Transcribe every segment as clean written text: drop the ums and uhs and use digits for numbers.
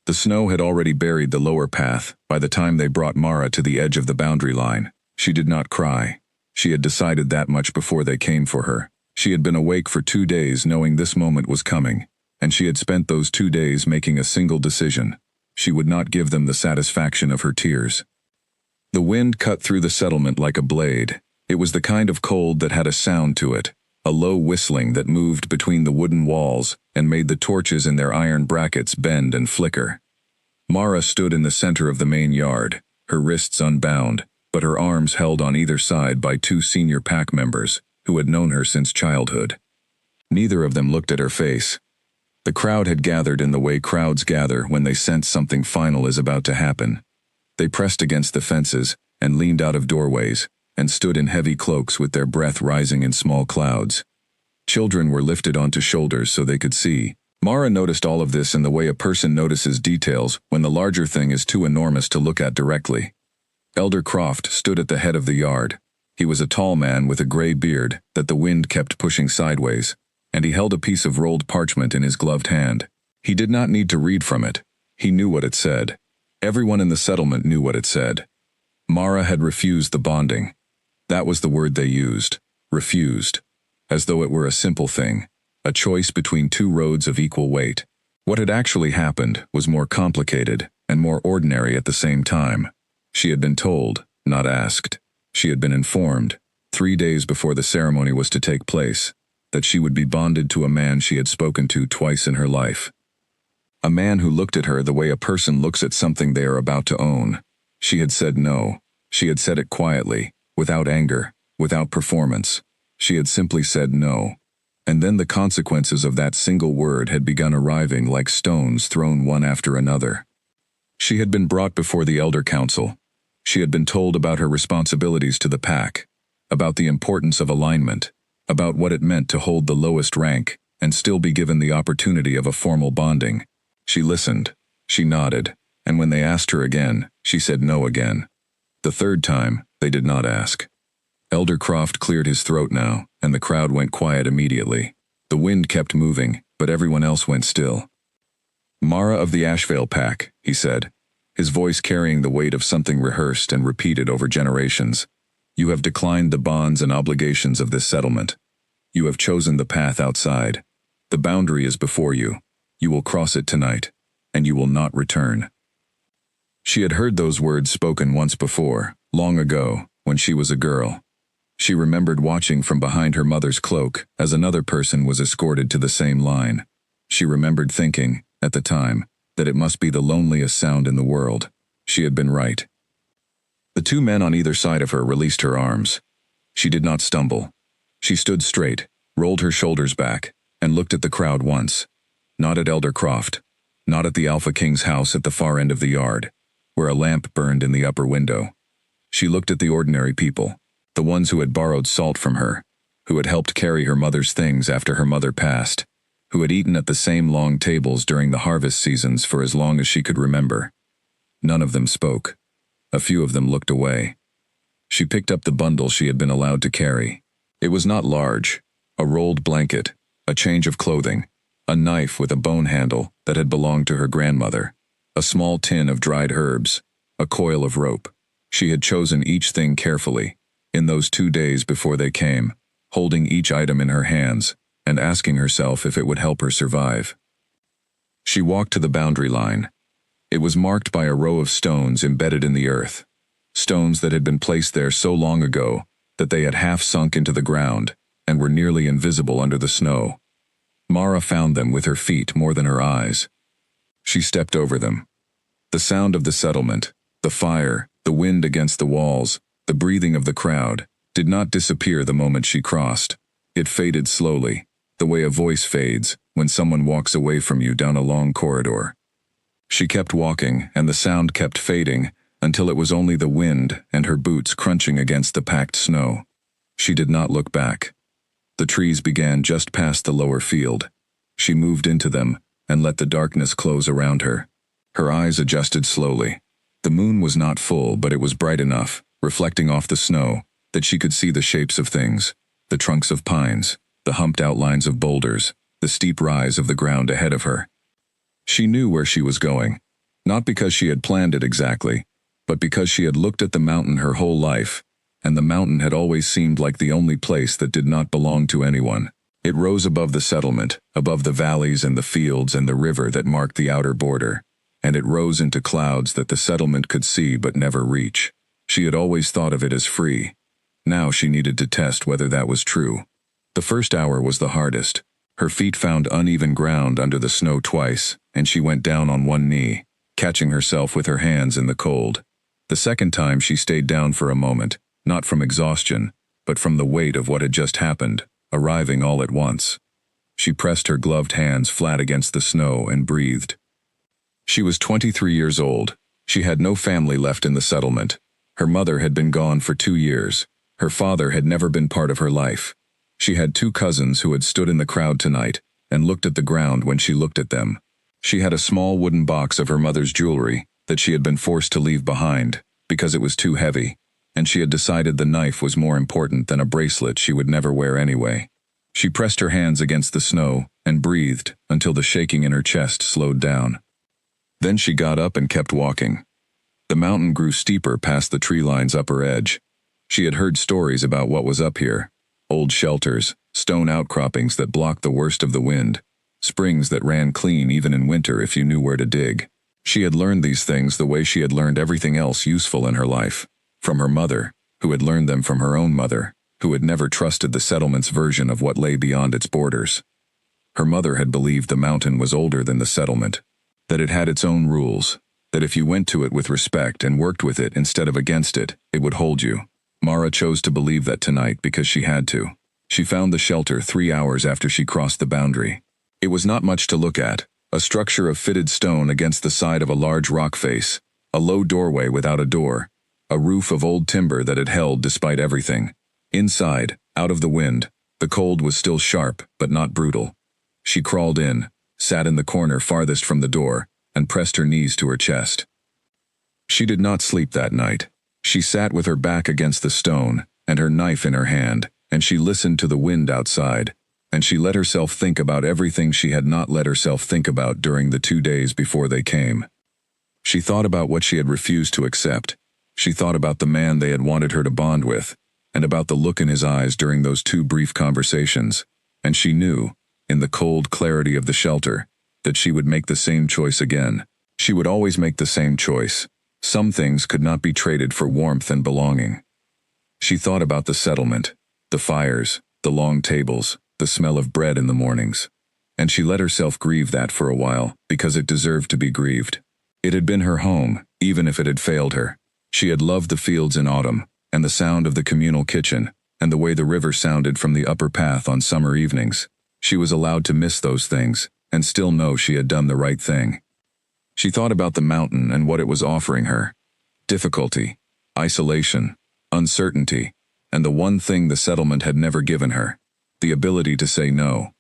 The snow had already buried the lower path by the time they brought Mara to the edge of the boundary line. She did not cry. She had decided that much before they came for her. She had been awake for 2 days knowing this moment was coming, and she had spent those 2 days making a single decision. She would not give them the satisfaction of her tears. The wind cut through the settlement like a blade. It was the kind of cold that had a sound to it, a low whistling that moved between the wooden walls and made the torches in their iron brackets bend and flicker. Mara stood in the center of the main yard, her wrists unbound, but her arms held on either side by 2 senior pack members who had known her since childhood. Neither of them looked at her face. The crowd had gathered in the way crowds gather when they sense something final is about to happen. They pressed against the fences and leaned out of doorways and stood in heavy cloaks with their breath rising in small clouds. Children were lifted onto shoulders so they could see. Mara noticed all of this in the way a person notices details when the larger thing is too enormous to look at directly. Elder Croft stood at the head of the yard. He was a tall man with a gray beard that the wind kept pushing sideways, and he held a piece of rolled parchment in his gloved hand. He did not need to read from it. He knew what it said. Everyone in the settlement knew what it said. Mara had refused the bonding. That was the word they used, refused, as though it were a simple thing, a choice between 2 roads of equal weight. What had actually happened was more complicated and more ordinary at the same time. She had been told, not asked. She had been informed, 3 days before the ceremony was to take place, that she would be bonded to a man she had spoken to twice in her life. A man who looked at her the way a person looks at something they are about to own. She had said no. She had said it quietly, without anger, without performance. She had simply said no. And then the consequences of that single word had begun arriving like stones thrown one after another. She had been brought before the Elder Council. She had been told about her responsibilities to the pack, about the importance of alignment, about what it meant to hold the lowest rank and still be given the opportunity of a formal bonding. She listened, she nodded, and when they asked her again, she said no again. The 3rd time, they did not ask. Elder Croft cleared his throat now, and the crowd went quiet immediately. The wind kept moving, but everyone else went still. Mara of the Ashvale Pack, he said, his voice carrying the weight of something rehearsed and repeated over generations. You have declined the bonds and obligations of this settlement. You have chosen the path outside. The boundary is before you. You will cross it tonight, and you will not return. She had heard those words spoken once before, long ago, when she was a girl. She remembered watching from behind her mother's cloak as another person was escorted to the same line. She remembered thinking, at the time, that it must be the loneliest sound in the world. She had been right. The 2 men on either side of her released her arms. She did not stumble. She stood straight, rolled her shoulders back, and looked at the crowd once. Not at Elder Croft, not at the Alpha King's house at the far end of the yard, where a lamp burned in the upper window. She looked at the ordinary people, the ones who had borrowed salt from her, who had helped carry her mother's things after her mother passed, who had eaten at the same long tables during the harvest seasons for as long as she could remember. None of them spoke. A few of them looked away. She picked up the bundle she had been allowed to carry. It was not large. A rolled blanket, a change of clothing, a knife with a bone handle that had belonged to her grandmother, a small tin of dried herbs, a coil of rope. She had chosen each thing carefully, in those 2 days before they came, holding each item in her hands and asking herself if it would help her survive. She walked to the boundary line. It was marked by a row of stones embedded in the earth, stones that had been placed there so long ago that they had half sunk into the ground and were nearly invisible under the snow. Mara found them with her feet more than her eyes. She stepped over them. The sound of the settlement, the fire, the wind against the walls, the breathing of the crowd, did not disappear the moment she crossed. It faded slowly, the way a voice fades when someone walks away from you down a long corridor. She kept walking, and the sound kept fading until it was only the wind and her boots crunching against the packed snow. She did not look back. The trees began just past the lower field. She moved into them and let the darkness close around her. Her eyes adjusted slowly. The moon was not full, but it was bright enough, reflecting off the snow, that she could see the shapes of things, the trunks of pines, the humped outlines of boulders, the steep rise of the ground ahead of her. She knew where she was going. Not because she had planned it exactly, but because she had looked at the mountain her whole life, and the mountain had always seemed like the only place that did not belong to anyone. It rose above the settlement, above the valleys and the fields and the river that marked the outer border, and it rose into clouds that the settlement could see but never reach. She had always thought of it as free. Now she needed to test whether that was true. The first hour was the hardest. Her feet found uneven ground under the snow twice, and she went down on one knee, catching herself with her hands in the cold. The second time she stayed down for a moment, not from exhaustion, but from the weight of what had just happened, arriving all at once. She pressed her gloved hands flat against the snow and breathed. She was 23 years old. She had no family left in the settlement. Her mother had been gone for 2 years. Her father had never been part of her life. She had 2 cousins who had stood in the crowd tonight and looked at the ground when she looked at them. She had a small wooden box of her mother's jewelry that she had been forced to leave behind because it was too heavy, and she had decided the knife was more important than a bracelet she would never wear anyway. She pressed her hands against the snow and breathed until the shaking in her chest slowed down. Then she got up and kept walking. The mountain grew steeper past the tree line's upper edge. She had heard stories about what was up here: old shelters, stone outcroppings that blocked the worst of the wind, springs that ran clean even in winter if you knew where to dig. She had learned these things the way she had learned everything else useful in her life, from her mother, who had learned them from her own mother, who had never trusted the settlement's version of what lay beyond its borders. Her mother had believed the mountain was older than the settlement, that it had its own rules, that if you went to it with respect and worked with it instead of against it, it would hold you. Mara chose to believe that tonight because she had to. She found the shelter 3 hours after she crossed the boundary. It was not much to look at, a structure of fitted stone against the side of a large rock face, a low doorway without a door, a roof of old timber that had held despite everything. Inside, out of the wind, the cold was still sharp but not brutal. She crawled in, sat in the corner farthest from the door, and pressed her knees to her chest. She did not sleep that night. She sat with her back against the stone, and her knife in her hand, and she listened to the wind outside, and she let herself think about everything she had not let herself think about during the 2 days before they came. She thought about what she had refused to accept. She thought about the man they had wanted her to bond with, and about the look in his eyes during those 2 brief conversations, and she knew, in the cold clarity of the shelter, that she would make the same choice again. She would always make the same choice. Some things could not be traded for warmth and belonging. She thought about the settlement, the fires, the long tables, the smell of bread in the mornings, and she let herself grieve that for a while because it deserved to be grieved. It had been her home, even if it had failed her. She had loved the fields in autumn, and the sound of the communal kitchen, and the way the river sounded from the upper path on summer evenings. She was allowed to miss those things, and still know she had done the right thing. She thought about the mountain and what it was offering her: difficulty, isolation, uncertainty, and the one thing the settlement had never given her: the ability to say no.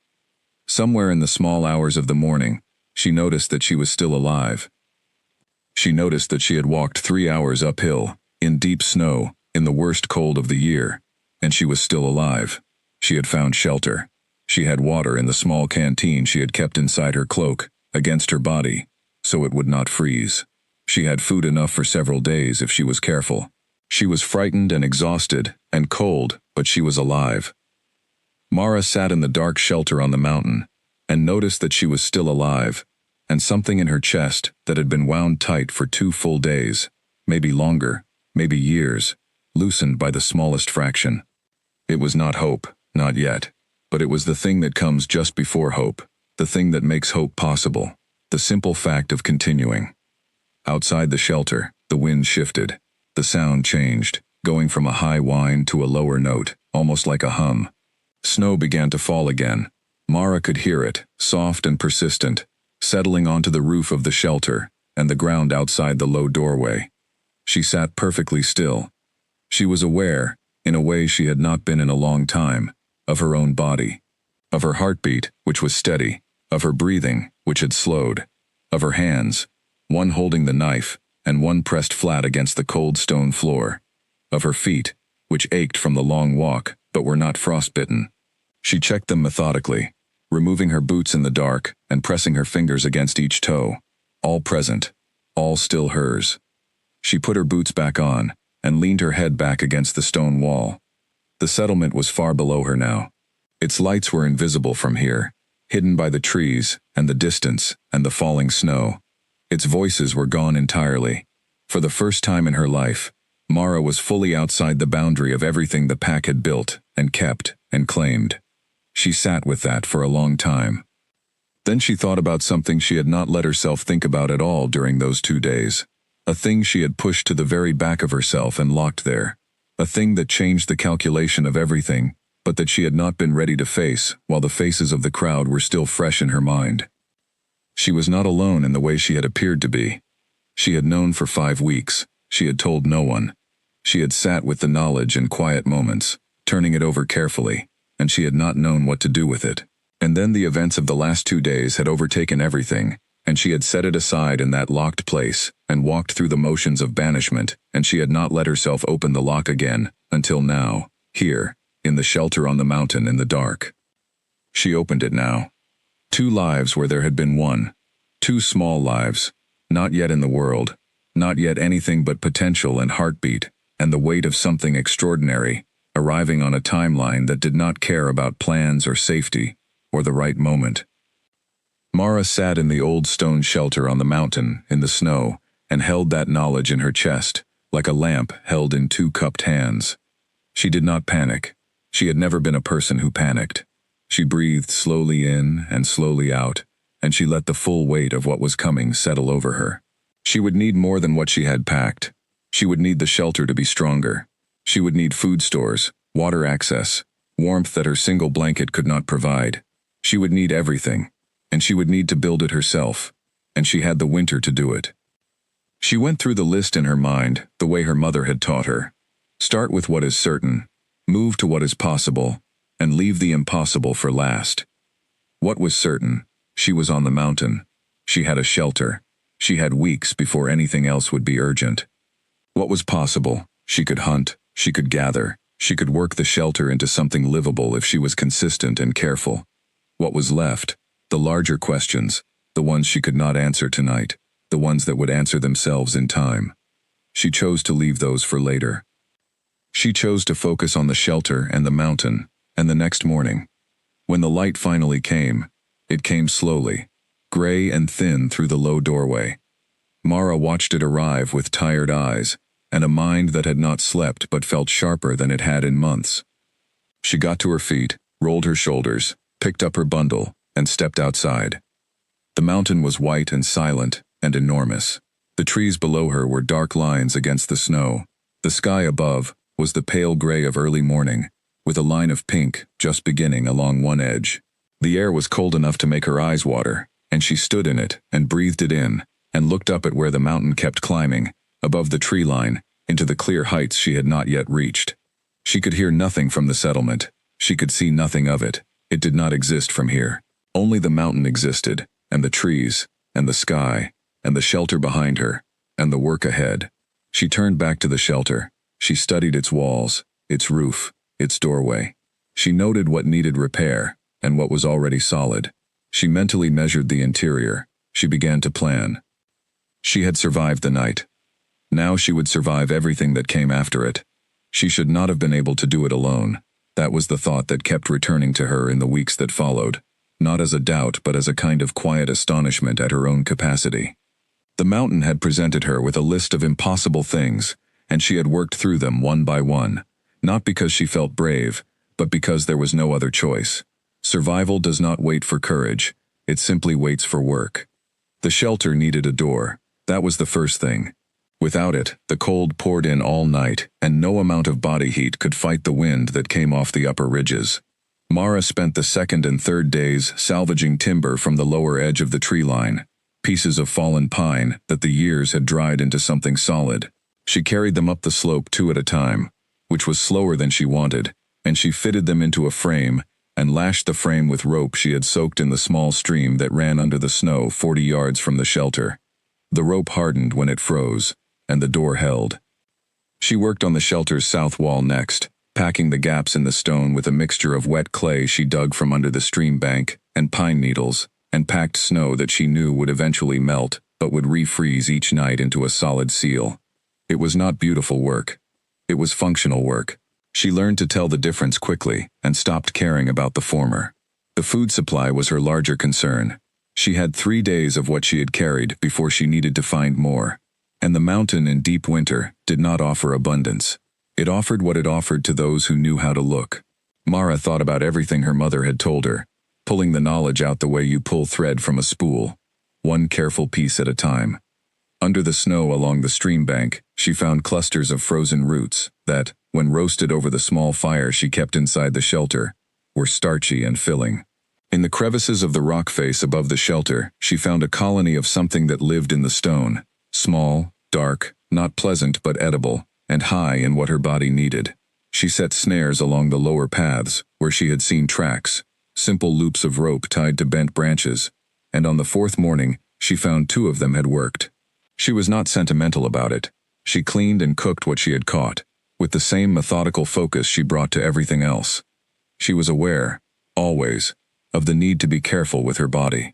Somewhere in the small hours of the morning, she noticed that she was still alive. She noticed that she had walked 3 hours uphill, in deep snow, in the worst cold of the year, and she was still alive. She had found shelter. She had water in the small canteen she had kept inside her cloak, against her body, so it would not freeze. She had food enough for several days if she was careful. She was frightened and exhausted and cold, but she was alive. Mara sat in the dark shelter on the mountain and noticed that she was still alive, and something in her chest that had been wound tight for 2 full days, maybe longer, maybe years, loosened by the smallest fraction. It was not hope, not yet, but it was the thing that comes just before hope, the thing that makes hope possible, the simple fact of continuing. Outside the shelter, the wind shifted. The sound changed, going from a high whine to a lower note, almost like a hum. Snow began to fall again. Mara could hear it, soft and persistent, settling onto the roof of the shelter and the ground outside the low doorway. She sat perfectly still. She was aware, in a way she had not been in a long time, of her own body, of her heartbeat, which was steady, of her breathing, which had slowed, of her hands, one holding the knife and one pressed flat against the cold stone floor, of her feet, which ached from the long walk but were not frostbitten. She checked them methodically, removing her boots in the dark and pressing her fingers against each toe, all present, all still hers. She put her boots back on and leaned her head back against the stone wall. The settlement was far below her now. Its lights were invisible from here, hidden by the trees and the distance and the falling snow. Its voices were gone entirely. For the first time in her life, Mara was fully outside the boundary of everything the pack had built and kept and claimed. She sat with that for a long time. Then she thought about something she had not let herself think about at all during those 2 days. A thing she had pushed to the very back of herself and locked there. A thing that changed the calculation of everything, but that she had not been ready to face while the faces of the crowd were still fresh in her mind. She was not alone in the way she had appeared to be. She had known for 5 weeks. She had told no one. She had sat with the knowledge in quiet moments, turning it over carefully, and she had not known what to do with it. And then the events of the last 2 days had overtaken everything, and she had set it aside in that locked place and walked through the motions of banishment, and she had not let herself open the lock again until now, here, in the shelter on the mountain in the dark. She opened it now. 2 lives where there had been 1. 2 small lives, not yet in the world, not yet anything but potential and heartbeat, and the weight of something extraordinary, arriving on a timeline that did not care about plans or safety, or the right moment. Mara sat in the old stone shelter on the mountain, in the snow, and held that knowledge in her chest, like a lamp held in 2 cupped hands. She did not panic. She had never been a person who panicked. She breathed slowly in and slowly out, and she let the full weight of what was coming settle over her. She would need more than what she had packed. She would need the shelter to be stronger. She would need food stores, water access, warmth that her single blanket could not provide. She would need everything, and she would need to build it herself, and she had the winter to do it. She went through the list in her mind, the way her mother had taught her. Start with what is certain, move to what is possible, and leave the impossible for last. What was certain? She was on the mountain. She had a shelter. She had weeks before anything else would be urgent. What was possible? She could hunt, she could gather, she could work the shelter into something livable if she was consistent and careful. What was left? The larger questions, the ones she could not answer tonight, the ones that would answer themselves in time. She chose to leave those for later. She chose to focus on the shelter and the mountain, and the next morning. When the light finally came, it came slowly, gray and thin through the low doorway. Mara watched it arrive with tired eyes, and a mind that had not slept but felt sharper than it had in months. She got to her feet, rolled her shoulders, picked up her bundle, and stepped outside. The mountain was white and silent and enormous. The trees below her were dark lines against the snow. The sky above was the pale gray of early morning, with a line of pink just beginning along one edge. The air was cold enough to make her eyes water, and she stood in it and breathed it in, and looked up at where the mountain kept climbing, above the tree line, into the clear heights she had not yet reached. She could hear nothing from the settlement. She could see nothing of it. It did not exist from here. Only the mountain existed, and the trees, and the sky, and the shelter behind her, and the work ahead. She turned back to the shelter. She studied its walls, its roof, its doorway. She noted what needed repair, and what was already solid. She mentally measured the interior. She began to plan. She had survived the night. Now she would survive everything that came after it. She should not have been able to do it alone. That was the thought that kept returning to her in the weeks that followed, not as a doubt but as a kind of quiet astonishment at her own capacity. The mountain had presented her with a list of impossible things, and she had worked through them one by one, not because she felt brave, but because there was no other choice. Survival does not wait for courage, it simply waits for work. The shelter needed a door. That was the first thing. Without it, the cold poured in all night, and no amount of body heat could fight the wind that came off the upper ridges. Mara spent the second and third days salvaging timber from the lower edge of the tree line, pieces of fallen pine that the years had dried into something solid. She carried them up the slope 2 at a time, which was slower than she wanted, and she fitted them into a frame and lashed the frame with rope she had soaked in the small stream that ran under the snow 40 yards from the shelter. The rope hardened when it froze, and the door held. She worked on the shelter's south wall next, packing the gaps in the stone with a mixture of wet clay she dug from under the stream bank, and pine needles, and packed snow that she knew would eventually melt, but would refreeze each night into a solid seal. It was not beautiful work. It was functional work. She learned to tell the difference quickly and stopped caring about the former. The food supply was her larger concern. She had 3 days of what she had carried before she needed to find more. And the mountain in deep winter did not offer abundance. It offered what it offered to those who knew how to look. Mara thought about everything her mother had told her, pulling the knowledge out the way you pull thread from a spool, one careful piece at a time. Under the snow along the stream bank, she found clusters of frozen roots that, when roasted over the small fire she kept inside the shelter, were starchy and filling. In the crevices of the rock face above the shelter, she found a colony of something that lived in the stone, small, dark, not pleasant but edible, and high in what her body needed. She set snares along the lower paths, where she had seen tracks, simple loops of rope tied to bent branches, and on the 4th morning, she found 2 of them had worked. She was not sentimental about it. She cleaned and cooked what she had caught, with the same methodical focus she brought to everything else. She was aware, always, of the need to be careful with her body.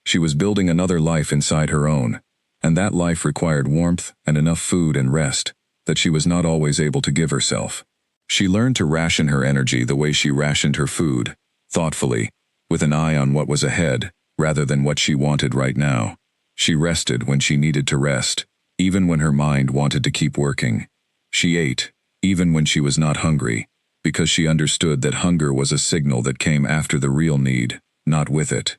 She was building another life inside her own, and that life required warmth and enough food and rest that she was not always able to give herself. She learned to ration her energy the way she rationed her food, thoughtfully, with an eye on what was ahead, rather than what she wanted right now. She rested when she needed to rest, even when her mind wanted to keep working. She ate, even when she was not hungry, because she understood that hunger was a signal that came after the real need, not with it.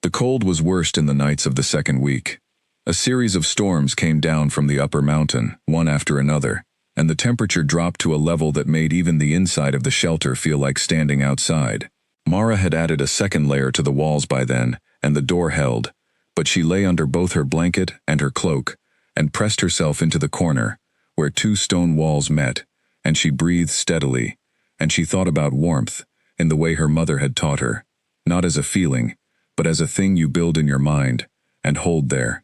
The cold was worst in the nights of the 2nd week. A series of storms came down from the upper mountain, one after another, and the temperature dropped to a level that made even the inside of the shelter feel like standing outside. Mara had added a 2nd layer to the walls by then, and the door held, but she lay under both her blanket and her cloak, and pressed herself into the corner, where 2 stone walls met, and she breathed steadily, and she thought about warmth, in the way her mother had taught her, not as a feeling, but as a thing you build in your mind, and hold there.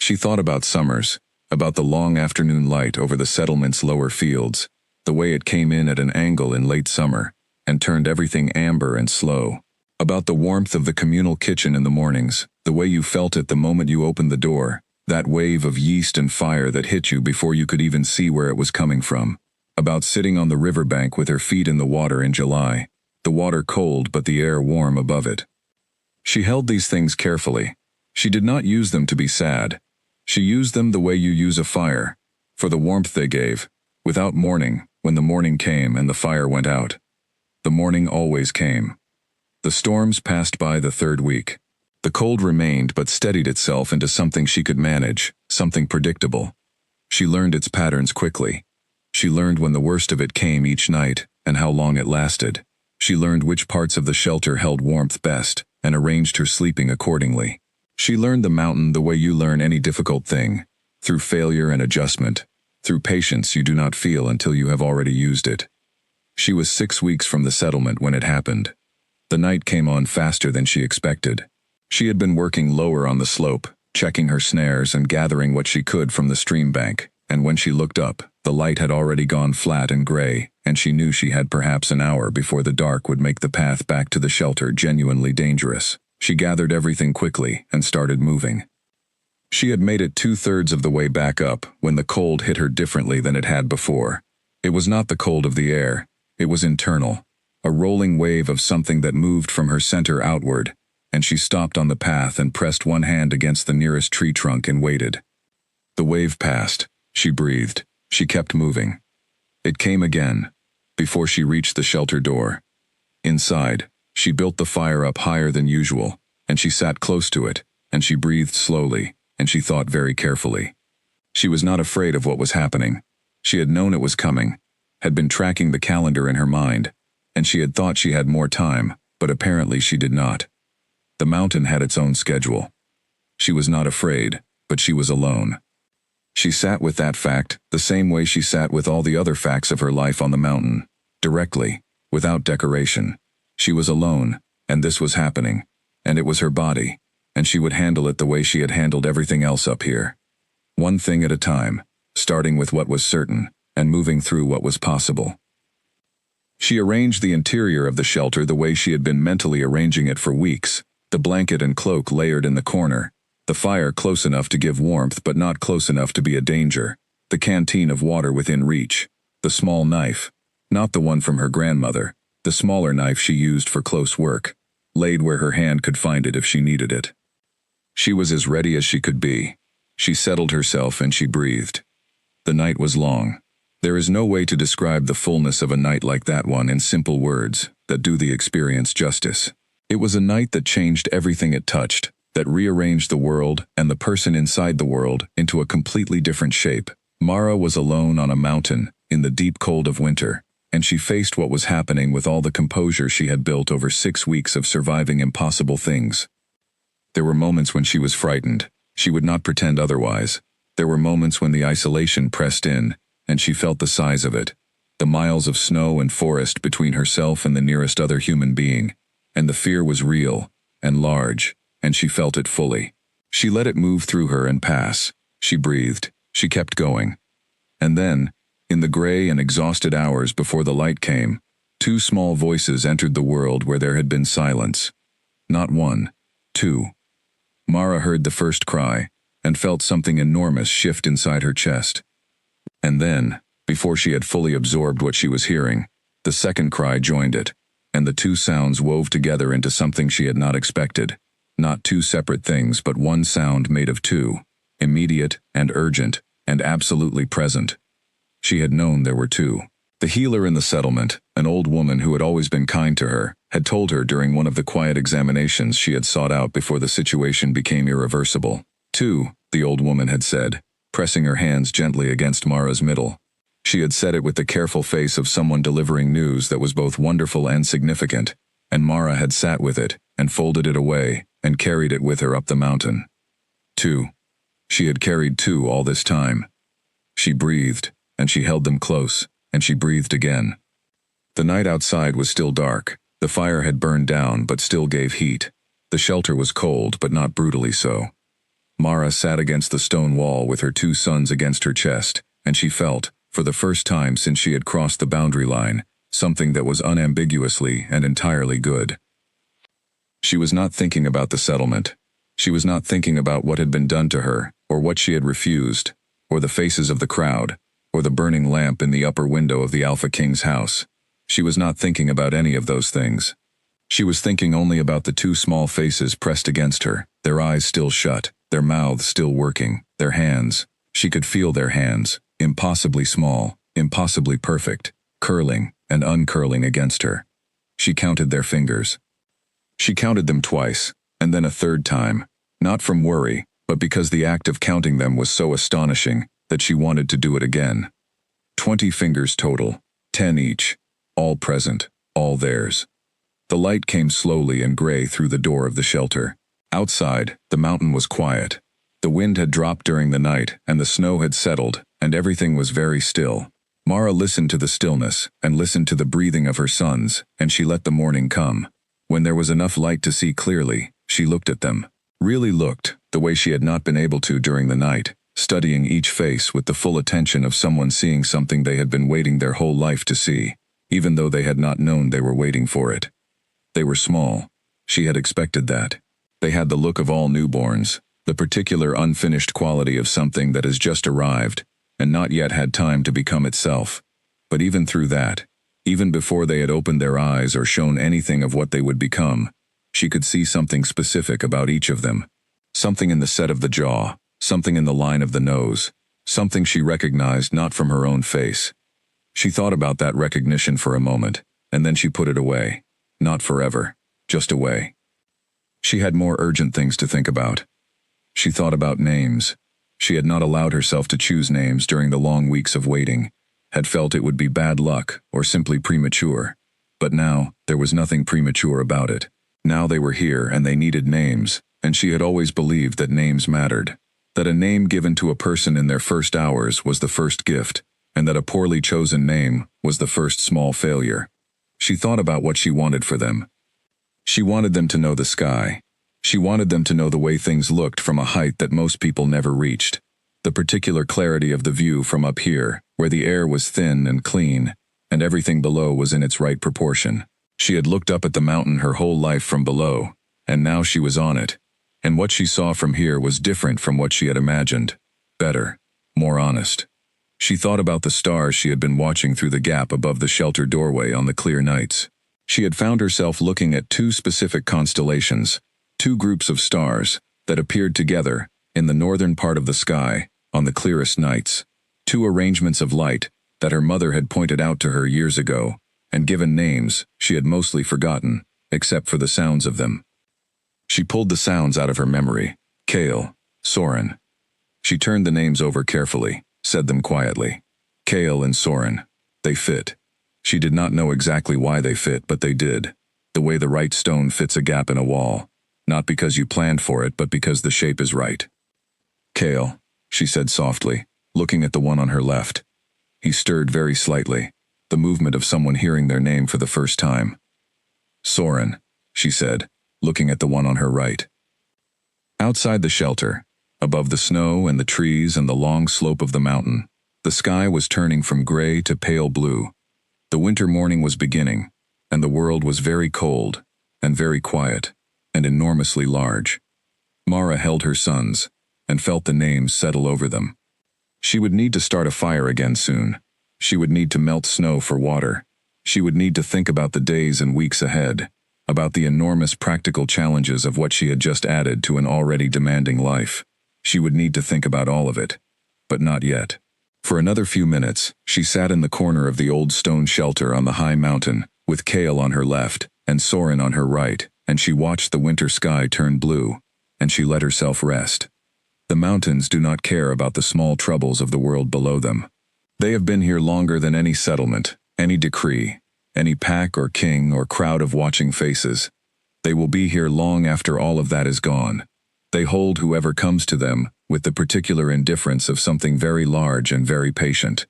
She thought about summers, about the long afternoon light over the settlement's lower fields, the way it came in at an angle in late summer, and turned everything amber and slow. About the warmth of the communal kitchen in the mornings, the way you felt it the moment you opened the door, that wave of yeast and fire that hit you before you could even see where it was coming from. About sitting on the riverbank with her feet in the water in July, the water cold but the air warm above it. She held these things carefully. She did not use them to be sad. She used them the way you use a fire, for the warmth they gave, without mourning, when the morning came and the fire went out. The morning always came. The storms passed by the 3rd week. The cold remained but steadied itself into something she could manage, something predictable. She learned its patterns quickly. She learned when the worst of it came each night, and how long it lasted. She learned which parts of the shelter held warmth best, and arranged her sleeping accordingly. She learned the mountain the way you learn any difficult thing, through failure and adjustment, through patience you do not feel until you have already used it. She was 6 weeks from the settlement when it happened. The night came on faster than she expected. She had been working lower on the slope, checking her snares and gathering what she could from the stream bank, and when she looked up, the light had already gone flat and gray, and she knew she had perhaps an hour before the dark would make the path back to the shelter genuinely dangerous. She gathered everything quickly and started moving. She had made it 2/3 of the way back up when the cold hit her differently than it had before. It was not the cold of the air, it was internal, a rolling wave of something that moved from her center outward, and she stopped on the path and pressed one hand against the nearest tree trunk and waited. The wave passed. She breathed. She kept moving. It came again, before she reached the shelter door. Inside, she built the fire up higher than usual, and she sat close to it, and she breathed slowly, and she thought very carefully. She was not afraid of what was happening. She had known it was coming, had been tracking the calendar in her mind, and she had thought she had more time, but apparently she did not. The mountain had its own schedule. She was not afraid, but she was alone. She sat with that fact the same way she sat with all the other facts of her life on the mountain, directly, without decoration. She was alone, and this was happening, and it was her body, and she would handle it the way she had handled everything else up here. One thing at a time, starting with what was certain, and moving through what was possible. She arranged the interior of the shelter the way she had been mentally arranging it for weeks, the blanket and cloak layered in the corner, The fire close enough to give warmth but not close enough to be a danger. The canteen of water within reach. The small knife. Not the one from her grandmother. The smaller knife she used for close work. Laid where her hand could find it if she needed it. She was as ready as she could be. She settled herself and she breathed. The night was long. There is no way to describe the fullness of a night like that one in simple words that do the experience justice. It was a night that changed everything it touched, that rearranged the world and the person inside the world into a completely different shape. Mara was alone on a mountain in the deep cold of winter, and she faced what was happening with all the composure she had built over 6 weeks of surviving impossible things. There were moments when she was frightened. She would not pretend otherwise. There were moments when the isolation pressed in, and she felt the size of it, the miles of snow and forest between herself and the nearest other human being, and the fear was real and large, and she felt it fully. She let it move through her and pass. She breathed. She kept going. And then, in the gray and exhausted hours before the light came, 2 small voices entered the world where there had been silence. Not 1, 2. Mara heard the first cry, and felt something enormous shift inside her chest. And then, before she had fully absorbed what she was hearing, the second cry joined it, and the 2 sounds wove together into something she had not expected. Not 2 separate things, but one sound made of 2, immediate and urgent, and absolutely present. She had known there were 2. The healer in the settlement, an old woman who had always been kind to her, had told her during one of the quiet examinations she had sought out before the situation became irreversible. 2, the old woman had said, pressing her hands gently against Mara's middle. She had said it with the careful face of someone delivering news that was both wonderful and significant, and Mara had sat with it, and folded it away, and carried it with her up the mountain. 2. She had carried 2 all this time. She breathed, and she held them close, and she breathed again. The night outside was still dark. The fire had burned down but still gave heat. The shelter was cold but not brutally so. Mara sat against the stone wall with her 2 sons against her chest, and she felt, for the first time since she had crossed the boundary line, something that was unambiguously and entirely good. She was not thinking about the settlement. She was not thinking about what had been done to her, or what she had refused, or the faces of the crowd, or the burning lamp in the upper window of the Alpha King's house. She was not thinking about any of those things. She was thinking only about the 2 small faces pressed against her, their eyes still shut, their mouths still working, their hands. She could feel their hands, impossibly small, impossibly perfect, curling and uncurling against her. She counted their fingers. She counted them twice, and then a third time, not from worry, but because the act of counting them was so astonishing that she wanted to do it again. 20 fingers total, 10 each, all present, all theirs. The light came slowly and gray through the door of the shelter. Outside, the mountain was quiet. The wind had dropped during the night, and the snow had settled, and everything was very still. Mara listened to the stillness, and listened to the breathing of her sons, and she let the morning come. When there was enough light to see clearly, she looked at them. Really looked, the way she had not been able to during the night, studying each face with the full attention of someone seeing something they had been waiting their whole life to see, even though they had not known they were waiting for it. They were small. She had expected that. They had the look of all newborns, the particular unfinished quality of something that has just arrived, and not yet had time to become itself. But even through that, even before they had opened their eyes or shown anything of what they would become, she could see something specific about each of them. Something in the set of the jaw, something in the line of the nose, something she recognized not from her own face. She thought about that recognition for a moment, and then she put it away. Not forever, just away. She had more urgent things to think about. She thought about names. She had not allowed herself to choose names during the long weeks of waiting, had felt it would be bad luck or simply premature. But now, there was nothing premature about it. Now they were here and they needed names, and she had always believed that names mattered. That a name given to a person in their first hours was the first gift, and that a poorly chosen name was the first small failure. She thought about what she wanted for them. She wanted them to know the sky. She wanted them to know the way things looked from a height that most people never reached. The particular clarity of the view from up here, where the air was thin and clean, and everything below was in its right proportion. She had looked up at the mountain her whole life from below, and now she was on it. And what she saw from here was different from what she had imagined. Better. More honest. She thought about the stars she had been watching through the gap above the shelter doorway on the clear nights. She had found herself looking at two specific constellations, two groups of stars, that appeared together, in the northern part of the sky, on the clearest nights. Two arrangements of light, that her mother had pointed out to her years ago, and given names she had mostly forgotten, except for the sounds of them. She pulled the sounds out of her memory. Kale, Soren. She turned the names over carefully, said them quietly. Kale and Soren. They fit. She did not know exactly why they fit, but they did. The way the right stone fits a gap in a wall. Not because you planned for it, but because the shape is right. Kale, she said softly, looking at the one on her left. He stirred very slightly, the movement of someone hearing their name for the first time. Soren, she said, looking at the one on her right. Outside the shelter, above the snow and the trees and the long slope of the mountain, the sky was turning from gray to pale blue. The winter morning was beginning, and the world was very cold, and very quiet, and enormously large. Mara held her sons, and felt the names settle over them. She would need to start a fire again soon. She would need to melt snow for water. She would need to think about the days and weeks ahead, about the enormous practical challenges of what she had just added to an already demanding life. She would need to think about all of it, but not yet. For another few minutes, she sat in the corner of the old stone shelter on the high mountain, with Kale on her left and Soren on her right, and she watched the winter sky turn blue, and she let herself rest. The mountains do not care about the small troubles of the world below them. They have been here longer than any settlement, any decree, any pack or king or crowd of watching faces. They will be here long after all of that is gone. They hold whoever comes to them with the particular indifference of something very large and very patient.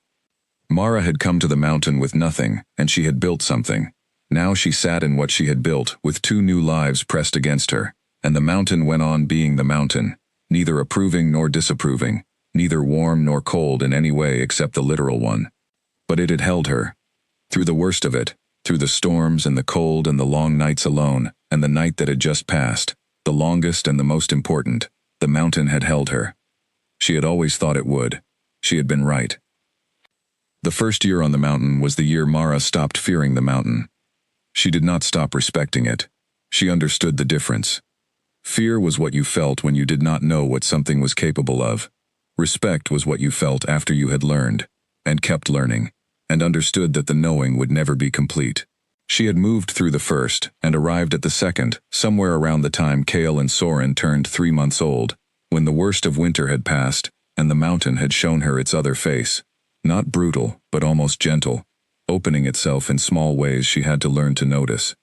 Mara had come to the mountain with nothing, and she had built something. Now she sat in what she had built, with two new lives pressed against her, and the mountain went on being the mountain, neither approving nor disapproving, neither warm nor cold in any way except the literal one. But it had held her. Through the worst of it, through the storms and the cold and the long nights alone, and the night that had just passed, the longest and the most important, the mountain had held her. She had always thought it would. She had been right. The first year on the mountain was the year Mara stopped fearing the mountain. She did not stop respecting it. She understood the difference. Fear was what you felt when you did not know what something was capable of. Respect was what you felt after you had learned, and kept learning, and understood that the knowing would never be complete. She had moved through the first, and arrived at the second, somewhere around the time Kale and Soren turned 3 months old, when the worst of winter had passed, and the mountain had shown her its other face. Not brutal, but almost gentle, opening itself in small ways she had to learn to notice.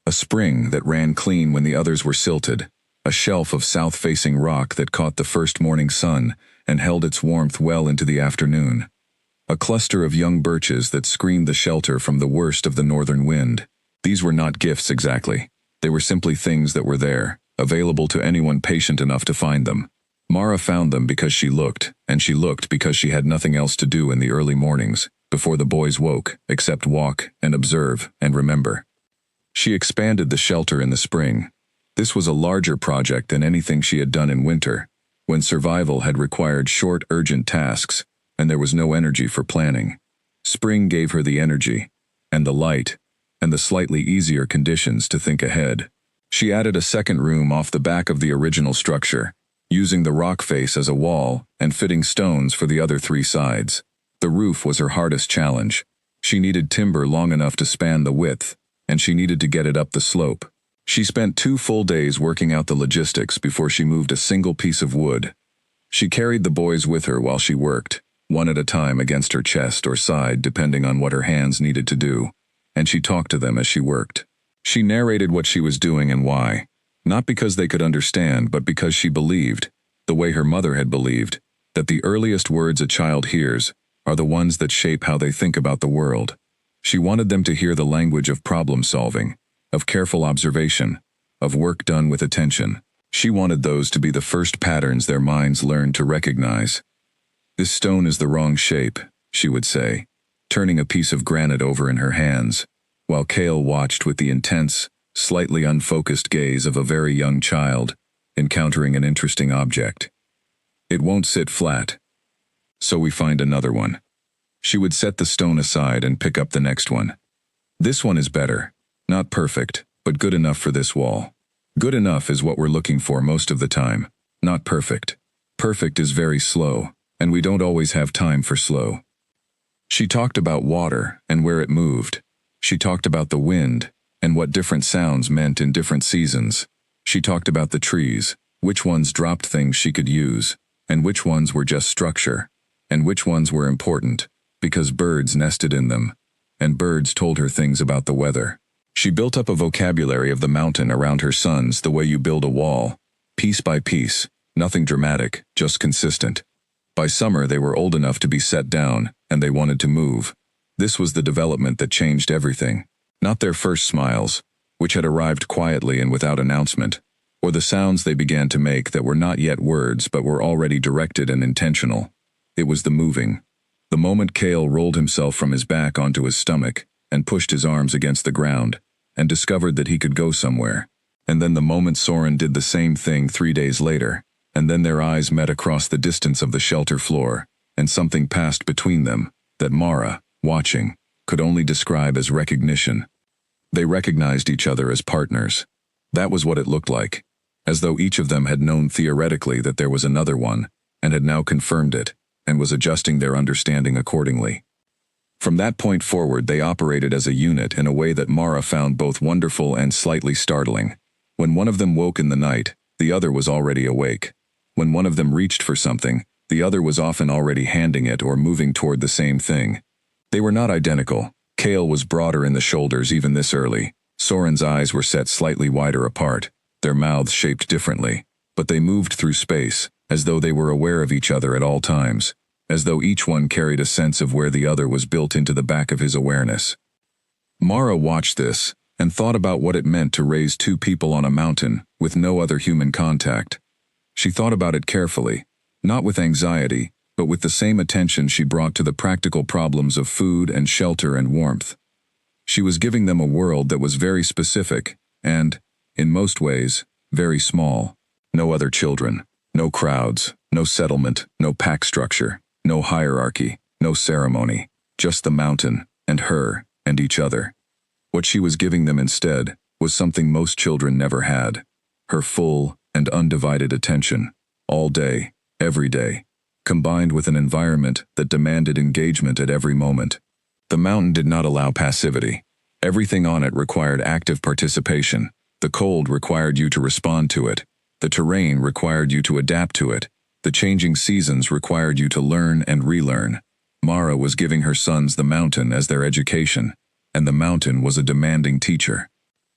A spring that ran clean when the others were silted, a shelf of south-facing rock that caught the first morning sun and held its warmth well into the afternoon. A cluster of young birches that screened the shelter from the worst of the northern wind. These were not gifts exactly. They were simply things that were there, available to anyone patient enough to find them. Mara found them because she looked, and she looked because she had nothing else to do in the early mornings, before the boys woke, except walk and observe and remember. She expanded the shelter in the spring. This was a larger project than anything she had done in winter, when survival had required short, urgent tasks, and there was no energy for planning. Spring gave her the energy, and the light, and the slightly easier conditions to think ahead. She added a second room off the back of the original structure, using the rock face as a wall and fitting stones for the other 3 sides. The roof was her hardest challenge. She needed timber long enough to span the width, and she needed to get it up the slope. She spent 2 full days working out the logistics before she moved a single piece of wood. She carried the boys with her while she worked, one at a time against her chest or side depending on what her hands needed to do, and she talked to them as she worked. She narrated what she was doing and why, not because they could understand, but because she believed, the way her mother had believed, that the earliest words a child hears are the ones that shape how they think about the world. She wanted them to hear the language of problem-solving, of careful observation, of work done with attention. She wanted those to be the first patterns their minds learned to recognize. "This stone is the wrong shape," she would say, turning a piece of granite over in her hands, while Kale watched with the intense, slightly unfocused gaze of a very young child, encountering an interesting object. It won't sit flat. So we find another one. She would set the stone aside and pick up the next one. This one is better. Not perfect, but good enough for this wall. Good enough is what we're looking for most of the time. Not perfect. Perfect is very slow, and we don't always have time for slow. She talked about water and where it moved. She talked about the wind and what different sounds meant in different seasons. She talked about the trees, which ones dropped things she could use, and which ones were just structure, and which ones were important, because birds nested in them, and birds told her things about the weather. She built up a vocabulary of the mountain around her sons the way you build a wall, piece by piece, nothing dramatic, just consistent. By summer they were old enough to be set down, and they wanted to move. This was the development that changed everything. Not their first smiles, which had arrived quietly and without announcement, or the sounds they began to make that were not yet words but were already directed and intentional. It was the moving. The moment Cale rolled himself from his back onto his stomach and pushed his arms against the ground and discovered that he could go somewhere. And then the moment Soren did the same thing 3 days later, and then their eyes met across the distance of the shelter floor, and something passed between them that Mara, watching, could only describe as recognition. They recognized each other as partners. That was what it looked like, as though each of them had known theoretically that there was another one, and had now confirmed it, and was adjusting their understanding accordingly. From that point forward they operated as a unit in a way that Mara found both wonderful and slightly startling. When one of them woke in the night, the other was already awake. When one of them reached for something, the other was often already handing it or moving toward the same thing. They were not identical. Cale was broader in the shoulders even this early. Soren's eyes were set slightly wider apart, their mouths shaped differently, but they moved through space, as though they were aware of each other at all times, as though each one carried a sense of where the other was built into the back of his awareness. Mara watched this, and thought about what it meant to raise two people on a mountain, with no other human contact. She thought about it carefully, not with anxiety, but with the same attention she brought to the practical problems of food and shelter and warmth. She was giving them a world that was very specific, and, in most ways, very small. No other children, no crowds, no settlement, no pack structure, no hierarchy, no ceremony, just the mountain, and her, and each other. What she was giving them instead was something most children never had: her full and undivided attention, all day, every day, combined with an environment that demanded engagement at every moment. The mountain did not allow passivity. Everything on it required active participation. The cold required you to respond to it. The terrain required you to adapt to it. The changing seasons required you to learn and relearn. Mara was giving her sons the mountain as their education, and the mountain was a demanding teacher.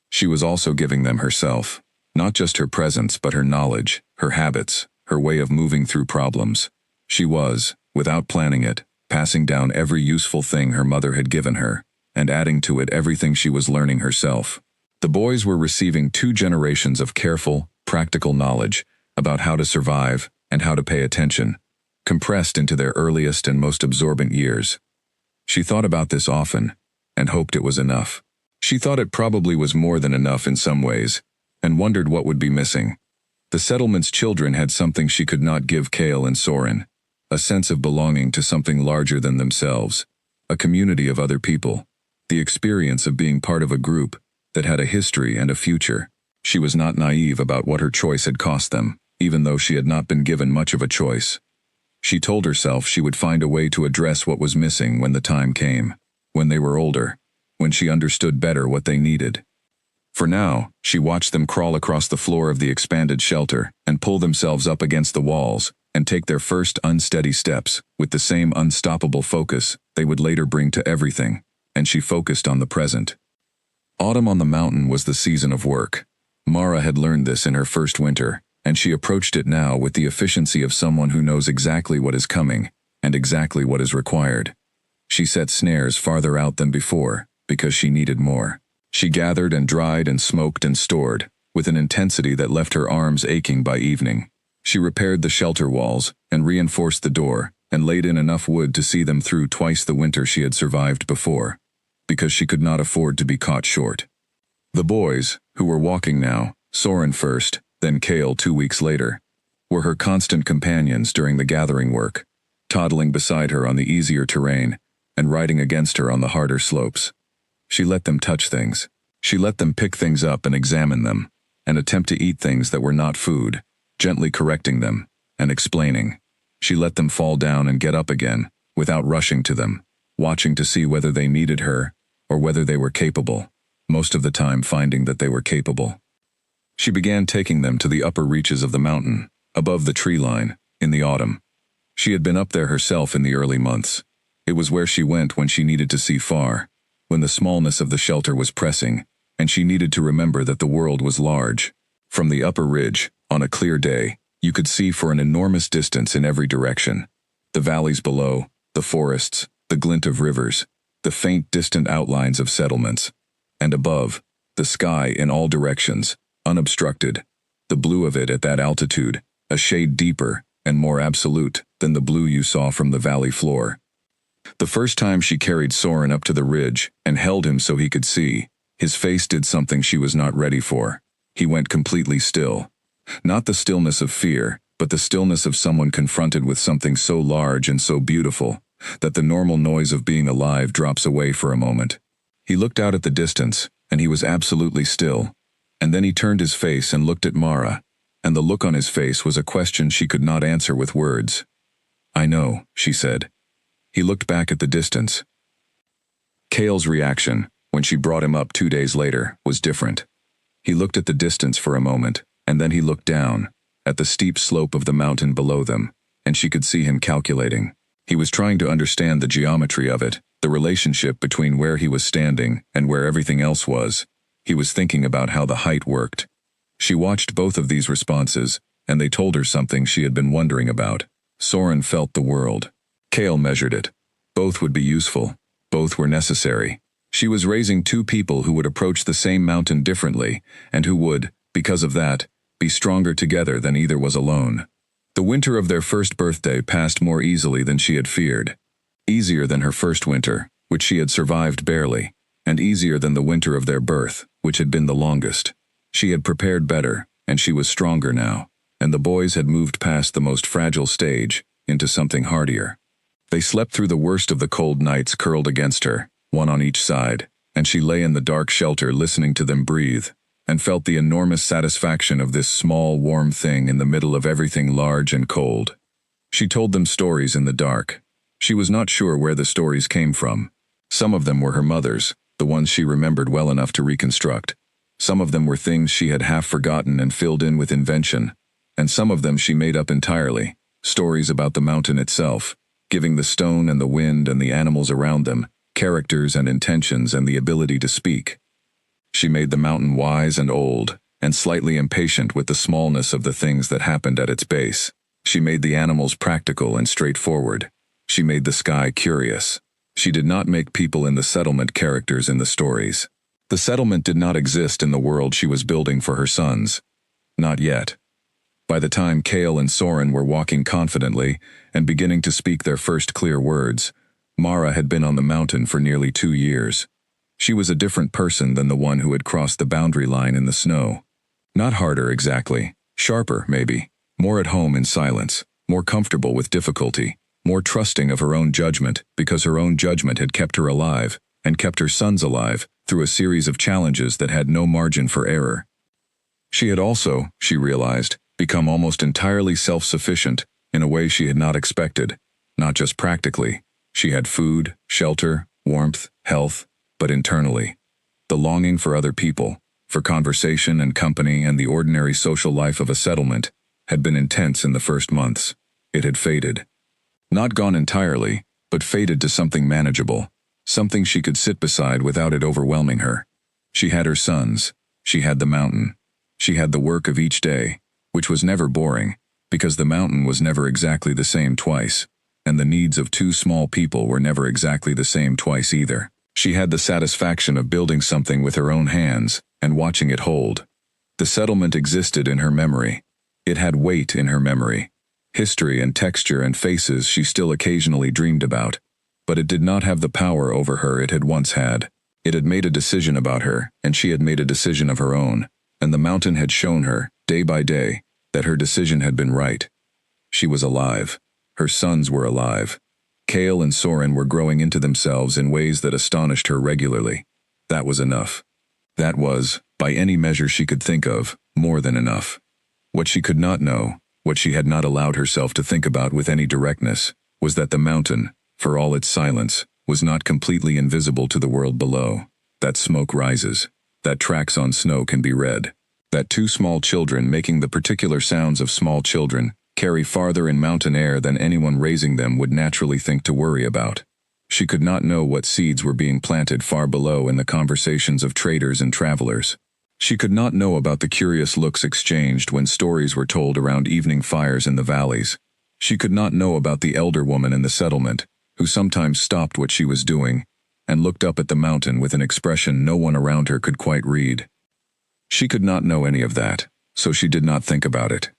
She was also giving them herself, not just her presence but her knowledge, her habits, her way of moving through problems. She was, without planning it, passing down every useful thing her mother had given her, and adding to it everything she was learning herself. The boys were receiving 2 generations of careful, practical knowledge about how to survive and how to pay attention, compressed into their earliest and most absorbent years. She thought about this often, and hoped it was enough. She thought it probably was more than enough in some ways, and wondered what would be missing. The settlement's children had something she could not give Cale and Soren: a sense of belonging to something larger than themselves, a community of other people, the experience of being part of a group that had a history and a future. She was not naive about what her choice had cost them, even though she had not been given much of a choice. She told herself she would find a way to address what was missing when the time came, when they were older, when she understood better what they needed. For now, she watched them crawl across the floor of the expanded shelter and pull themselves up against the walls and take their first unsteady steps with the same unstoppable focus they would later bring to everything, and she focused on the present. Autumn on the mountain was the season of work. Mara had learned this in her first winter, and she approached it now with the efficiency of someone who knows exactly what is coming and exactly what is required. She set snares farther out than before because she needed more. She gathered and dried and smoked and stored, with an intensity that left her arms aching by evening. She repaired the shelter walls and reinforced the door and laid in enough wood to see them through twice the winter she had survived before, because she could not afford to be caught short. The boys, who were walking now, Soren first, then Kale 2 weeks later, were her constant companions during the gathering work, toddling beside her on the easier terrain and riding against her on the harder slopes. She let them touch things. She let them pick things up and examine them, and attempt to eat things that were not food, gently correcting them and explaining. She let them fall down and get up again, without rushing to them, watching to see whether they needed her or whether they were capable, most of the time finding that they were capable. She began taking them to the upper reaches of the mountain, above the tree line, in the autumn. She had been up there herself in the early months. It was where she went when she needed to see far, when the smallness of the shelter was pressing, and she needed to remember that the world was large. From the upper ridge, on a clear day, you could see for an enormous distance in every direction. The valleys below, the forests, the glint of rivers, the faint distant outlines of settlements. And above, the sky in all directions, unobstructed, the blue of it at that altitude, a shade deeper and more absolute than the blue you saw from the valley floor. The first time she carried Soren up to the ridge and held him so he could see, his face did something she was not ready for. He went completely still. Not the stillness of fear, but the stillness of someone confronted with something so large and so beautiful that the normal noise of being alive drops away for a moment. He looked out at the distance, and he was absolutely still. And then he turned his face and looked at Mara, and the look on his face was a question she could not answer with words. "I know," she said. He looked back at the distance. Kale's reaction, when she brought him up 2 days later, was different. He looked at the distance for a moment, and then he looked down, at the steep slope of the mountain below them, and she could see him calculating. He was trying to understand the geometry of it, the relationship between where he was standing and where everything else was. He was thinking about how the height worked. She watched both of these responses, and they told her something she had been wondering about. Soren felt the world. Kale measured it. Both would be useful. Both were necessary. She was raising two people who would approach the same mountain differently, and who would, because of that, be stronger together than either was alone. The winter of their first birthday passed more easily than she had feared. Easier than her first winter, which she had survived barely, and easier than the winter of their birth, which had been the longest. She had prepared better, and she was stronger now, and the boys had moved past the most fragile stage, into something hardier. They slept through the worst of the cold nights curled against her, one on each side, and she lay in the dark shelter listening to them breathe, and felt the enormous satisfaction of this small, warm thing in the middle of everything large and cold. She told them stories in the dark. She was not sure where the stories came from. Some of them were her mother's, the ones she remembered well enough to reconstruct. Some of them were things she had half forgotten and filled in with invention, and some of them she made up entirely, stories about the mountain itself, giving the stone and the wind and the animals around them characters and intentions and the ability to speak. She made the mountain wise and old, and slightly impatient with the smallness of the things that happened at its base. She made the animals practical and straightforward. She made the sky curious. She did not make people in the settlement characters in the stories. The settlement did not exist in the world she was building for her sons. Not yet. By the time Kale and Soren were walking confidently and beginning to speak their first clear words, Mara had been on the mountain for nearly 2 years. She was a different person than the one who had crossed the boundary line in the snow. Not harder exactly, sharper maybe, more at home in silence, more comfortable with difficulty, more trusting of her own judgment because her own judgment had kept her alive and kept her sons alive through a series of challenges that had no margin for error. She had also, she realized, become almost entirely self-sufficient in a way she had not expected, not just practically. She had food, shelter, warmth, health, but internally. The longing for other people, for conversation and company and the ordinary social life of a settlement, had been intense in the first months. It had faded. Not gone entirely, but faded to something manageable, something she could sit beside without it overwhelming her. She had her sons. She had the mountain. She had the work of each day, which was never boring, because the mountain was never exactly the same twice, and the needs of two small people were never exactly the same twice either. She had the satisfaction of building something with her own hands and watching it hold. The settlement existed in her memory. It had weight in her memory. History and texture and faces she still occasionally dreamed about, but it did not have the power over her it had once had. It had made a decision about her, and she had made a decision of her own, and the mountain had shown her, day by day, that her decision had been right. She was alive. Her sons were alive. Kale and Soren were growing into themselves in ways that astonished her regularly. That was enough. That was, by any measure she could think of, more than enough. What she could not know, what she had not allowed herself to think about with any directness, was that the mountain, for all its silence, was not completely invisible to the world below. That smoke rises. That tracks on snow can be read. That two small children making the particular sounds of small children carry farther in mountain air than anyone raising them would naturally think to worry about. She could not know what seeds were being planted far below in the conversations of traders and travelers. She could not know about the curious looks exchanged when stories were told around evening fires in the valleys. She could not know about the elder woman in the settlement, who sometimes stopped what she was doing and looked up at the mountain with an expression no one around her could quite read. She could not know any of that, so she did not think about it.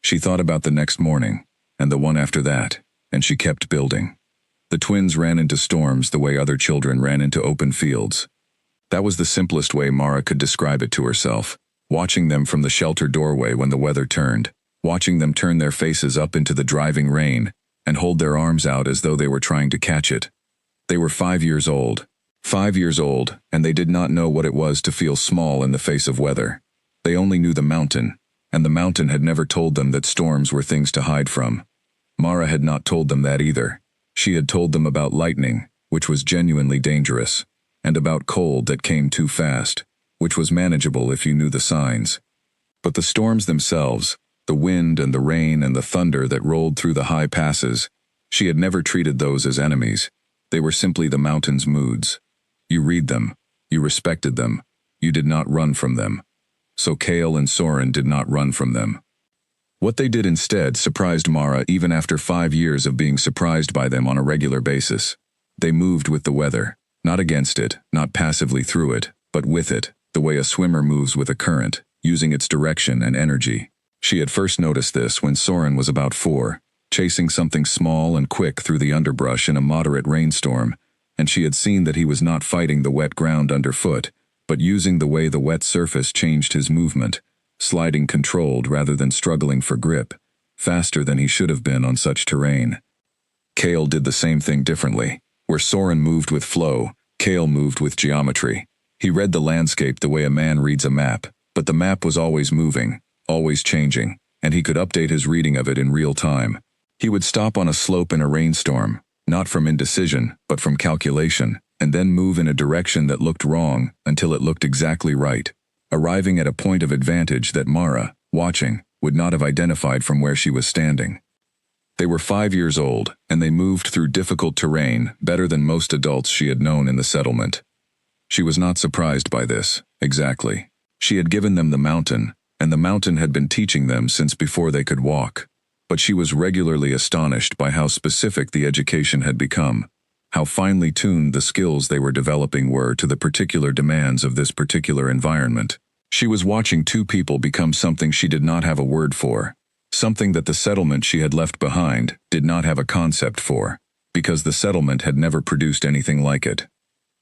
She thought about the next morning, and the one after that, and she kept building. The twins ran into storms the way other children ran into open fields. That was the simplest way Mara could describe it to herself, watching them from the shelter doorway when the weather turned, watching them turn their faces up into the driving rain, and hold their arms out as though they were trying to catch it. They were 5 years old. 5 years old, and they did not know what it was to feel small in the face of weather. They only knew the mountain, and the mountain had never told them that storms were things to hide from. Mara had not told them that either. She had told them about lightning, which was genuinely dangerous, and about cold that came too fast, which was manageable if you knew the signs. But the storms themselves, the wind and the rain and the thunder that rolled through the high passes, she had never treated those as enemies. They were simply the mountain's moods. You read them, you respected them, you did not run from them. So Kale and Soren did not run from them. What they did instead surprised Mara even after 5 years of being surprised by them on a regular basis. They moved with the weather, not against it, not passively through it, but with it, the way a swimmer moves with a current, using its direction and energy. She had first noticed this when Soren was about 4, chasing something small and quick through the underbrush in a moderate rainstorm, and she had seen that he was not fighting the wet ground underfoot, but using the way the wet surface changed his movement, sliding controlled rather than struggling for grip, faster than he should have been on such terrain. Kale did the same thing differently. Where Soren moved with flow, Kale moved with geometry. He read the landscape the way a man reads a map, but the map was always moving, always changing, and he could update his reading of it in real time. He would stop on a slope in a rainstorm, not from indecision, but from calculation, and then move in a direction that looked wrong until it looked exactly right, arriving at a point of advantage that Mara, watching, would not have identified from where she was standing. They were 5 years old, and they moved through difficult terrain better than most adults she had known in the settlement. She was not surprised by this, exactly. She had given them the mountain, and the mountain had been teaching them since before they could walk. But she was regularly astonished by how specific the education had become, how finely tuned the skills they were developing were to the particular demands of this particular environment. She was watching two people become something she did not have a word for, something that the settlement she had left behind did not have a concept for, because the settlement had never produced anything like it.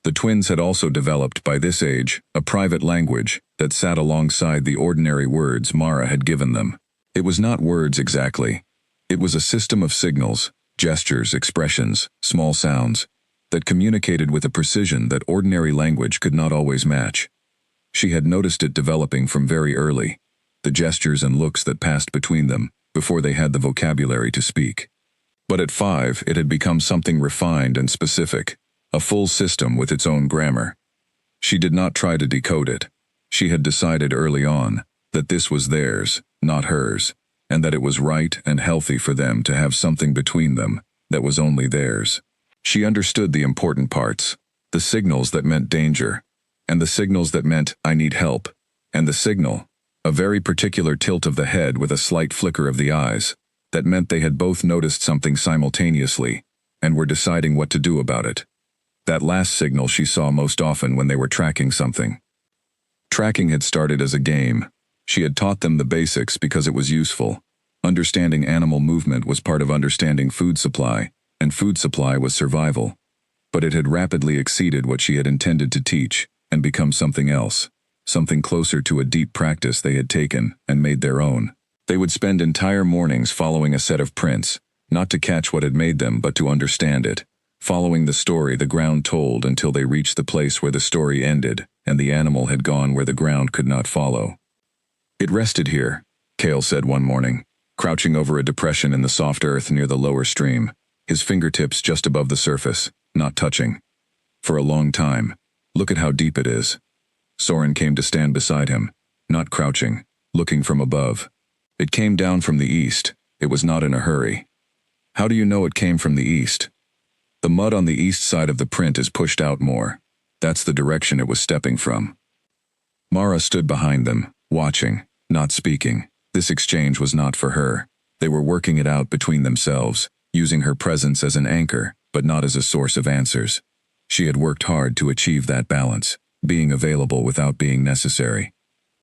The twins had also developed, by this age, a private language that sat alongside the ordinary words Mara had given them. It was not words exactly. It was a system of signals, gestures, expressions, small sounds, that communicated with a precision that ordinary language could not always match. She had noticed it developing from very early, the gestures and looks that passed between them, before they had the vocabulary to speak. But at 5, it had become something refined and specific, a full system with its own grammar. She did not try to decode it. She had decided early on that this was theirs, not hers, and that it was right and healthy for them to have something between them that was only theirs. She understood the important parts, the signals that meant danger, and the signals that meant I need help, and the signal, a very particular tilt of the head with a slight flicker of the eyes, that meant they had both noticed something simultaneously and were deciding what to do about it. That last signal she saw most often when they were tracking something. Tracking had started as a game. She had taught them the basics because it was useful. Understanding animal movement was part of understanding food supply, and food supply was survival. But it had rapidly exceeded what she had intended to teach, and become something else. something closer to a deep practice they had taken and made their own. They would spend entire mornings following a set of prints, not to catch what had made them but to understand it, following the story the ground told until they reached the place where the story ended and the animal had gone where the ground could not follow. It rested here, Cale said one morning, crouching over a depression in the soft earth near the lower stream, his fingertips just above the surface, not touching. For a long time. Look at how deep it is. Soren came to stand beside him, not crouching, looking from above. It came down from the east. It was not in a hurry. How do you know it came from the east? The mud on the east side of the print is pushed out more. That's the direction it was stepping from. Mara stood behind them, watching, not speaking. This exchange was not for her. They were working it out between themselves, using her presence as an anchor, but not as a source of answers. She had worked hard to achieve that balance, being available without being necessary.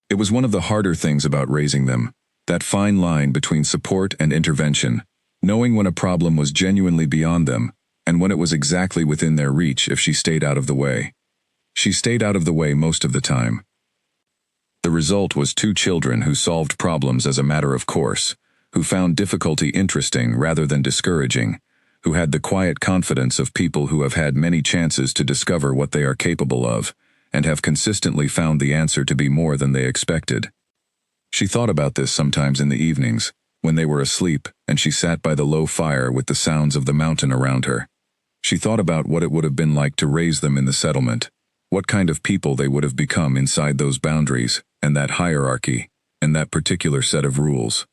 It was one of the harder things about raising them, that fine line between support and intervention, knowing when a problem was genuinely beyond them, and when it was exactly within their reach if she stayed out of the way. She stayed out of the way most of the time. The result was two children who solved problems as a matter of course, who found difficulty interesting rather than discouraging, who had the quiet confidence of people who have had many chances to discover what they are capable of, and have consistently found the answer to be more than they expected. She thought about this sometimes in the evenings, when they were asleep, and she sat by the low fire with the sounds of the mountain around her. She thought about what it would have been like to raise them in the settlement, what kind of people they would have become inside those boundaries, and that hierarchy, and that particular set of rules.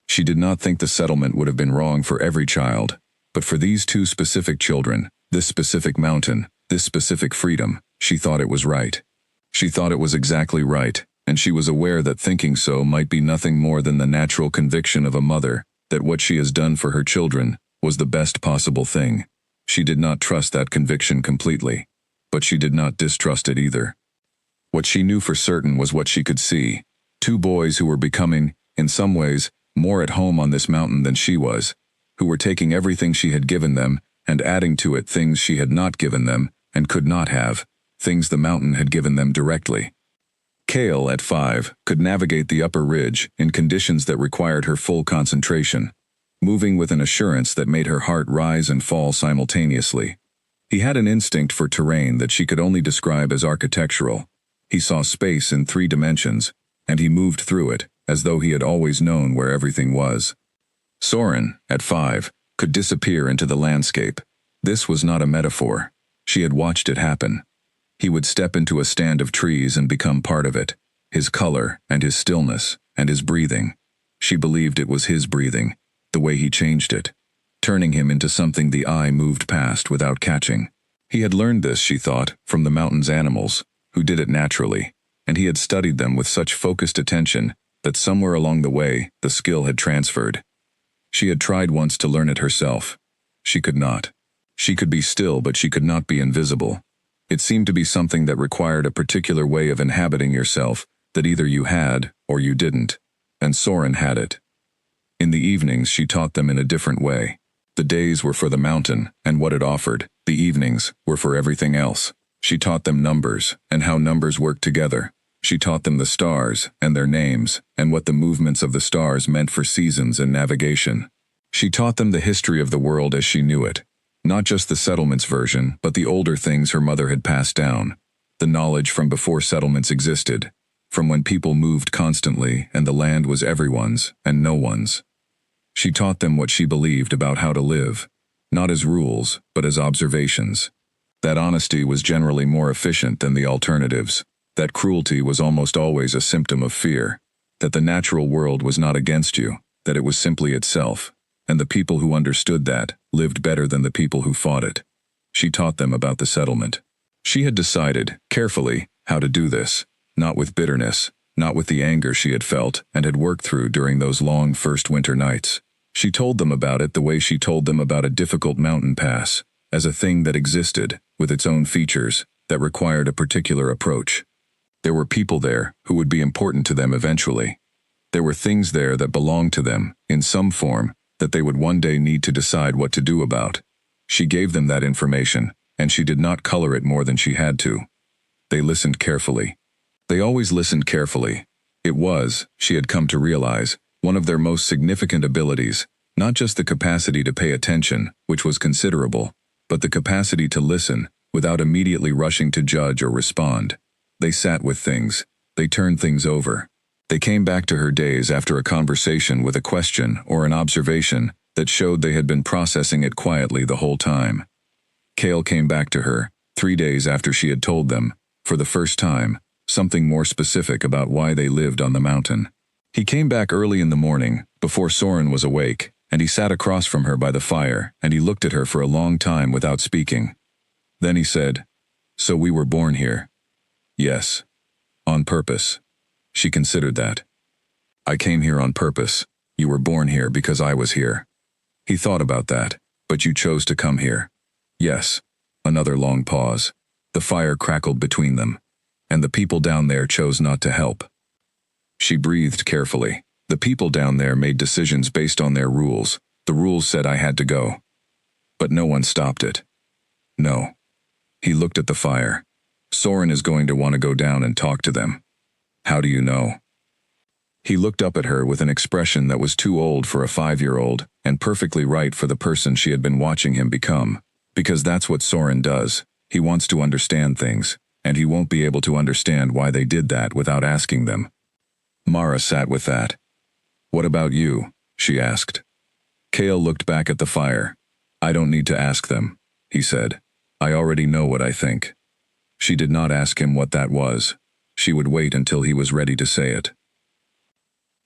She did not think the settlement would have been wrong for every child, but for these two specific children, this specific mountain, this specific freedom, she thought it was right. She thought it was exactly right, and she was aware that thinking so might be nothing more than the natural conviction of a mother, that what she has done for her children was the best possible thing. She did not trust that conviction completely, but she did not distrust it either. What she knew for certain was what she could see. Two boys who were becoming, in some ways, more at home on this mountain than she was, who were taking everything she had given them and adding to it things she had not given them and could not have, things the mountain had given them directly. Cale, at 5, could navigate the upper ridge in conditions that required her full concentration, moving with an assurance that made her heart rise and fall simultaneously. He had an instinct for terrain that she could only describe as architectural. He saw space in 3 dimensions, and he moved through it, as though he had always known where everything was. Soren, at 5, could disappear into the landscape. This was not a metaphor. She had watched it happen. He would step into a stand of trees and become part of it, his color and his stillness and his breathing. She believed it was his breathing, the way he changed it, turning him into something the eye moved past without catching. He had learned this, she thought, from the mountain's animals, who did it naturally, and he had studied them with such focused attention that somewhere along the way the skill had transferred. She had tried once to learn it herself. She could not. She could be still, but she could not be invisible. It seemed to be something that required a particular way of inhabiting yourself that either you had or you didn't, and Soren had it. In the evenings she taught them in a different way. The days were for the mountain and what it offered. The evenings were for everything else. She taught them numbers and how numbers worked together. She taught them the stars and their names and what the movements of the stars meant for seasons and navigation. She taught them the history of the world as she knew it, not just the settlements version, but the older things her mother had passed down, the knowledge from before settlements existed, from when people moved constantly and the land was everyone's and no one's. She taught them what she believed about how to live, not as rules, but as observations. That honesty was generally more efficient than the alternatives. That cruelty was almost always a symptom of fear, that the natural world was not against you, that it was simply itself, and the people who understood that lived better than the people who fought it. She taught them about the settlement. She had decided, carefully, how to do this, not with bitterness, not with the anger she had felt and had worked through during those long first winter nights. She told them about it the way she told them about a difficult mountain pass, as a thing that existed, with its own features, that required a particular approach. There were people there who would be important to them eventually. There were things there that belonged to them, in some form, that they would one day need to decide what to do about. She gave them that information, and she did not color it more than she had to. They listened carefully. They always listened carefully. It was, she had come to realize, one of their most significant abilities, not just the capacity to pay attention, which was considerable, but the capacity to listen, without immediately rushing to judge or respond. They sat with things. They turned things over. They came back to her days after a conversation with a question or an observation that showed they had been processing it quietly the whole time. Cale came back to her, 3 days after she had told them, for the first time, something more specific about why they lived on the mountain. He came back early in the morning, before Soren was awake, and he sat across from her by the fire, and he looked at her for a long time without speaking. Then he said, "So we were born here." "Yes. On purpose." She considered that. "I came here on purpose. You were born here because I was here." He thought about that. "But you chose to come here." "Yes." Another long pause. The fire crackled between them. "And the people down there chose not to help." She breathed carefully. "The people down there made decisions based on their rules. The rules said I had to go. But no one stopped it." "No." He looked at the fire. "Soren is going to want to go down and talk to them." "How do you know?" He looked up at her with an expression that was too old for a 5-year-old and perfectly right for the person she had been watching him become. Because that's what Soren does. He wants to understand things, and he won't be able to understand why they did that without asking them. Mara sat with that. "What about you?" she asked. Cale looked back at the fire. "I don't need to ask them," he said. "I already know what I think." She did not ask him what that was. She would wait until he was ready to say it.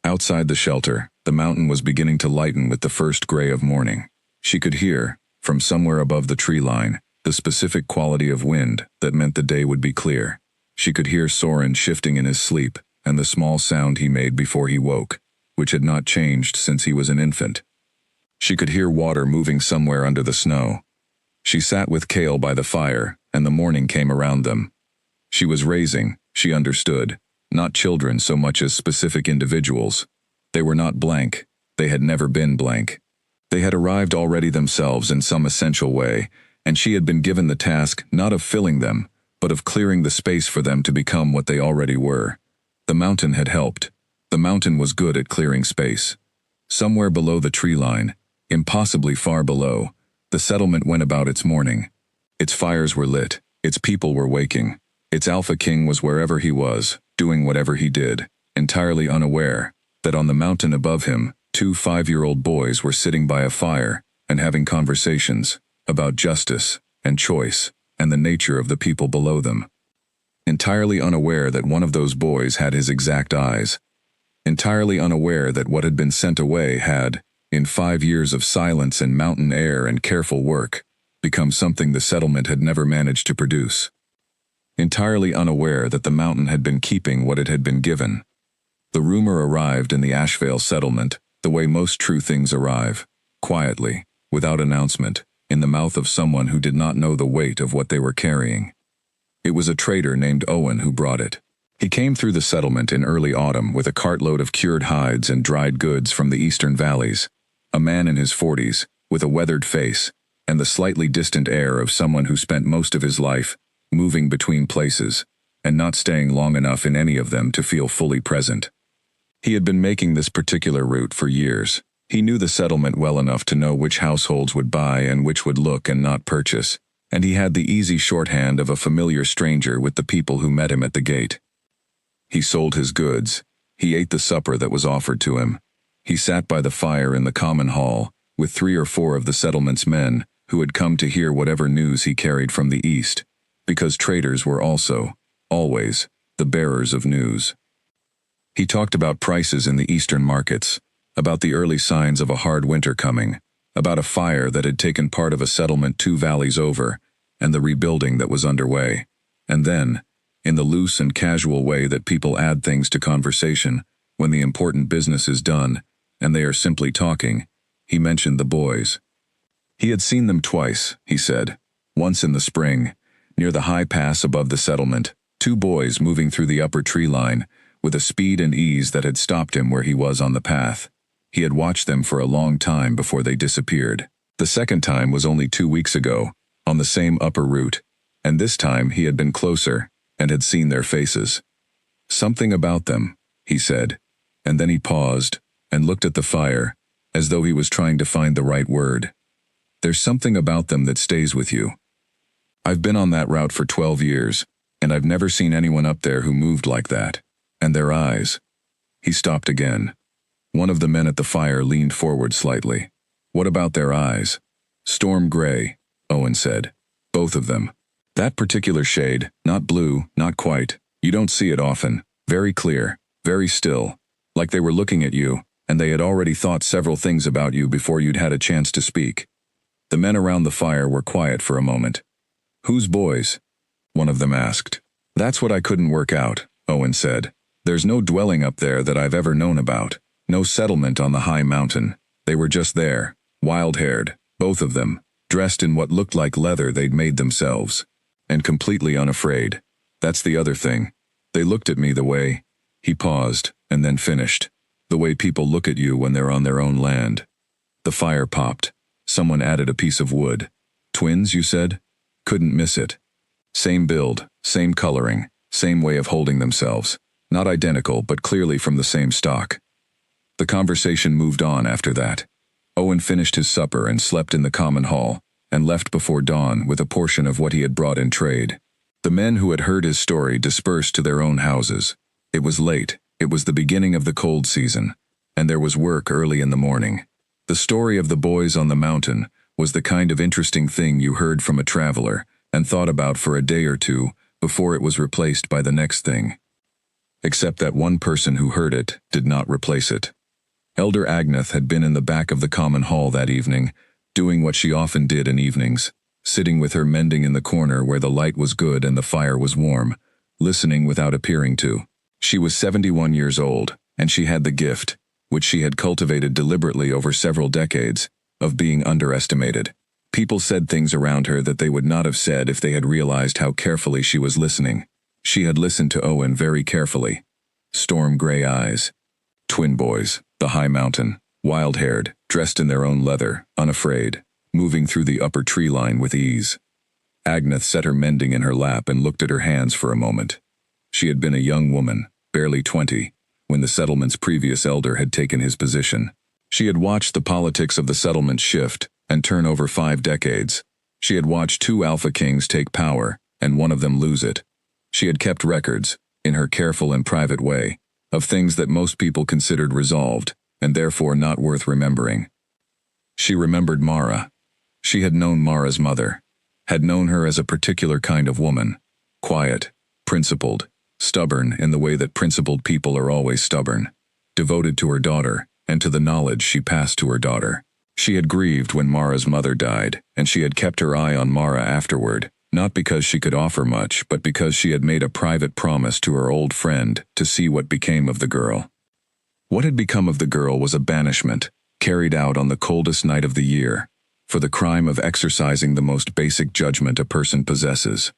Outside the shelter, the mountain was beginning to lighten with the first gray of morning. She could hear, from somewhere above the tree line, the specific quality of wind that meant the day would be clear. She could hear Soren shifting in his sleep, and the small sound he made before he woke, which had not changed since he was an infant. She could hear water moving somewhere under the snow. She sat with Cale by the fire, and the morning came around them. She was raising, she understood, not children so much as specific individuals. They were not blank. They had never been blank. They had arrived already themselves in some essential way, and she had been given the task not of filling them, but of clearing the space for them to become what they already were. The mountain had helped. The mountain was good at clearing space. Somewhere below the tree line, impossibly far below, the settlement went about its morning. Its fires were lit. Its people were waking. Its Alpha King was wherever he was, doing whatever he did, entirely unaware that on the mountain above him, 2 5-year-old boys were sitting by a fire and having conversations about justice and choice and the nature of the people below them. Entirely unaware that one of those boys had his exact eyes. Entirely unaware that what had been sent away had, in 5 years of silence and mountain air and careful work, become something the settlement had never managed to produce. Entirely unaware that the mountain had been keeping what it had been given. The rumor arrived in the Ashvale settlement, the way most true things arrive, quietly, without announcement, in the mouth of someone who did not know the weight of what they were carrying. It was a trader named Owen who brought it. He came through the settlement in early autumn with a cartload of cured hides and dried goods from the eastern valleys. A man in his 40s, with a weathered face, and the slightly distant air of someone who spent most of his life moving between places, and not staying long enough in any of them to feel fully present. He had been making this particular route for years. He knew the settlement well enough to know which households would buy and which would look and not purchase, and he had the easy shorthand of a familiar stranger with the people who met him at the gate. He sold his goods. He ate the supper that was offered to him. He sat by the fire in the common hall, with 3 or 4 of the settlement's men, who had come to hear whatever news he carried from the east, because traders were also, always, the bearers of news. He talked about prices in the eastern markets, about the early signs of a hard winter coming, about a fire that had taken part of a settlement 2 valleys over, and the rebuilding that was underway. And then, in the loose and casual way that people add things to conversation, when the important business is done, and they are simply talking, he mentioned the boys. He had seen them twice, he said. Once in the spring, near the high pass above the settlement, 2 boys moving through the upper tree line, with a speed and ease that had stopped him where he was on the path. He had watched them for a long time before they disappeared. The second time was only 2 weeks ago, on the same upper route, and this time he had been closer and had seen their faces. Something about them, he said, and then he paused and looked at the fire, as though he was trying to find the right word. There's something about them that stays with you. I've been on that route for 12 years, and I've never seen anyone up there who moved like that. And their eyes. He stopped again. One of the men at the fire leaned forward slightly. What about their eyes? Storm gray, Owen said. Both of them. That particular shade, not blue, not quite. You don't see it often. Very clear, very still. Like they were looking at you, and they had already thought several things about you before you'd had a chance to speak. The men around the fire were quiet for a moment. Whose boys? One of them asked. That's what I couldn't work out, Owen said. There's no dwelling up there that I've ever known about. No settlement on the high mountain. They were just there, wild-haired, both of them, dressed in what looked like leather they'd made themselves. And completely unafraid. That's the other thing. They looked at me the way... He paused, and then finished. The way people look at you when they're on their own land. The fire popped. Someone added a piece of wood. Twins, you said? Couldn't miss it. Same build, same coloring, same way of holding themselves. Not identical, but clearly from the same stock. The conversation moved on after that. Owen finished his supper and slept in the common hall, and left before dawn with a portion of what he had brought in trade. The men who had heard his story dispersed to their own houses. It was late, it was the beginning of the cold season, and there was work early in the morning. The story of the boys on the mountain was the kind of interesting thing you heard from a traveler and thought about for a day or two before it was replaced by the next thing. Except that one person who heard it did not replace it. Elder Agneth had been in the back of the common hall that evening, doing what she often did in evenings, sitting with her mending in the corner where the light was good and the fire was warm, listening without appearing to. She was 71 years old, and she had the gift, which she had cultivated deliberately over several decades, of being underestimated. People said things around her that they would not have said if they had realized how carefully she was listening. She had listened to Owen very carefully. Storm gray eyes. Twin boys, the high mountain, wild-haired, dressed in their own leather, unafraid, moving through the upper tree line with ease. Agneth set her mending in her lap and looked at her hands for a moment. She had been a young woman, barely 20, when the settlement's previous elder had taken his position. She had watched the politics of the settlement shift and turn over 5 decades. She had watched 2 Alpha Kings take power, and one of them lose it. She had kept records, in her careful and private way, of things that most people considered resolved, and therefore not worth remembering. She remembered Mara. She had known Mara's mother, had known her as a particular kind of woman, quiet, principled, stubborn in the way that principled people are always stubborn, devoted to her daughter and to the knowledge she passed to her daughter. She had grieved when Mara's mother died, and she had kept her eye on Mara afterward, not because she could offer much, but because she had made a private promise to her old friend to see what became of the girl. What had become of the girl was a banishment, carried out on the coldest night of the year, for the crime of exercising the most basic judgment a person possesses.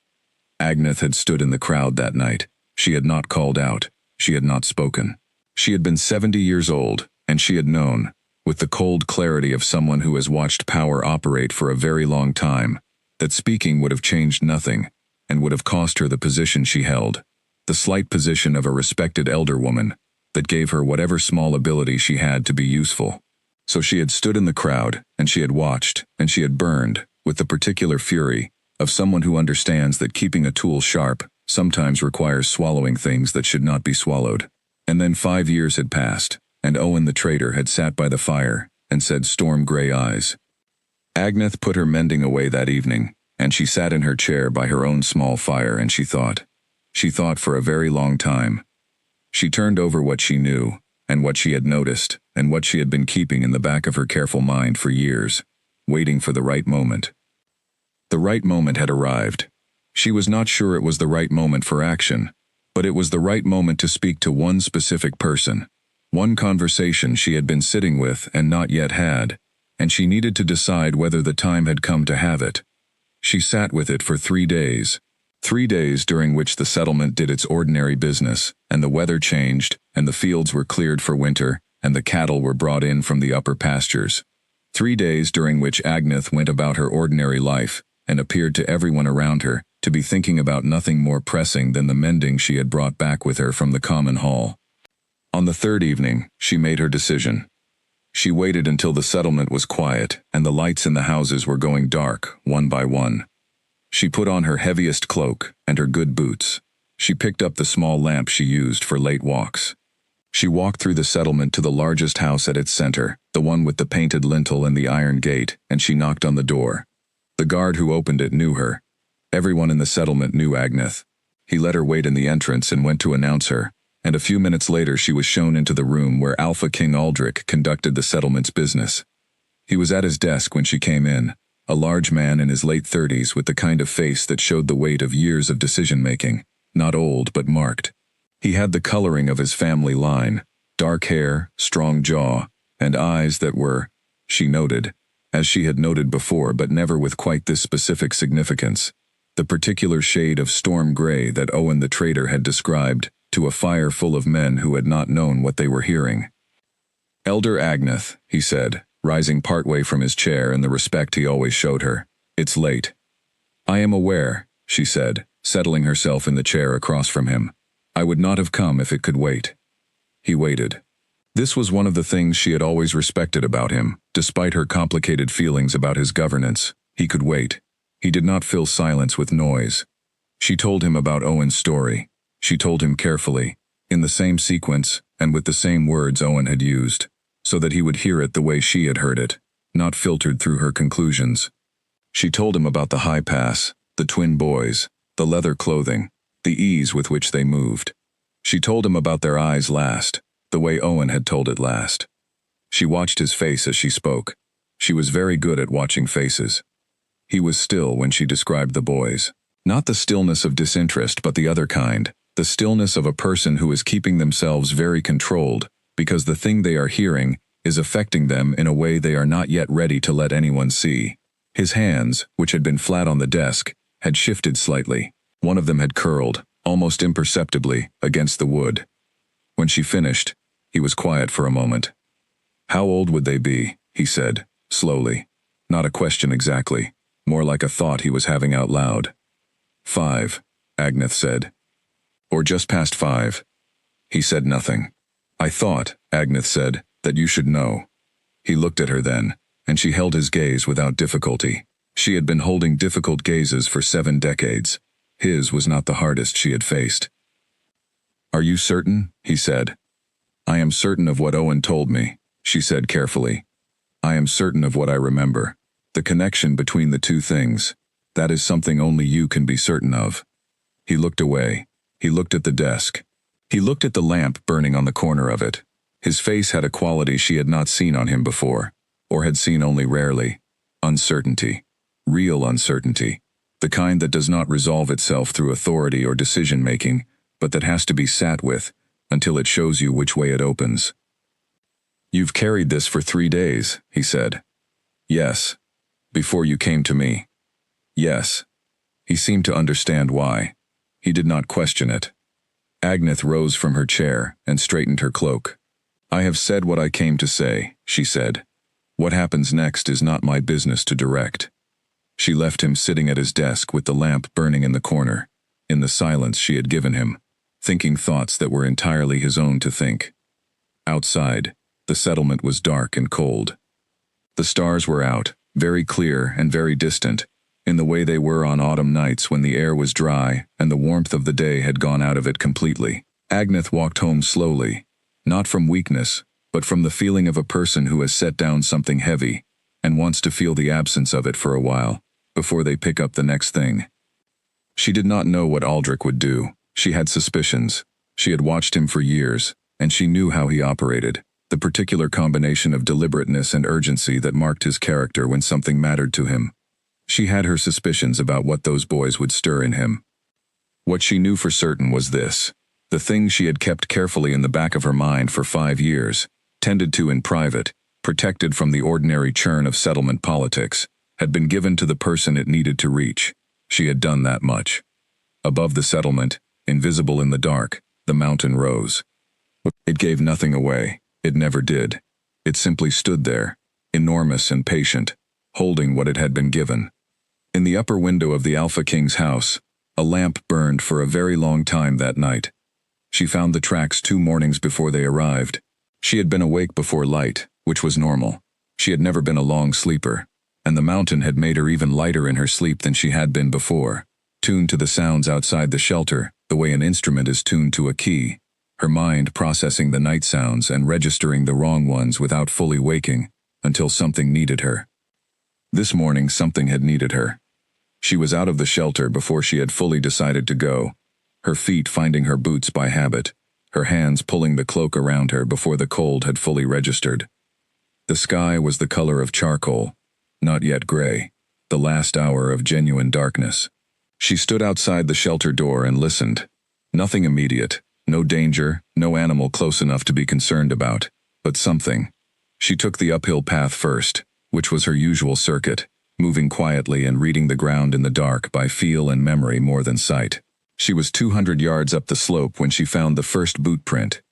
Agneth had stood in the crowd that night. She had not called out. She had not spoken. She had been 70 years old, and she had known, with the cold clarity of someone who has watched power operate for a very long time, that speaking would have changed nothing, and would have cost her the position she held, the slight position of a respected elder woman, that gave her whatever small ability she had to be useful. So she had stood in the crowd, and she had watched, and she had burned, with the particular fury of someone who understands that keeping a tool sharp sometimes requires swallowing things that should not be swallowed. And then 5 years had passed, and Owen the traitor had sat by the fire, and said storm gray eyes. Agneth put her mending away that evening, and she sat in her chair by her own small fire and she thought. She thought for a very long time. She turned over what she knew, and what she had noticed, and what she had been keeping in the back of her careful mind for years, waiting for the right moment. The right moment had arrived. She was not sure it was the right moment for action, but it was the right moment to speak to one specific person, one conversation she had been sitting with and not yet had, and she needed to decide whether the time had come to have it. She sat with it for 3 days. 3 days during which the settlement did its ordinary business, and the weather changed, and the fields were cleared for winter, and the cattle were brought in from the upper pastures. 3 days during which Agneth went about her ordinary life, and appeared to everyone around her to be thinking about nothing more pressing than the mending she had brought back with her from the common hall. On the third evening, she made her decision. She waited until the settlement was quiet and the lights in the houses were going dark, one by one. She put on her heaviest cloak and her good boots. She picked up the small lamp she used for late walks. She walked through the settlement to the largest house at its center, the one with the painted lintel and the iron gate, and she knocked on the door. The guard who opened it knew her. Everyone in the settlement knew Agneth. He let her wait in the entrance and went to announce her, and a few minutes later she was shown into the room where Alpha King Aldrich conducted the settlement's business. He was at his desk when she came in, a large man in his late 30s with the kind of face that showed the weight of years of decision-making, not old but marked. He had the coloring of his family line, dark hair, strong jaw, and eyes that were, she noted, as she had noted before but never with quite this specific significance, the particular shade of storm gray that Owen the trader had described to a fire full of men who had not known what they were hearing. "Elder Agneth," he said, rising partway from his chair in the respect he always showed her. "It's late." "I am aware," she said, settling herself in the chair across from him. "I would not have come if it could wait." He waited. This was one of the things she had always respected about him, despite her complicated feelings about his governance. He could wait. He did not fill silence with noise. She told him about Owen's story. She told him carefully, in the same sequence and with the same words Owen had used, so that he would hear it the way she had heard it, not filtered through her conclusions. She told him about the high pass, the twin boys, the leather clothing, the ease with which they moved. She told him about their eyes last, the way Owen had told it last. She watched his face as she spoke. She was very good at watching faces. He was still when she described the boys. Not the stillness of disinterest but the other kind, the stillness of a person who is keeping themselves very controlled, because the thing they are hearing is affecting them in a way they are not yet ready to let anyone see. His hands, which had been flat on the desk, had shifted slightly. One of them had curled, almost imperceptibly, against the wood. When she finished, he was quiet for a moment. "How old would they be?" he said, slowly. Not a question exactly, more like a thought he was having out loud. "5, Agneth said. "Or just past 5. He said nothing. "I thought," Agneth said, "that you should know." He looked at her then, and she held his gaze without difficulty. She had been holding difficult gazes for 7 decades. His was not the hardest she had faced. "Are you certain?" he said. "I am certain of what Owen told me," she said carefully. "I am certain of what I remember. The connection between the two things. That is something only you can be certain of." He looked away. He looked at the desk. He looked at the lamp burning on the corner of it. His face had a quality she had not seen on him before, or had seen only rarely. Uncertainty. Real uncertainty. The kind that does not resolve itself through authority or decision-making, but that has to be sat with until it shows you which way it opens. "You've carried this for 3 days," he said. "Yes. Before you came to me." "Yes." He seemed to understand why. He did not question it. Agneth rose from her chair and straightened her cloak. "I have said what I came to say," she said. "What happens next is not my business to direct." She left him sitting at his desk with the lamp burning in the corner, in the silence she had given him, thinking thoughts that were entirely his own to think. Outside, the settlement was dark and cold. The stars were out, very clear and very distant, in the way they were on autumn nights when the air was dry and the warmth of the day had gone out of it completely. Agneth walked home slowly, not from weakness, but from the feeling of a person who has set down something heavy and wants to feel the absence of it for a while, before they pick up the next thing. She did not know what Aldrich would do. She had suspicions. She had watched him for years, and she knew how he operated, the particular combination of deliberateness and urgency that marked his character when something mattered to him. She had her suspicions about what those boys would stir in him. What she knew for certain was this: the thing she had kept carefully in the back of her mind for 5 years, tended to in private, protected from the ordinary churn of settlement politics, had been given to the person it needed to reach. She had done that much. Above the settlement, invisible in the dark, the mountain rose. It gave nothing away. It never did. It simply stood there, enormous and patient, holding what it had been given. In the upper window of the Alpha King's house, A lamp burned for a very long time that night. She found the tracks 2 mornings before they arrived. She had been awake before light, which was normal. She had never been a long sleeper, and the mountain had made her even lighter in her sleep than she had been before, tuned to the sounds outside the shelter, the way an instrument is tuned to a key, her mind processing the night sounds and registering the wrong ones without fully waking, until something needed her. This morning something had needed her. She was out of the shelter before she had fully decided to go, her feet finding her boots by habit, her hands pulling the cloak around her before the cold had fully registered. The sky was the color of charcoal, not yet gray, the last hour of genuine darkness. She stood outside the shelter door and listened. Nothing immediate, no danger, no animal close enough to be concerned about, but something. She took the uphill path first, which was her usual circuit, moving quietly and reading the ground in the dark by feel and memory more than sight. She was 200 yards up the slope when she found the first boot print.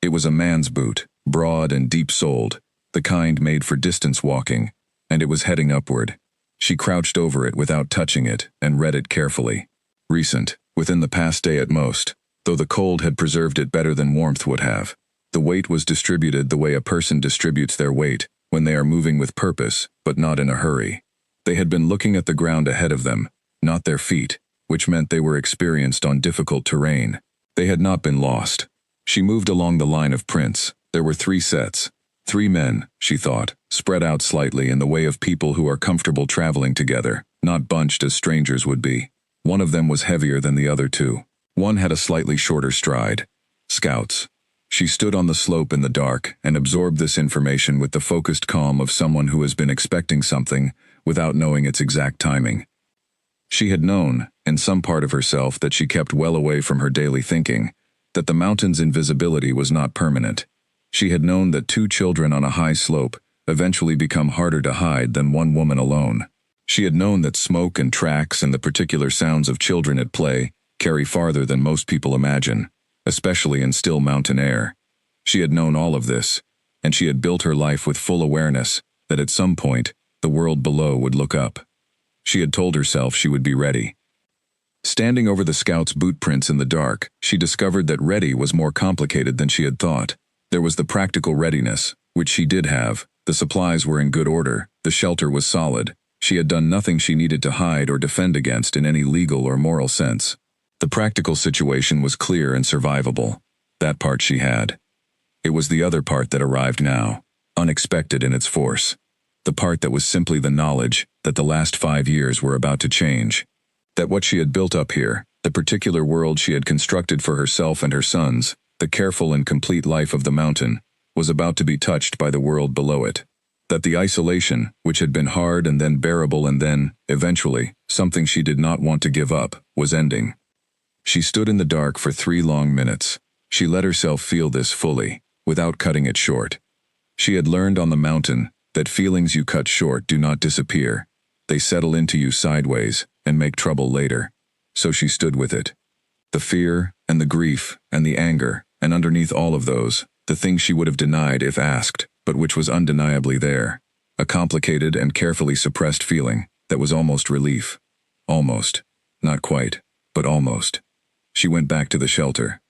It was a man's boot, broad and deep-soled, the kind made for distance walking, and it was heading upward. She crouched over it without touching it and read it carefully. Recent, within the past day at most, though the cold had preserved it better than warmth would have. The weight was distributed the way a person distributes their weight, when they are moving with purpose, but not in a hurry. They had been looking at the ground ahead of them, not their feet, which meant they were experienced on difficult terrain. They had not been lost. She moved along the line of prints. There were 3 sets. 3 men, she thought, spread out slightly in the way of people who are comfortable traveling together, not bunched as strangers would be. One of them was heavier than the other 2. One had a slightly shorter stride. Scouts. She stood on the slope in the dark and absorbed this information with the focused calm of someone who has been expecting something without knowing its exact timing. She had known, in some part of herself that she kept well away from her daily thinking, that the mountain's invisibility was not permanent. She had known that 2 children on a high slope eventually become harder to hide than 1 woman alone. She had known that smoke and tracks and the particular sounds of children at play carry farther than most people imagine, especially in still mountain air. She had known all of this, and she had built her life with full awareness that at some point, the world below would look up. She had told herself she would be ready. Standing over the scouts' boot prints in the dark, she discovered that ready was more complicated than she had thought. There was the practical readiness, which she did have. The supplies were in good order, the shelter was solid. She had done nothing she needed to hide or defend against in any legal or moral sense. The practical situation was clear and survivable. That part she had. It was the other part that arrived now, unexpected in its force. The part that was simply the knowledge that the last 5 years were about to change. That what she had built up here, the particular world she had constructed for herself and her sons, the careful and complete life of the mountain, was about to be touched by the world below it. That the isolation, which had been hard and then bearable and then, eventually, something she did not want to give up, was ending. She stood in the dark for 3 long minutes. She let herself feel this fully, without cutting it short. She had learned on the mountain that feelings you cut short do not disappear. They settle into you sideways and make trouble later. So she stood with it. The fear and the grief and the anger, and underneath all of those, the thing she would have denied if asked, but which was undeniably there. A complicated and carefully suppressed feeling that was almost relief. Almost. Not quite, but almost. She went back to the shelter.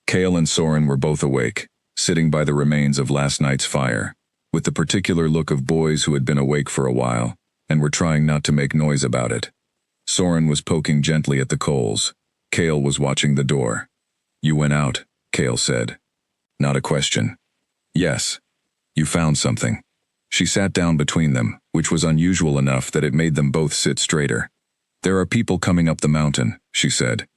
Kale and Soren were both awake, sitting by the remains of last night's fire, with the particular look of boys who had been awake for a while, and were trying not to make noise about it. Soren was poking gently at the coals. Kale was watching the door. "You went out," Kale said. Not a question. "Yes. You found something." She sat down between them, which was unusual enough that it made them both sit straighter. "There are people coming up the mountain," she said.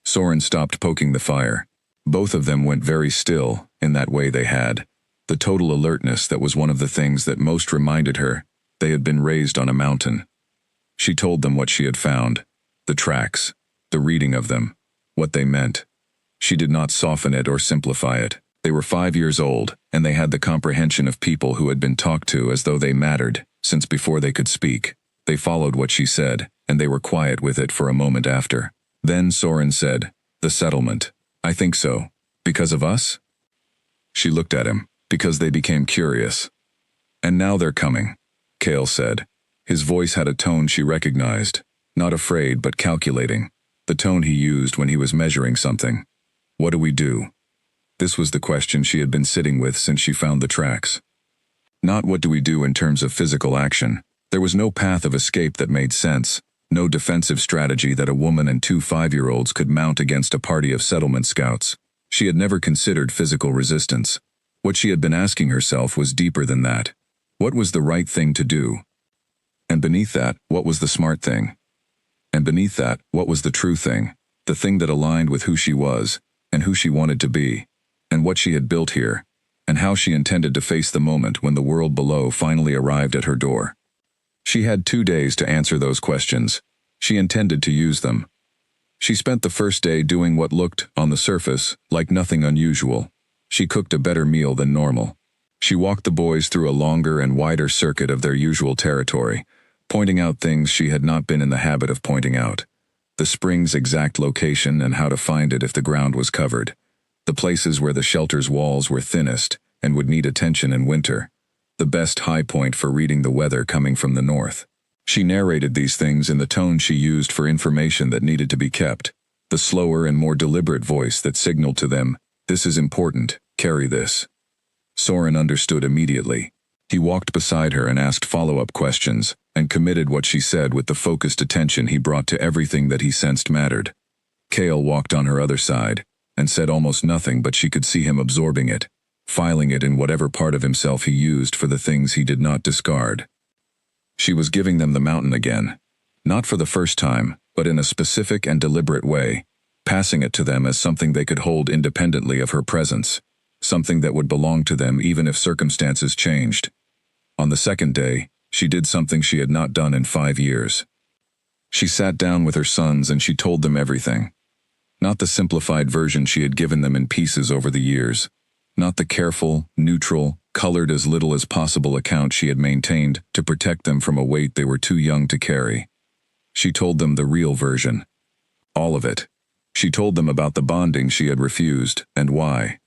Soren stopped poking the fire. Both of them went very still, in that way they had. The total alertness that was one of the things that most reminded her they had been raised on a mountain. She told them what she had found, the tracks, the reading of them, what they meant. She did not soften it or simplify it. They were 5 years old, and they had the comprehension of people who had been talked to as though they mattered, since before they could speak. They followed what she said, and they were quiet with it for a moment after. Then Soren said, "The settlement. I think so. Because of us?" She looked at him, because they became curious. "And now they're coming," Kale said. His voice had a tone she recognized, not afraid but calculating. the tone he used when he was measuring something. What do we do? This was the question she had been sitting with since she found the tracks. Not what do we do in terms of physical action. There was no path of escape that made sense, no defensive strategy that a woman and 2 5-year-olds could mount against a party of settlement scouts. She had never considered physical resistance. What she had been asking herself was deeper than that. What was the right thing to do? And beneath that, what was the smart thing? And beneath that, what was the true thing? The thing that aligned with who she was, and who she wanted to be, and what she had built here, and how she intended to face the moment when the world below finally arrived at her door. She had 2 days to answer those questions. She intended to use them. She spent the first day doing what looked, on the surface, like nothing unusual. She cooked a better meal than normal. She walked the boys through a longer and wider circuit of their usual territory, pointing out things she had not been in the habit of pointing out. The spring's exact location and how to find it if the ground was covered. The places where the shelter's walls were thinnest and would need attention in winter. The best high point for reading the weather coming from the north. She narrated these things in the tone she used for information that needed to be kept, the slower and more deliberate voice that signaled to them, "This is important, carry this." Soren understood immediately. He walked beside her and asked follow-up questions, and committed what she said with the focused attention he brought to everything that he sensed mattered. Cale walked on her other side, and said almost nothing, but she could see him absorbing it, filing it in whatever part of himself he used for the things he did not discard. She was giving them the mountain again. Not for the first time, but in a specific and deliberate way, passing it to them as something they could hold independently of her presence, something that would belong to them even if circumstances changed. On the second day, she did something she had not done in 5 years. She sat down with her sons and she told them everything. Not the simplified version she had given them in pieces over the years. Not the careful, neutral, colored as little as possible account she had maintained to protect them from a weight they were too young to carry. She told them the real version. All of it. She told them about the bonding she had refused, and why.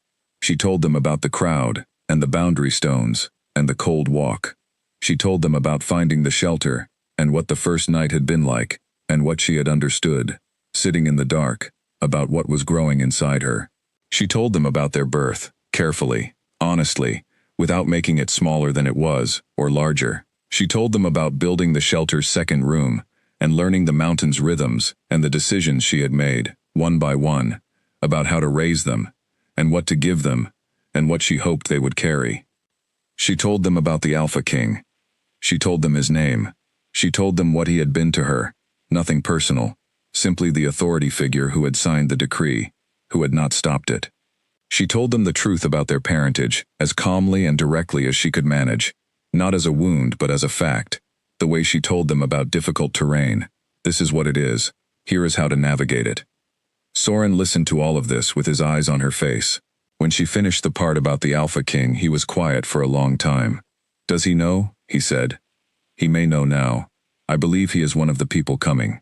She told them about the crowd, and the boundary stones, and the cold walk. She told them about finding the shelter, and what the first night had been like, and what she had understood, sitting in the dark, about what was growing inside her. She told them about their birth, carefully, honestly, without making it smaller than it was, or larger. She told them about building the shelter's second room, and learning the mountain's rhythms and the decisions she had made, one by one, about how to raise them, and what to give them, and what she hoped they would carry. She told them about the Alpha King. She told them his name. She told them what he had been to her, nothing personal, simply the authority figure who had signed the decree, who had not stopped it. She told them the truth about their parentage, as calmly and directly as she could manage, not as a wound but as a fact, the way she told them about difficult terrain. This is what it is. Here is how to navigate it. Soren listened to all of this with his eyes on her face. When she finished the part about the Alpha King, he was quiet for a long time. "Does he know?" he said. "He may know now. I believe he is one of the people coming."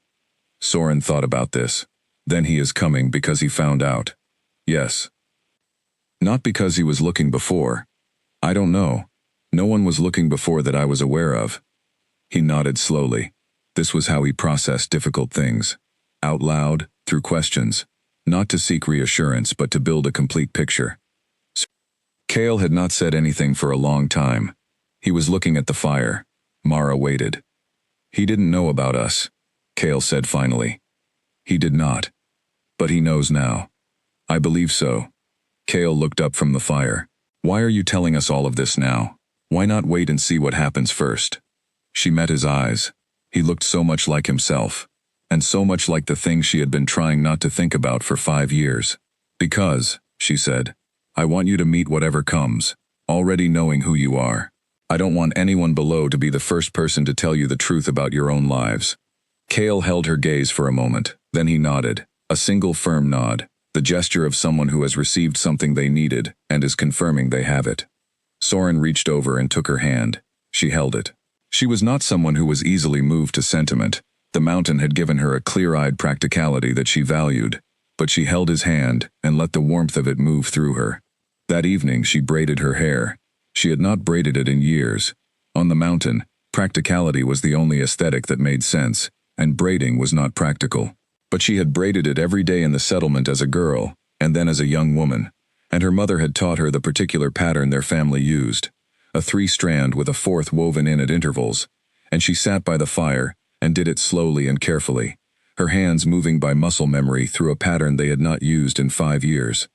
Soren thought about this. Then he is coming because he found out. Yes. Not because he was looking before. I don't know. No one was looking before that I was aware of. He nodded slowly. This was how he processed difficult things. Out loud, through questions. Not to seek reassurance, but to build a complete picture. Cale had not said anything for a long time. He was looking at the fire. Mara waited. "He didn't know about us," Cale said finally. "He did not. But he knows now." "I believe so." Cale looked up from the fire. "Why are you telling us all of this now? Why not wait and see what happens first?" She met his eyes. He looked so much like himself, and so much like the things she had been trying not to think about for 5 years. "Because," she said, "I want you to meet whatever comes, already knowing who you are. I don't want anyone below to be the first person to tell you the truth about your own lives." Cale held her gaze for a moment, then he nodded, a single firm nod, the gesture of someone who has received something they needed and is confirming they have it. Soren reached over and took her hand. She held it. She was not someone who was easily moved to sentiment. The mountain had given her a clear-eyed practicality that she valued, but she held his hand and let the warmth of it move through her. That evening she braided her hair. She had not braided it in years. On the mountain, practicality was the only aesthetic that made sense, and braiding was not practical. But she had braided it every day in the settlement as a girl, and then as a young woman, and her mother had taught her the particular pattern their family used, a 3-strand with a 4th woven in at intervals, and she sat by the fire and did it slowly and carefully, her hands moving by muscle memory through a pattern they had not used in 5 years.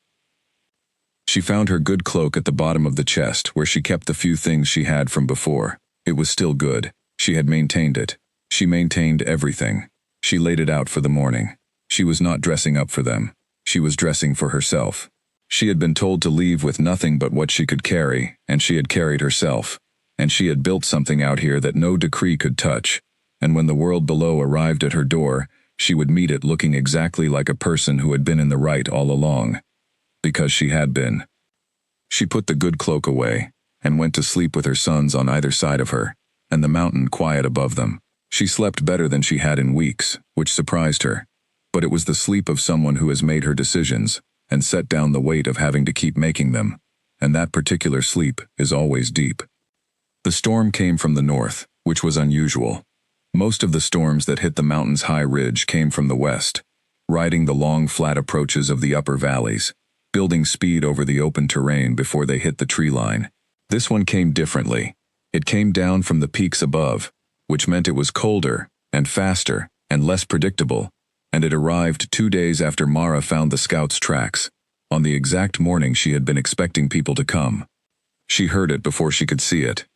She found her good cloak at the bottom of the chest where she kept the few things she had from before. It was still good. She had maintained it. She maintained everything. She laid it out for the morning. She was not dressing up for them. She was dressing for herself. She had been told to leave with nothing but what she could carry, and she had carried herself. And she had built something out here that no decree could touch. And when the world below arrived at her door, she would meet it looking exactly like a person who had been in the right all along. Because she had been. She put the good cloak away, and went to sleep with her sons on either side of her, and the mountain quiet above them. She slept better than she had in weeks, which surprised her. But it was the sleep of someone who has made her decisions, and set down the weight of having to keep making them, and that particular sleep is always deep. The storm came from the north, which was unusual. Most of the storms that hit the mountain's high ridge came from the west, riding the long flat approaches of the upper valleys, building speed over the open terrain before they hit the tree line. This one came differently. It came down from the peaks above, which meant it was colder, and faster, and less predictable, and it arrived 2 days after Mara found the scouts' tracks, on the exact morning she had been expecting people to come. She heard it before she could see it.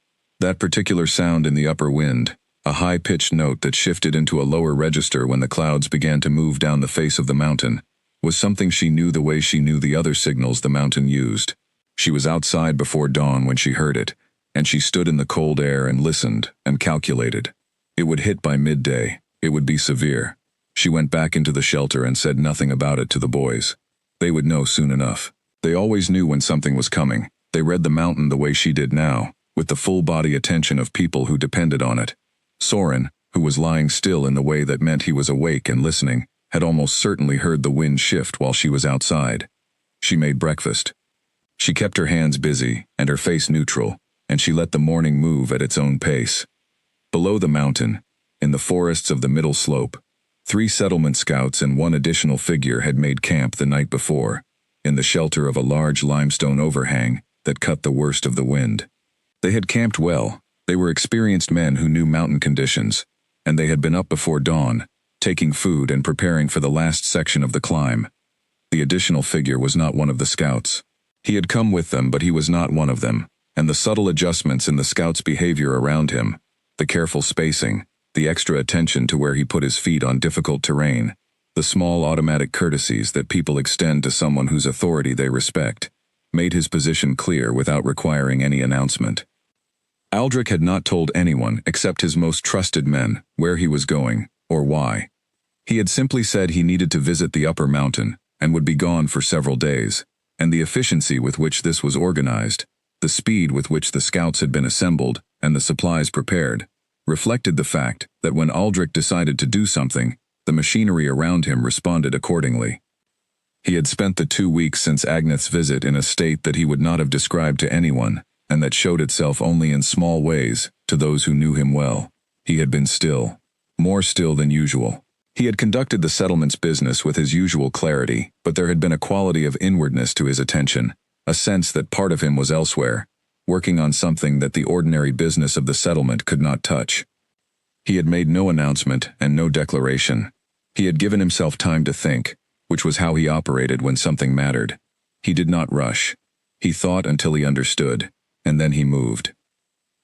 That particular sound in the upper wind, a high-pitched note that shifted into a lower register when the clouds began to move down the face of the mountain, was something she knew the way she knew the other signals the mountain used. She was outside before dawn when she heard it, and she stood in the cold air and listened and calculated. It would hit by midday. It would be severe. She went back into the shelter and said nothing about it to the boys. They would know soon enough. They always knew when something was coming. They read the mountain the way she did now, with the full-body attention of people who depended on it. Soren, who was lying still in the way that meant he was awake and listening, had almost certainly heard the wind shift while she was outside. She made breakfast. She kept her hands busy and her face neutral, and she let the morning move at its own pace. Below the mountain, in the forests of the middle slope, 3 settlement scouts and 1 additional figure had made camp the night before, in the shelter of a large limestone overhang that cut the worst of the wind. They had camped well. They were experienced men who knew mountain conditions, and they had been up before dawn, taking food and preparing for the last section of the climb. The additional figure was not one of the scouts. He had come with them, but he was not one of them, and the subtle adjustments in the scout's behavior around him, the careful spacing, the extra attention to where he put his feet on difficult terrain, the small automatic courtesies that people extend to someone whose authority they respect, made his position clear without requiring any announcement. Aldrich had not told anyone except his most trusted men where he was going, or why. He had simply said he needed to visit the upper mountain, and would be gone for several days, and the efficiency with which this was organized, the speed with which the scouts had been assembled and the supplies prepared, reflected the fact that when Aldrich decided to do something, the machinery around him responded accordingly. He had spent the 2 weeks since Agneth's visit in a state that he would not have described to anyone, and that showed itself only in small ways to those who knew him well. He had been still, more still than usual. He had conducted the settlement's business with his usual clarity, but there had been a quality of inwardness to his attention, a sense that part of him was elsewhere, working on something that the ordinary business of the settlement could not touch. He had made no announcement and no declaration. He had given himself time to think, which was how he operated when something mattered. He did not rush. He thought until he understood, and then he moved.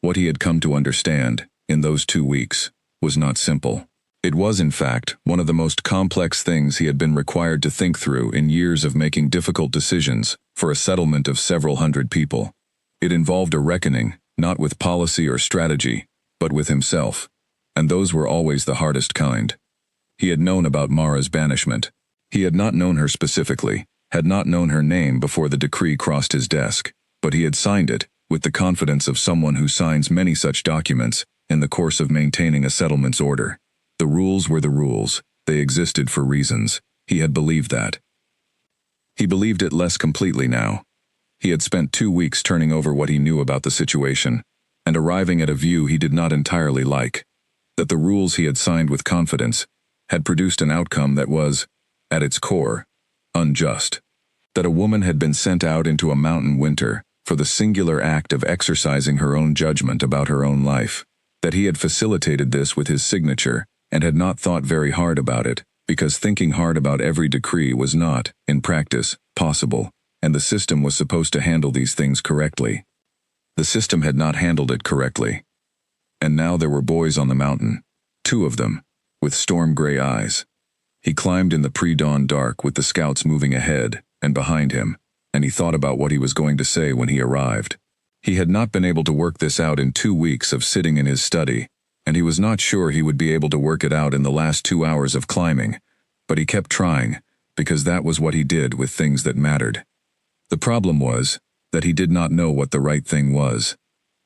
What he had come to understand, in those 2 weeks, was not simple. It was, in fact, one of the most complex things he had been required to think through in years of making difficult decisions for a settlement of several hundred people. It involved a reckoning, not with policy or strategy, but with himself, and those were always the hardest kind. He had known about Mara's banishment. He had not known her specifically, had not known her name before the decree crossed his desk, but he had signed it, with the confidence of someone who signs many such documents in the course of maintaining a settlement's order. The rules were the rules. They existed for reasons. He had believed that. He believed it less completely now. He had spent 2 weeks turning over what he knew about the situation, and arriving at a view he did not entirely like, that the rules he had signed with confidence had produced an outcome that was, at its core, unjust. That a woman had been sent out into a mountain winter for the singular act of exercising her own judgment about her own life. That he had facilitated this with his signature and had not thought very hard about it, because thinking hard about every decree was not, in practice, possible, and the system was supposed to handle these things correctly. The system had not handled it correctly. And now there were boys on the mountain, 2 of them, with storm-gray eyes. He climbed in the pre-dawn dark with the scouts moving ahead and behind him, and he thought about what he was going to say when he arrived. He had not been able to work this out in 2 weeks of sitting in his study, and he was not sure he would be able to work it out in the last 2 hours of climbing, but he kept trying, because that was what he did with things that mattered. The problem was that he did not know what the right thing was.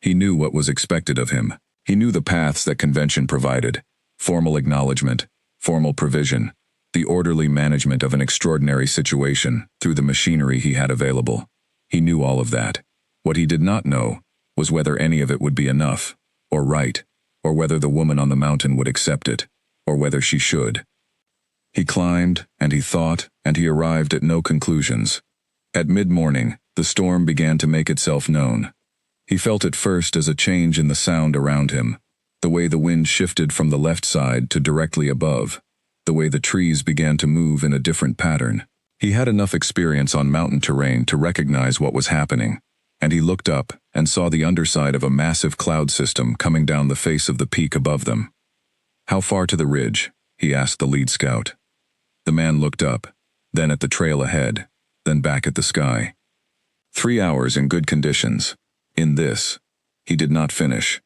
He knew what was expected of him. He knew the paths that convention provided: formal acknowledgement, formal provision, the orderly management of an extraordinary situation through the machinery he had available. He knew all of that. What he did not know was whether any of it would be enough, or right, or whether the woman on the mountain would accept it, or whether she should. He climbed, and he thought, and he arrived at no conclusions. At mid-morning, the storm began to make itself known. He felt it first as a change in the sound around him, the way the wind shifted from the left side to directly above, the way the trees began to move in a different pattern. He had enough experience on mountain terrain to recognize what was happening, and he looked up and saw the underside of a massive cloud system coming down the face of the peak above them. "How far to the ridge?" he asked the lead scout. The man looked up, then at the trail ahead, then back at the sky. 3 hours in good conditions. In this. He did not finish.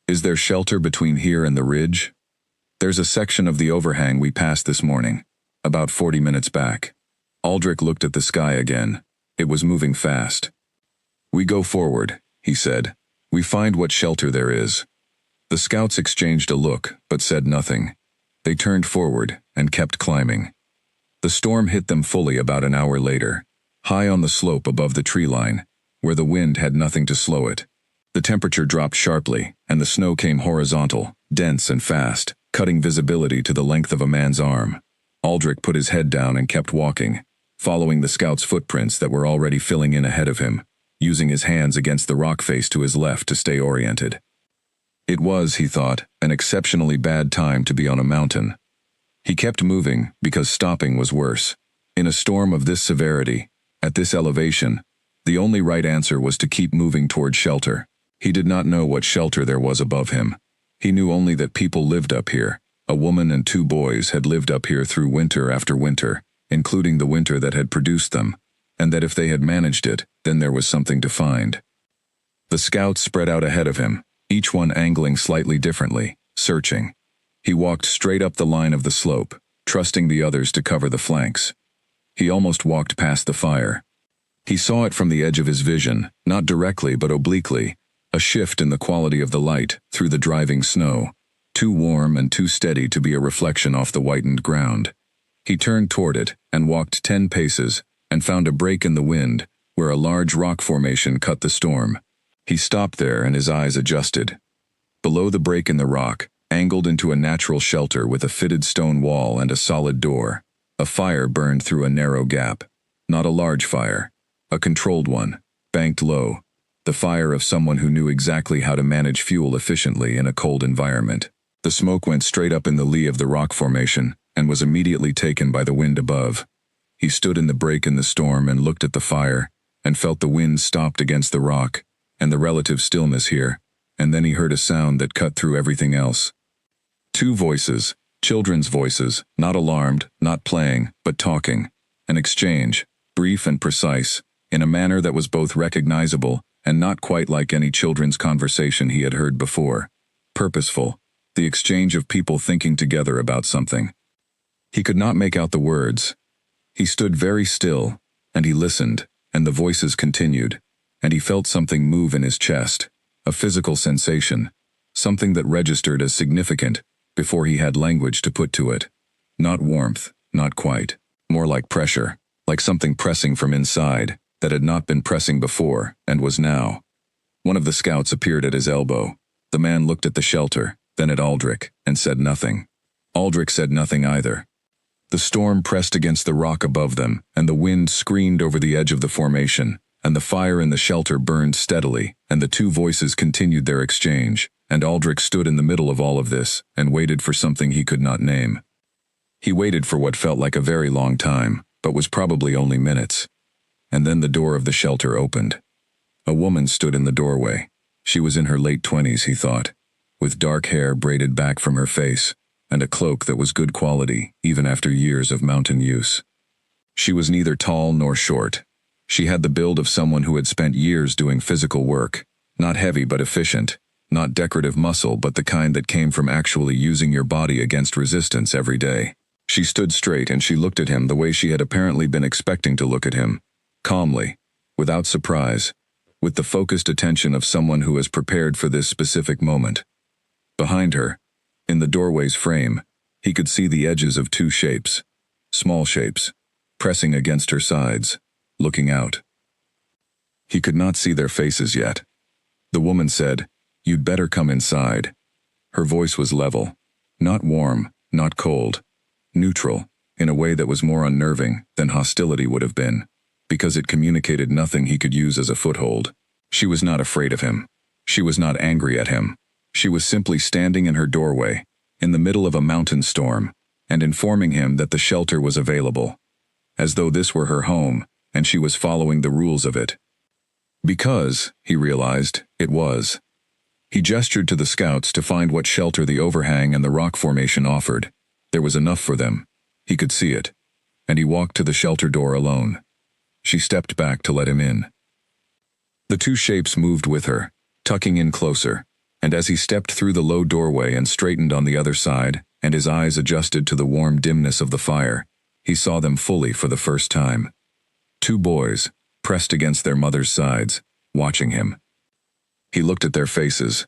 "Is there shelter between here and the ridge?" "There's a section of the overhang we passed this morning, about 40 minutes back." Aldrich looked at the sky again. It was moving fast. "We go forward," he said. "We find what shelter there is." The scouts exchanged a look, but said nothing. They turned forward and kept climbing. The storm hit them fully about an hour later, high on the slope above the tree line, where the wind had nothing to slow it. The temperature dropped sharply, and the snow came horizontal, dense and fast, cutting visibility to the length of a man's arm. Aldrich put his head down and kept walking, following the scouts' footprints that were already filling in ahead of him, using his hands against the rock face to his left to stay oriented. It was, he thought, an exceptionally bad time to be on a mountain. He kept moving because stopping was worse. In a storm of this severity, at this elevation, the only right answer was to keep moving toward shelter. He did not know what shelter there was above him. He knew only that people lived up here. A woman and 2 boys had lived up here through winter after winter, including the winter that had produced them, and that if they had managed it, then there was something to find. The scouts spread out ahead of him, each one angling slightly differently, searching. He walked straight up the line of the slope, trusting the others to cover the flanks. He almost walked past the fire. He saw it from the edge of his vision, not directly but obliquely, a shift in the quality of the light through the driving snow, too warm and too steady to be a reflection off the whitened ground. He turned toward it and walked 10 paces and found a break in the wind where a large rock formation cut the storm. He stopped there and his eyes adjusted. Below the break in the rock, angled into a natural shelter with a fitted stone wall and a solid door, a fire burned through a narrow gap. Not a large fire, a controlled one, banked low, the fire of someone who knew exactly how to manage fuel efficiently in a cold environment. The smoke went straight up in the lee of the rock formation and was immediately taken by the wind above. He stood in the break in the storm and looked at the fire, and felt the wind stopped against the rock, and the relative stillness here, and then he heard a sound that cut through everything else. 2 voices, children's voices, not alarmed, not playing, but talking. An exchange, brief and precise, in a manner that was both recognizable and not quite like any children's conversation he had heard before. Purposeful, the exchange of people thinking together about something. He could not make out the words. He stood very still, and he listened, and the voices continued, and he felt something move in his chest, a physical sensation, something that registered as significant before he had language to put to it. Not warmth, not quite, more like pressure, like something pressing from inside that had not been pressing before and was now. One of the scouts appeared at his elbow. The man looked at the shelter, then at Aldrich, and said nothing. Aldrich said nothing either. The storm pressed against the rock above them, and the wind screamed over the edge of the formation, and the fire in the shelter burned steadily, and the two voices continued their exchange, and Aldrich stood in the middle of all of this, and waited for something he could not name. He waited for what felt like a very long time, but was probably only minutes. And then the door of the shelter opened. A woman stood in the doorway. She was in her late 20s, he thought, with dark hair braided back from her face, and a cloak that was good quality, even after years of mountain use. She was neither tall nor short. She had the build of someone who had spent years doing physical work, not heavy but efficient, not decorative muscle but the kind that came from actually using your body against resistance every day. She stood straight and she looked at him the way she had apparently been expecting to look at him, calmly, without surprise, with the focused attention of someone who is prepared for this specific moment. Behind her, in the doorway's frame, he could see the edges of two shapes, small shapes, pressing against her sides, looking out. He could not see their faces yet. The woman said, "You'd better come inside." Her voice was level, not warm, not cold, neutral, in a way that was more unnerving than hostility would have been, because it communicated nothing he could use as a foothold. She was not afraid of him. She was not angry at him. She was simply standing in her doorway, in the middle of a mountain storm, and informing him that the shelter was available, as though this were her home, and she was following the rules of it. Because, he realized, it was. He gestured to the scouts to find what shelter the overhang and the rock formation offered. There was enough for them. He could see it. And he walked to the shelter door alone. She stepped back to let him in. The two shapes moved with her, tucking in closer, and as he stepped through the low doorway and straightened on the other side, and his eyes adjusted to the warm dimness of the fire, he saw them fully for the first time. Two boys, pressed against their mother's sides, watching him. He looked at their faces.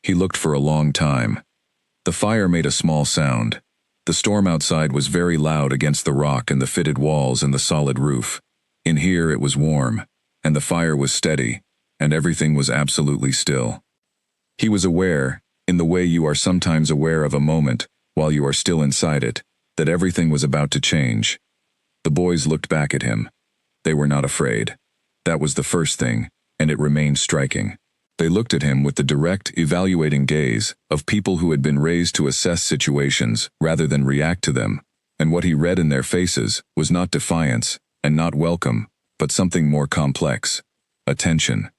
He looked for a long time. The fire made a small sound. The storm outside was very loud against the rock and the fitted walls and the solid roof. In here it was warm, and the fire was steady, and everything was absolutely still. He was aware, in the way you are sometimes aware of a moment, while you are still inside it, that everything was about to change. The boys looked back at him. They were not afraid. That was the first thing, and it remained striking. They looked at him with the direct, evaluating gaze of people who had been raised to assess situations rather than react to them, and what he read in their faces was not defiance and not welcome, but something more complex: attention.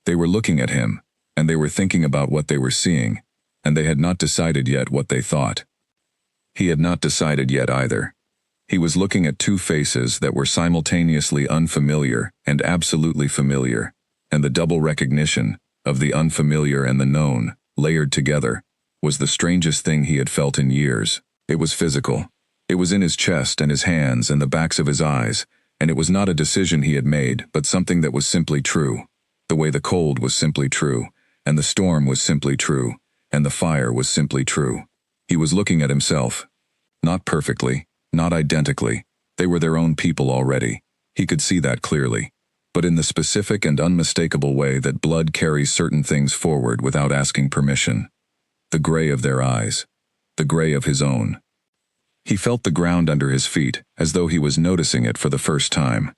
They were looking at him, and they were thinking about what they were seeing, and they had not decided yet what they thought. He had not decided yet either. He was looking at two faces that were simultaneously unfamiliar and absolutely familiar, and the double recognition of the unfamiliar and the known, layered together, was the strangest thing he had felt in years. It was physical. It was in his chest and his hands and the backs of his eyes, and it was not a decision he had made, but something that was simply true. The way the cold was simply true, and the storm was simply true, and the fire was simply true. He was looking at himself. Not perfectly, not identically. They were their own people already. He could see that clearly. But in the specific and unmistakable way that blood carries certain things forward without asking permission. The gray of their eyes. The gray of his own. He felt the ground under his feet, as though he was noticing it for the first time.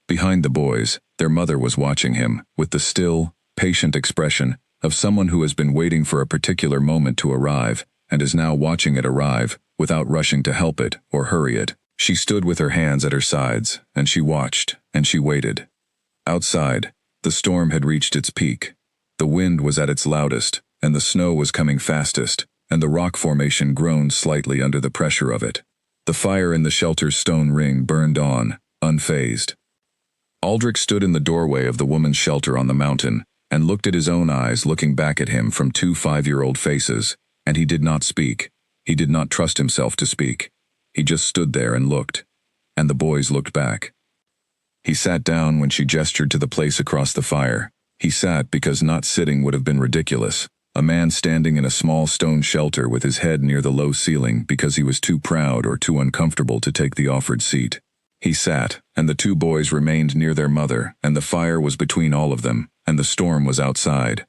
Behind the boys, their mother was watching him, with the still, patient expression of someone who has been waiting for a particular moment to arrive, and is now watching it arrive, without rushing to help it or hurry it. She stood with her hands at her sides, and she watched, and she waited. Outside, the storm had reached its peak. The wind was at its loudest, and the snow was coming fastest, and the rock formation groaned slightly under the pressure of it. The fire in the shelter's stone ring burned on, unfazed. Aldrich stood in the doorway of the woman's shelter on the mountain, and looked at his own eyes looking back at him from two 5-year-old faces, and he did not speak. He did not trust himself to speak. He just stood there and looked. And the boys looked back. He sat down when she gestured to the place across the fire. He sat because not sitting would have been ridiculous. A man standing in a small stone shelter with his head near the low ceiling because he was too proud or too uncomfortable to take the offered seat. He sat, and the two boys remained near their mother, and the fire was between all of them, and the storm was outside.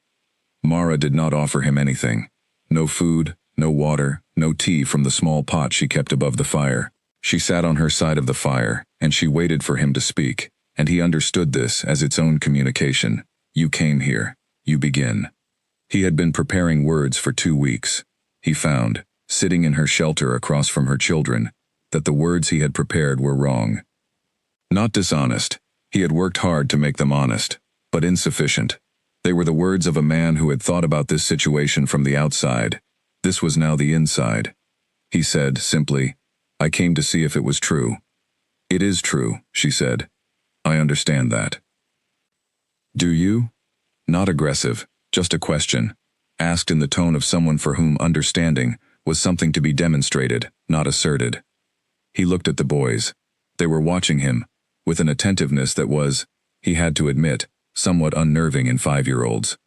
Mara did not offer him anything. No food, no water, no tea from the small pot she kept above the fire. She sat on her side of the fire, and she waited for him to speak, and he understood this as its own communication. You came here. You begin. He had been preparing words for 2 weeks. He found, sitting in her shelter across from her children, that the words he had prepared were wrong. Not dishonest. He had worked hard to make them honest, but insufficient. They were the words of a man who had thought about this situation from the outside. This was now the inside. He said, simply, I came to see if it was true. It is true, she said. I understand that. Do you? Not aggressive, just a question, asked in the tone of someone for whom understanding was something to be demonstrated, not asserted. He looked at the boys. They were watching him, with an attentiveness that was, he had to admit, somewhat unnerving in 5-year-olds.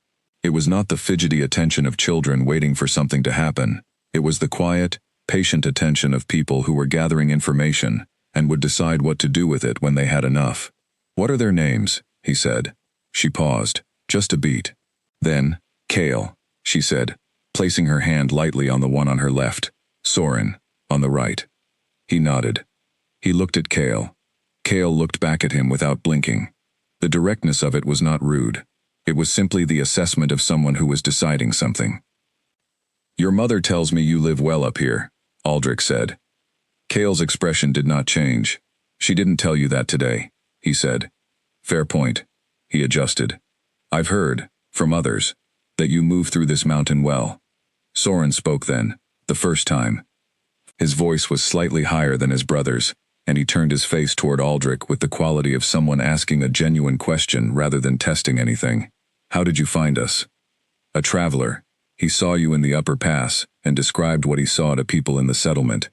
It was not the fidgety attention of children waiting for something to happen. It was the quiet, patient attention of people who were gathering information and would decide what to do with it when they had enough. What are their names? He said. She paused, just a beat. Then, Kale, she said, placing her hand lightly on the one on her left. Soren, on the right. He nodded. He looked at Kale. Kale looked back at him without blinking. The directness of it was not rude. It was simply the assessment of someone who was deciding something. Your mother tells me you live well up here, Aldrich said. Kale's expression did not change. She didn't tell you that today, he said. Fair point. He adjusted. I've heard, from others, that you move through this mountain well. Soren spoke then, the first time. His voice was slightly higher than his brother's, and he turned his face toward Aldrich with the quality of someone asking a genuine question rather than testing anything. How did you find us? A traveler. He saw you in the upper pass and described what he saw to people in the settlement.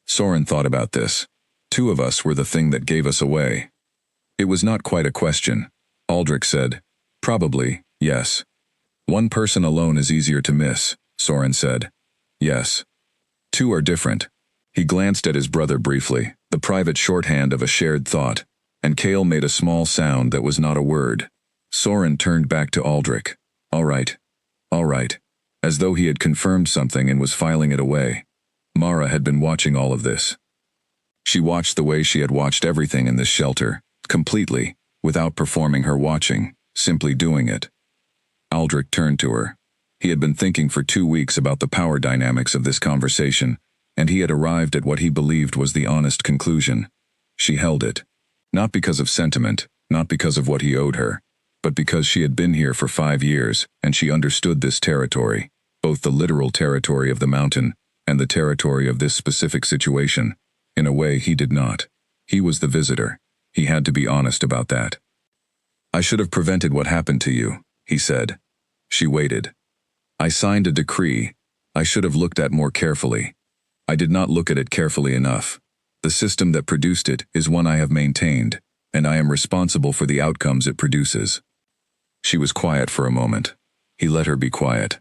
Soren thought about this. 2 of us were the thing that gave us away. It was not quite a question. Aldrich said, probably, yes. 1 person alone is easier to miss, Soren said. Yes. 2 are different. He glanced at his brother briefly, the private shorthand of a shared thought, and Kale made a small sound that was not a word. Soren turned back to Aldrich. All right, as though he had confirmed something and was filing it away. Mara had been watching all of this. She watched the way she had watched everything in this shelter, completely, without performing her watching, simply doing it. Aldrich turned to her. He had been thinking for 2 weeks about the power dynamics of this conversation, and he had arrived at what he believed was the honest conclusion. She held it. Not because of sentiment, not because of what he owed her, but because she had been here for 5 years, and she understood this territory, both the literal territory of the mountain and the territory of this specific situation. In a way, he did not. He was the visitor. He had to be honest about that. I should have prevented what happened to you, he said. She waited. I signed a decree. I should have looked at more carefully. I did not look at it carefully enough. The system that produced it is one I have maintained, and I am responsible for the outcomes it produces. She was quiet for a moment. He let her be quiet.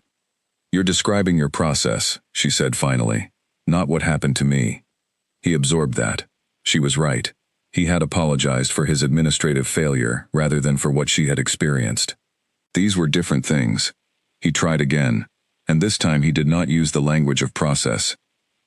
You're describing your process, she said finally, not what happened to me. He absorbed that. She was right. He had apologized for his administrative failure rather than for what she had experienced. These were different things. He tried again, and this time he did not use the language of process.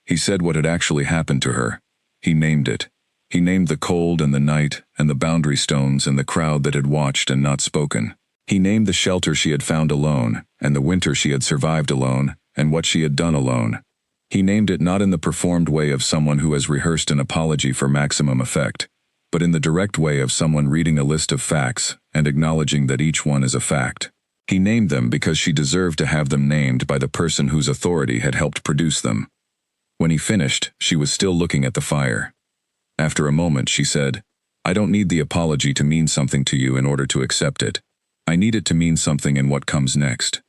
He said what had actually happened to her. He named it. He named the cold and the night and the boundary stones and the crowd that had watched and not spoken. He named the shelter she had found alone and the winter she had survived alone and what she had done alone. He named it not in the performed way of someone who has rehearsed an apology for maximum effect, but in the direct way of someone reading a list of facts and acknowledging that each one is a fact. He named them because she deserved to have them named by the person whose authority had helped produce them. When he finished, she was still looking at the fire. After a moment, she said, I don't need the apology to mean something to you in order to accept it. I need it to mean something in what comes next.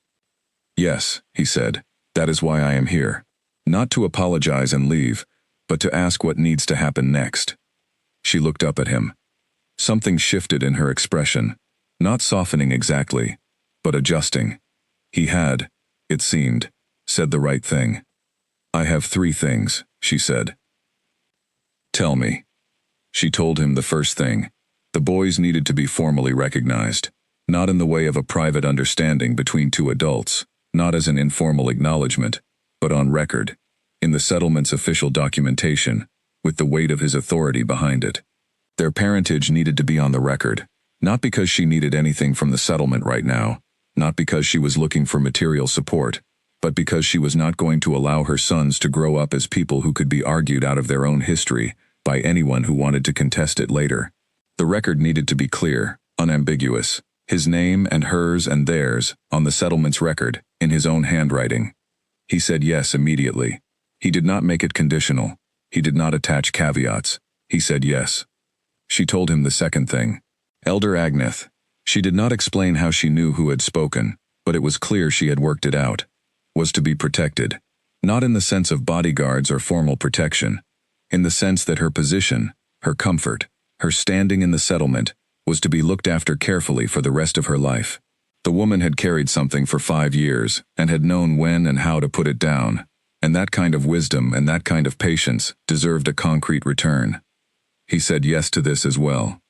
Yes, he said, that is why I am here. Not to apologize and leave, but to ask what needs to happen next. She looked up at him. Something shifted in her expression, not softening exactly, but adjusting. He had, it seemed, said the right thing. I have 3 things, she said. Tell me. She told him the first thing. The boys needed to be formally recognized, not in the way of a private understanding between 2 adults, not as an informal acknowledgement, but on record, in the settlement's official documentation, with the weight of his authority behind it. Their parentage needed to be on the record, not because she needed anything from the settlement right now, not because she was looking for material support, but because she was not going to allow her sons to grow up as people who could be argued out of their own history by anyone who wanted to contest it later. The record needed to be clear, unambiguous, his name and hers and theirs on the settlement's record, in his own handwriting. He said yes immediately. He did not make it conditional. He did not attach caveats. He said yes. She told him the second thing. Elder Agneth. She did not explain how she knew who had spoken, but it was clear she had worked it out. Was to be protected. Not in the sense of bodyguards or formal protection. In the sense that her position, her comfort, her standing in the settlement, was to be looked after carefully for the rest of her life. The woman had carried something for 5 years, and had known when and how to put it down, and that kind of wisdom and that kind of patience deserved a concrete return. He said yes to this as well.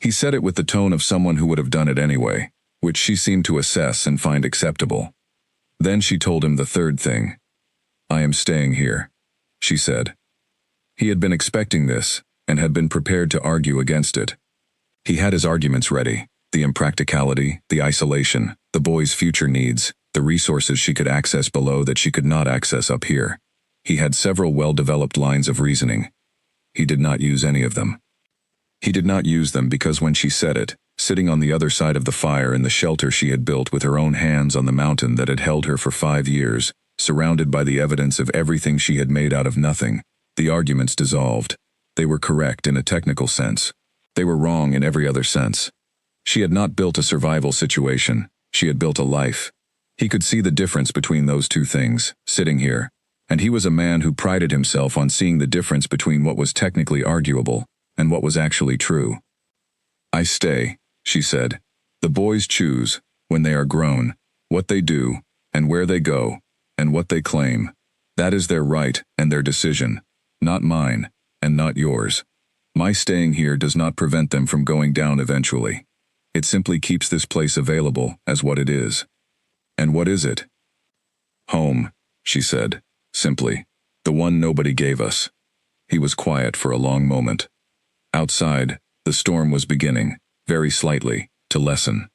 He said it with the tone of someone who would have done it anyway, which she seemed to assess and find acceptable. Then she told him the third thing. I am staying here, she said. He had been expecting this, and had been prepared to argue against it. He had his arguments ready, the impracticality, the isolation, the boy's future needs, the resources she could access below that she could not access up here. He had several well-developed lines of reasoning. He did not use any of them. He did not use them because when she said it, sitting on the other side of the fire in the shelter she had built with her own hands on the mountain that had held her for 5 years, surrounded by the evidence of everything she had made out of nothing, the arguments dissolved. They were correct in a technical sense. They were wrong in every other sense. She had not built a survival situation. She had built a life. He could see the difference between those two things, sitting here, and he was a man who prided himself on seeing the difference between what was technically arguable and what was actually true. I stay, she said. The boys choose, when they are grown, what they do, and where they go, and what they claim. That is their right and their decision, not mine, and not yours. My staying here does not prevent them from going down eventually. It simply keeps this place available as what it is. And what is it? Home, she said, simply. The one nobody gave us. He was quiet for a long moment. Outside, the storm was beginning, very slightly, to lessen.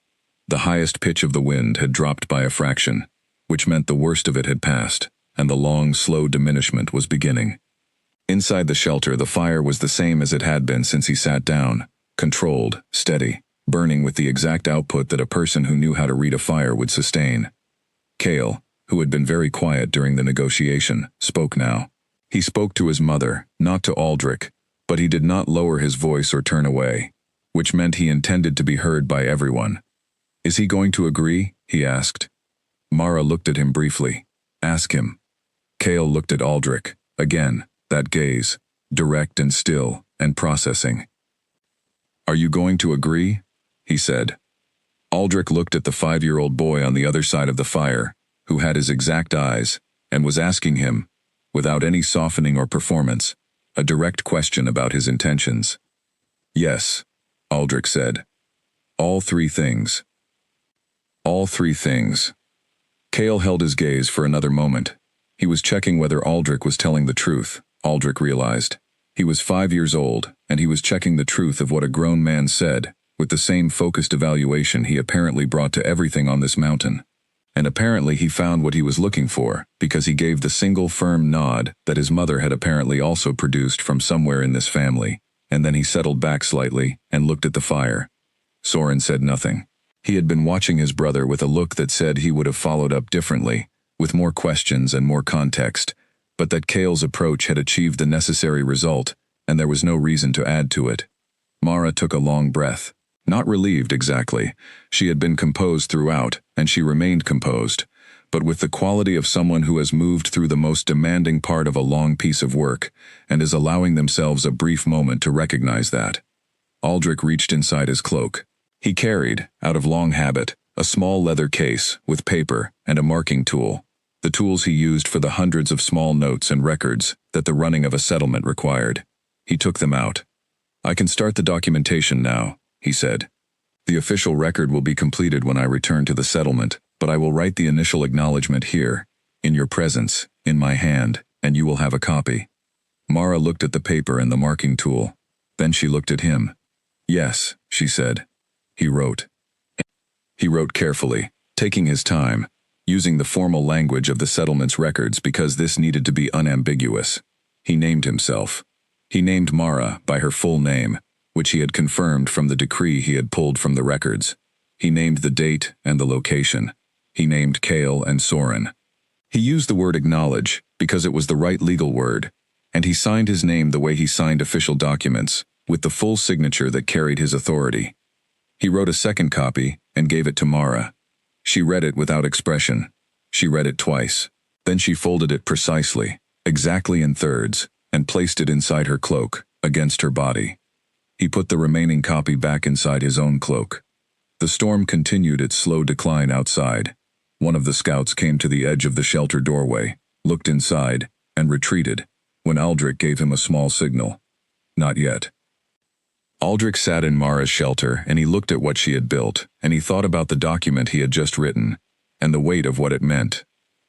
The highest pitch of the wind had dropped by a fraction, which meant the worst of it had passed, and the long, slow diminishment was beginning. Inside the shelter, the fire was the same as it had been since he sat down, controlled, steady, burning with the exact output that a person who knew how to read a fire would sustain. Cale, who had been very quiet during the negotiation, spoke now. He spoke to his mother, not to Aldrich, but he did not lower his voice or turn away, which meant he intended to be heard by everyone. Is he going to agree? He asked. Mara looked at him briefly. Ask him. Cale looked at Aldrich, again, that gaze, direct and still, and processing. Are you going to agree? He said. Aldrich looked at the 5-year-old boy on the other side of the fire, who had his exact eyes, and was asking him, without any softening or performance, a direct question about his intentions. Yes, Aldrich said. All 3 things. All 3 things. Cale held his gaze for another moment. He was checking whether Aldrich was telling the truth, Aldrich realized. He was 5 years old, and he was checking the truth of what a grown man said, with the same focused evaluation he apparently brought to everything on this mountain. And apparently he found what he was looking for, because he gave the single firm nod that his mother had apparently also produced from somewhere in this family, and then he settled back slightly and looked at the fire. Soren said nothing. He had been watching his brother with a look that said he would have followed up differently, with more questions and more context, but that Cale's approach had achieved the necessary result, and there was no reason to add to it. Mara took a long breath. Not relieved exactly. She had been composed throughout, and she remained composed, but with the quality of someone who has moved through the most demanding part of a long piece of work, and is allowing themselves a brief moment to recognize that. Aldrich reached inside his cloak. He carried, out of long habit, a small leather case with paper and a marking tool, the tools he used for the hundreds of small notes and records that the running of a settlement required. He took them out. I can start the documentation now, he said. The official record will be completed when I return to the settlement, but I will write the initial acknowledgement here, in your presence, in my hand, and you will have a copy." Mara looked at the paper and the marking tool. Then she looked at him. "Yes," she said. He wrote. He wrote carefully, taking his time, using the formal language of the settlement's records because this needed to be unambiguous. He named himself. He named Mara by her full name, which he had confirmed from the decree he had pulled from the records. He named the date and the location. He named Kale and Soren. He used the word acknowledge because it was the right legal word, and he signed his name the way he signed official documents, with the full signature that carried his authority. He wrote a second copy and gave it to Mara. She read it without expression. She read it twice. Then she folded it precisely, exactly in thirds, and placed it inside her cloak, against her body. He put the remaining copy back inside his own cloak. The storm continued its slow decline outside. One of the scouts came to the edge of the shelter doorway, looked inside, and retreated, when Aldrich gave him a small signal. Not yet. Aldrich sat in Mara's shelter, and he looked at what she had built, and he thought about the document he had just written, and the weight of what it meant,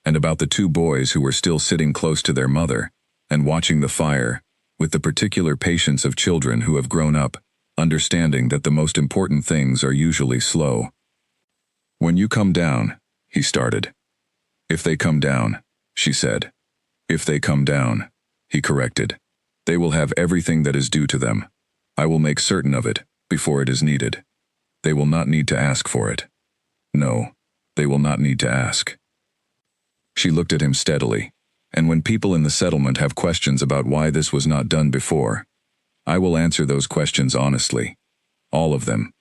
and about the two boys who were still sitting close to their mother, and watching the fire, with the particular patience of children who have grown up, understanding that the most important things are usually slow. "When you come down," he started. "If they come down," she said. "If they come down," he corrected. "They will have everything that is due to them. I will make certain of it, before it is needed. They will not need to ask for it. No, they will not need to ask." She looked at him steadily, and when people in the settlement have questions about why this was not done before, I will answer those questions honestly. All of them.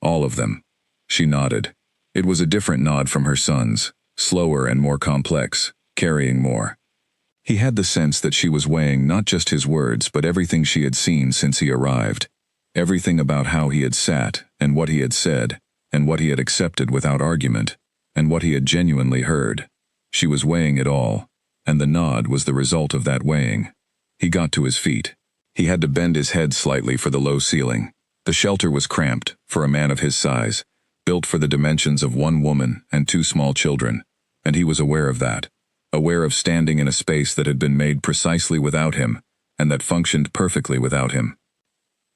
All of them. She nodded. It was a different nod from her son's, slower and more complex, carrying more. He had the sense that she was weighing not just his words but everything she had seen since he arrived, everything about how he had sat, and what he had said, and what he had accepted without argument, and what he had genuinely heard. She was weighing it all, and the nod was the result of that weighing. He got to his feet. He had to bend his head slightly for the low ceiling. The shelter was cramped, for a man of his size, built for the dimensions of one woman and two small children, and he was aware of that. Aware of standing in a space that had been made precisely without him, and that functioned perfectly without him.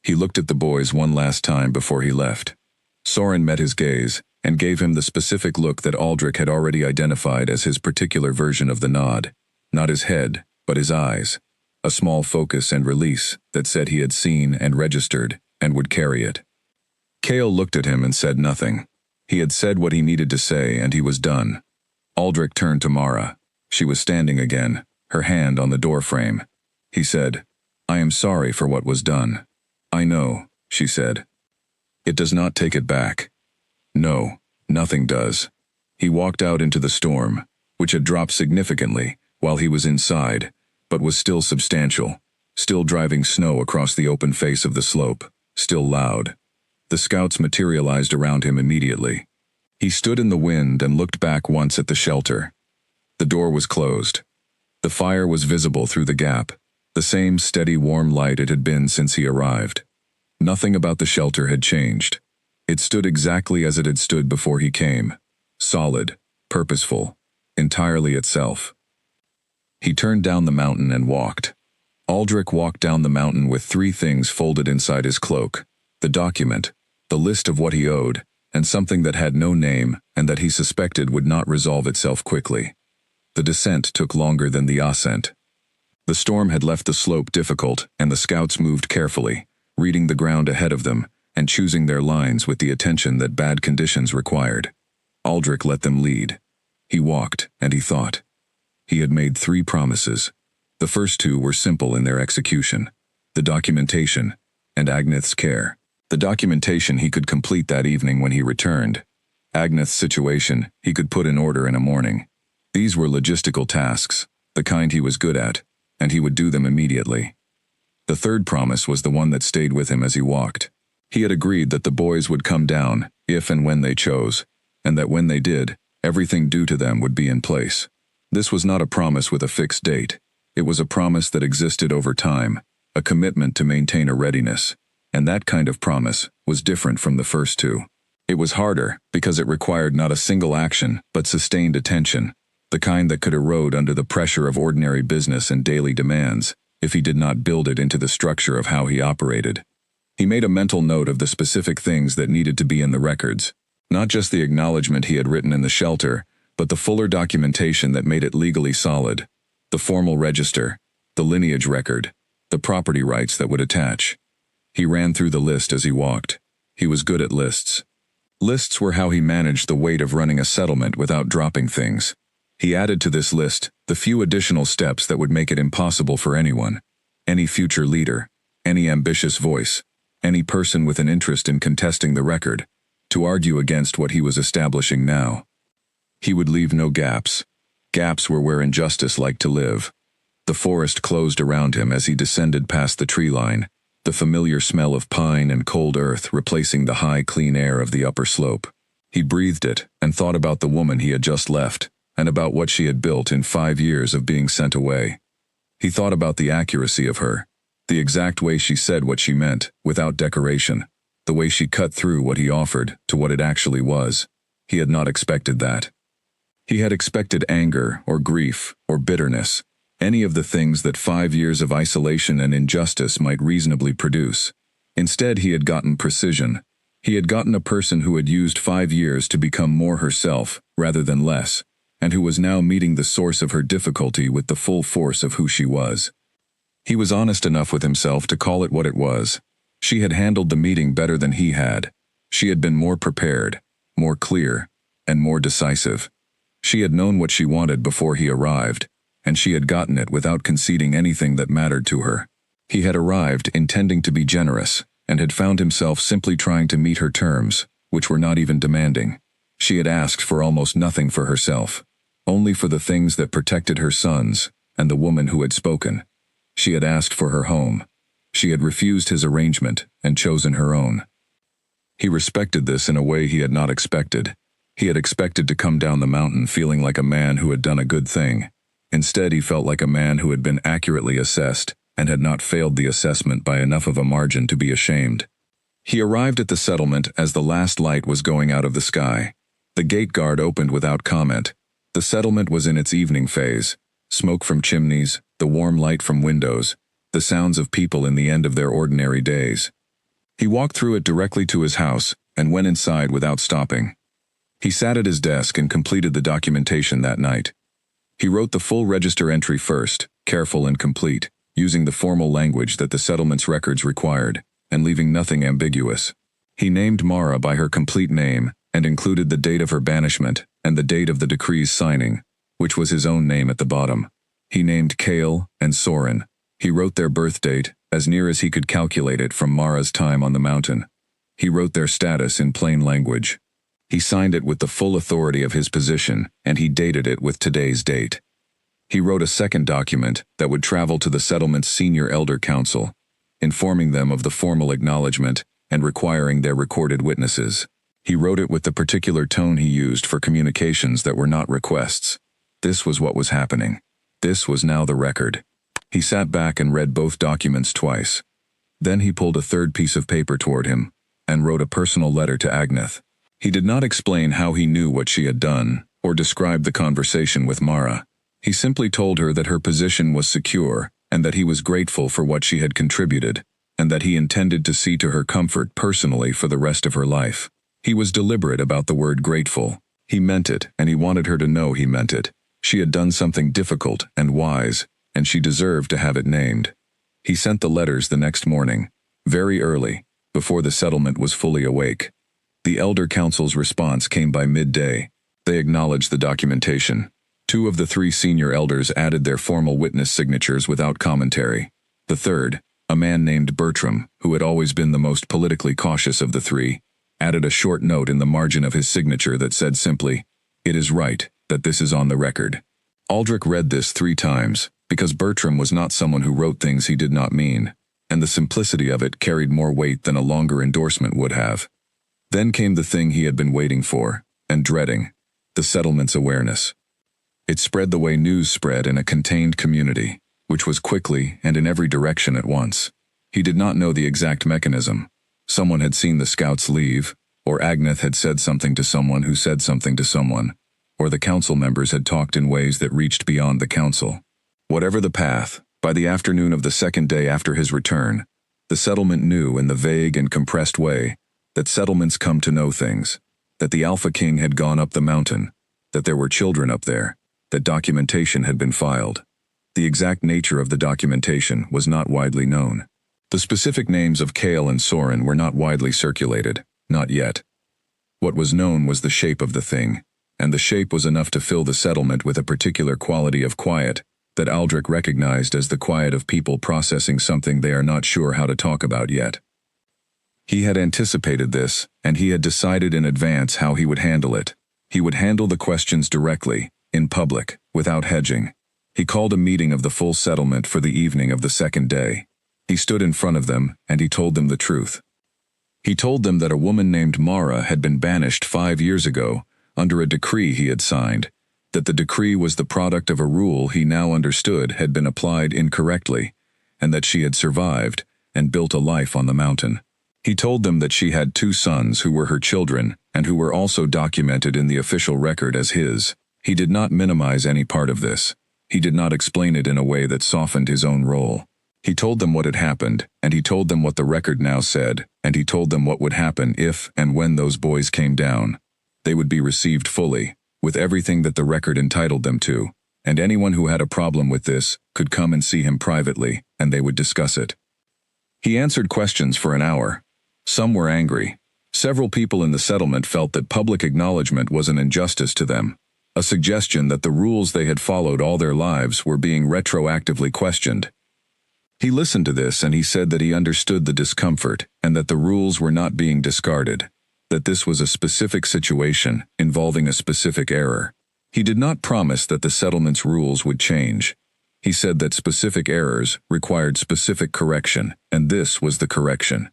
He looked at the boys one last time before he left. Soren met his gaze, and gave him the specific look that Aldrich had already identified as his particular version of the nod. Not his head, but his eyes. A small focus and release that said he had seen and registered, and would carry it. Kale looked at him and said nothing. He had said what he needed to say, and he was done. Aldrich turned to Mara. She was standing again, her hand on the door frame. He said, "I am sorry for what was done." "I know," she said. "It does not take it back." "No, nothing does." He walked out into the storm, which had dropped significantly while he was inside, but was still substantial, still driving snow across the open face of the slope, still loud. The scouts materialized around him immediately. He stood in the wind and looked back once at the shelter. The door was closed. The fire was visible through the gap, the same steady warm light it had been since he arrived. Nothing about the shelter had changed. It stood exactly as it had stood before he came, solid, purposeful, entirely itself. He turned down the mountain and walked. Aldrich walked down the mountain with three things folded inside his cloak: the document, the list of what he owed, and something that had no name and that he suspected would not resolve itself quickly. The descent took longer than the ascent. The storm had left the slope difficult, and the scouts moved carefully, reading the ground ahead of them and choosing their lines with the attention that bad conditions required. Aldrich let them lead. He walked, and he thought. He had made 3 promises. The first 2 were simple in their execution: the documentation and Agneth's care. The documentation he could complete that evening when he returned. Agneth's situation he could put in order in a morning. These were logistical tasks, the kind he was good at, and he would do them immediately. The third promise was the one that stayed with him as he walked. He had agreed that the boys would come down, if and when they chose, and that when they did, everything due to them would be in place. This was not a promise with a fixed date. It was a promise that existed over time, a commitment to maintain a readiness, and that kind of promise was different from the first 2. It was harder because it required not a single action but sustained attention, the kind that could erode under the pressure of ordinary business and daily demands, if he did not build it into the structure of how he operated. He made a mental note of the specific things that needed to be in the records, not just the acknowledgement he had written in the shelter, but the fuller documentation that made it legally solid, the formal register, the lineage record, the property rights that would attach. He ran through the list as he walked. He was good at lists. Lists were how he managed the weight of running a settlement without dropping things. He added to this list the few additional steps that would make it impossible for anyone, any future leader, any ambitious voice, any person with an interest in contesting the record, to argue against what he was establishing now. He would leave no gaps. Gaps were where injustice liked to live. The forest closed around him as he descended past the tree line, the familiar smell of pine and cold earth replacing the high, clean air of the upper slope. He breathed it and thought about the woman he had just left, and about what she had built in 5 years of being sent away. He thought about the accuracy of her, the exact way she said what she meant, without decoration, the way she cut through what he offered to what it actually was. He had not expected that. He had expected anger or grief or bitterness, any of the things that 5 years of isolation and injustice might reasonably produce. Instead, he had gotten precision. He had gotten a person who had used 5 years to become more herself, rather than less, and who was now meeting the source of her difficulty with the full force of who she was. He was honest enough with himself to call it what it was. She had handled the meeting better than he had. She had been more prepared, more clear, and more decisive. She had known what she wanted before he arrived, and she had gotten it without conceding anything that mattered to her. He had arrived intending to be generous, and had found himself simply trying to meet her terms, which were not even demanding. She had asked for almost nothing for herself, only for the things that protected her sons, and the woman who had spoken. She had asked for her home. She had refused his arrangement, and chosen her own. He respected this in a way he had not expected. He had expected to come down the mountain feeling like a man who had done a good thing. Instead, he felt like a man who had been accurately assessed, and had not failed the assessment by enough of a margin to be ashamed. He arrived at the settlement as the last light was going out of the sky. The gate guard opened without comment. The settlement was in its evening phase. Smoke from chimneys, the warm light from windows, the sounds of people in the end of their ordinary days. He walked through it directly to his house, and went inside without stopping. He sat at his desk and completed the documentation that night. He wrote the full register entry first, careful and complete, using the formal language that the settlement's records required, and leaving nothing ambiguous. He named Mara by her complete name, and included the date of her banishment, and the date of the decree's signing, which was his own name at the bottom. He named Kale and Soren. He wrote their birth date, as near as he could calculate it from Mara's time on the mountain. He wrote their status in plain language. He signed it with the full authority of his position, and he dated it with today's date. He wrote a second document that would travel to the settlement's senior elder council, informing them of the formal acknowledgement and requiring their recorded witnesses. He wrote it with the particular tone he used for communications that were not requests. This was what was happening. This was now the record. He sat back and read both documents twice. Then he pulled a third piece of paper toward him, and wrote a personal letter to Agneth. He did not explain how he knew what she had done, or describe the conversation with Mara. He simply told her that her position was secure, and that he was grateful for what she had contributed, and that he intended to see to her comfort personally for the rest of her life. He was deliberate about the word grateful. He meant it, and he wanted her to know he meant it. She had done something difficult and wise, and she deserved to have it named. He sent the letters the next morning, very early, before the settlement was fully awake. The Elder Council's response came by midday. They acknowledged the documentation. 2 of the 3 senior elders added their formal witness signatures without commentary. The third, a man named Bertram, who had always been the most politically cautious of the 3, added a short note in the margin of his signature that said simply, "It is right that this is on the record." Aldrich read this 3 times, because Bertram was not someone who wrote things he did not mean, and the simplicity of it carried more weight than a longer endorsement would have. Then came the thing he had been waiting for, and dreading, the settlement's awareness. It spread the way news spread in a contained community, which was quickly and in every direction at once. He did not know the exact mechanism. Someone had seen the scouts leave, or Agneth had said something to someone who said something to someone. or the council members had talked in ways that reached beyond the council. Whatever the path, by the afternoon of the second day after his return, the settlement knew in the vague and compressed way that settlements come to know things, that the Alpha King had gone up the mountain, that there were children up there, that documentation had been filed. The exact nature of the documentation was not widely known. The specific names of Kale and Soren were not widely circulated, not yet. What was known was the shape of the thing, and the shape was enough to fill the settlement with a particular quality of quiet that Aldrich recognized as the quiet of people processing something they are not sure how to talk about yet. He had anticipated this, and he had decided in advance how he would handle it. He would handle the questions directly, in public, without hedging. He called a meeting of the full settlement for the evening of the second day. He stood in front of them, and he told them the truth. He told them that a woman named Mara had been banished 5 years ago, under a decree he had signed, that the decree was the product of a rule he now understood had been applied incorrectly, and that she had survived and built a life on the mountain. He told them that she had 2 sons who were her children and who were also documented in the official record as his. He did not minimize any part of this. He did not explain it in a way that softened his own role. He told them what had happened, and he told them what the record now said, and he told them what would happen if and when those boys came down. They would be received fully, with everything that the record entitled them to, and anyone who had a problem with this could come and see him privately, and they would discuss it. He answered questions for an hour. Some were angry. Several people in the settlement felt that public acknowledgement was an injustice to them, a suggestion that the rules they had followed all their lives were being retroactively questioned. He listened to this and he said that he understood the discomfort and that the rules were not being discarded, that this was a specific situation involving a specific error. He did not promise that the settlement's rules would change. He said that specific errors required specific correction, and this was the correction.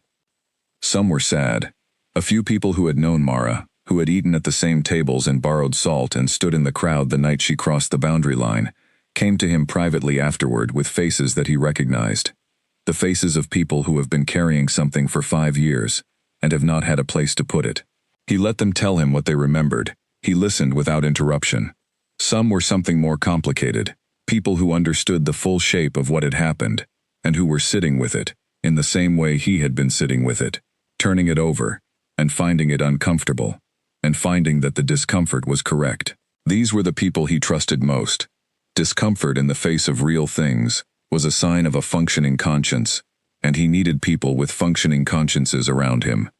Some were sad. A few people who had known Mara, who had eaten at the same tables and borrowed salt and stood in the crowd the night she crossed the boundary line, came to him privately afterward with faces that he recognized. The faces of people who have been carrying something for 5 years and have not had a place to put it. He let them tell him what they remembered. He listened without interruption. Some were something more complicated, people who understood the full shape of what had happened, and who were sitting with it, in the same way he had been sitting with it, turning it over, and finding it uncomfortable, and finding that the discomfort was correct. These were the people he trusted most. Discomfort in the face of real things was a sign of a functioning conscience, and he needed people with functioning consciences around him.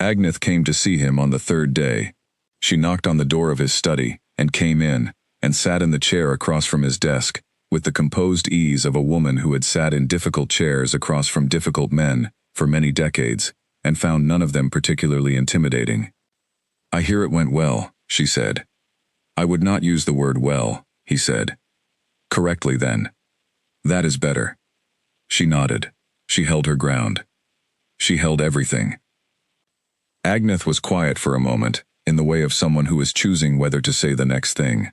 Agneth came to see him on the 3rd day. She knocked on the door of his study, and came in, and sat in the chair across from his desk, with the composed ease of a woman who had sat in difficult chairs across from difficult men for many decades, and found none of them particularly intimidating. "I hear it went well," she said. "I would not use the word well," he said. "Correctly then. That is better." She nodded. She held her ground. She held everything. Agneth was quiet for a moment, in the way of someone who is choosing whether to say the next thing.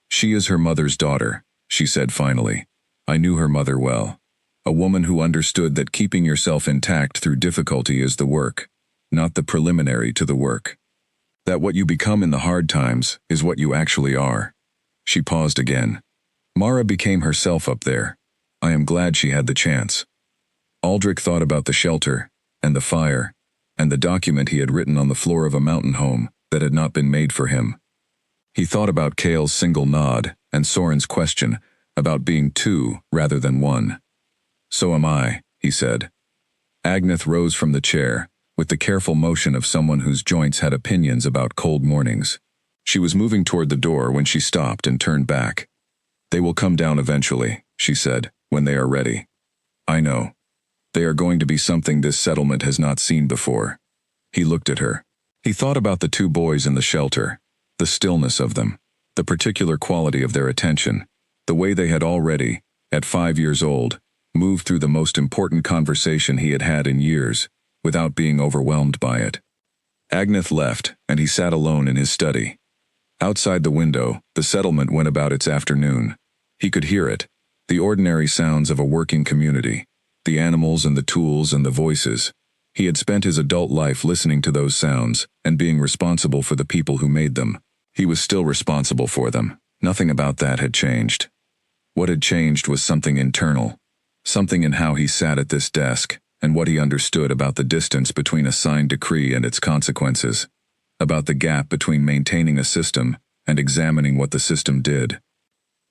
"She is her mother's daughter," she said finally. "I knew her mother well. A woman who understood that keeping yourself intact through difficulty is the work, not the preliminary to the work. That what you become in the hard times is what you actually are." She paused again. Mara became herself up there. I am glad she had the chance. Aldrich thought about the shelter, and the fire, and the document he had written on the floor of a mountain home that had not been made for him. He thought about Kale's single nod and Soren's question about being 2 rather than 1. "So am I," he said. Agneth rose from the chair, with the careful motion of someone whose joints had opinions about cold mornings. She was moving toward the door when she stopped and turned back. "They will come down eventually," she said, "when they are ready. I know. They are going to be something this settlement has not seen before." He looked at her. He thought about the 2 boys in the shelter, the stillness of them, the particular quality of their attention, the way they had already, at 5 years old, moved through the most important conversation he had had in years, without being overwhelmed by it. Agneth left, and he sat alone in his study. Outside the window, the settlement went about its afternoon. He could hear it, the ordinary sounds of a working community, the animals and the tools and the voices. He had spent his adult life listening to those sounds and being responsible for the people who made them. He was still responsible for them. Nothing about that had changed. What had changed was something internal, something in how he sat at this desk, and what he understood about the distance between a signed decree and its consequences, about the gap between maintaining a system and examining what the system did.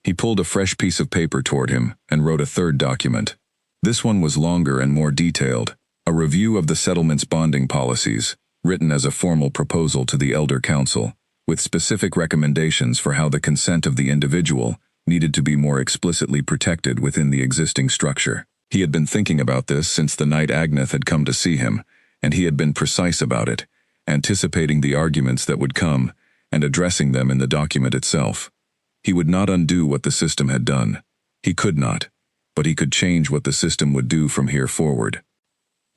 He pulled a fresh piece of paper toward him and wrote a third document. This one was longer and more detailed, a review of the settlement's bonding policies, written as a formal proposal to the Elder Council, with specific recommendations for how the consent of the individual needed to be more explicitly protected within the existing structure. He had been thinking about this since the night Agneth had come to see him, and he had been precise about it, anticipating the arguments that would come and addressing them in the document itself. He would not undo what the system had done. He could not, but he could change what the system would do from here forward.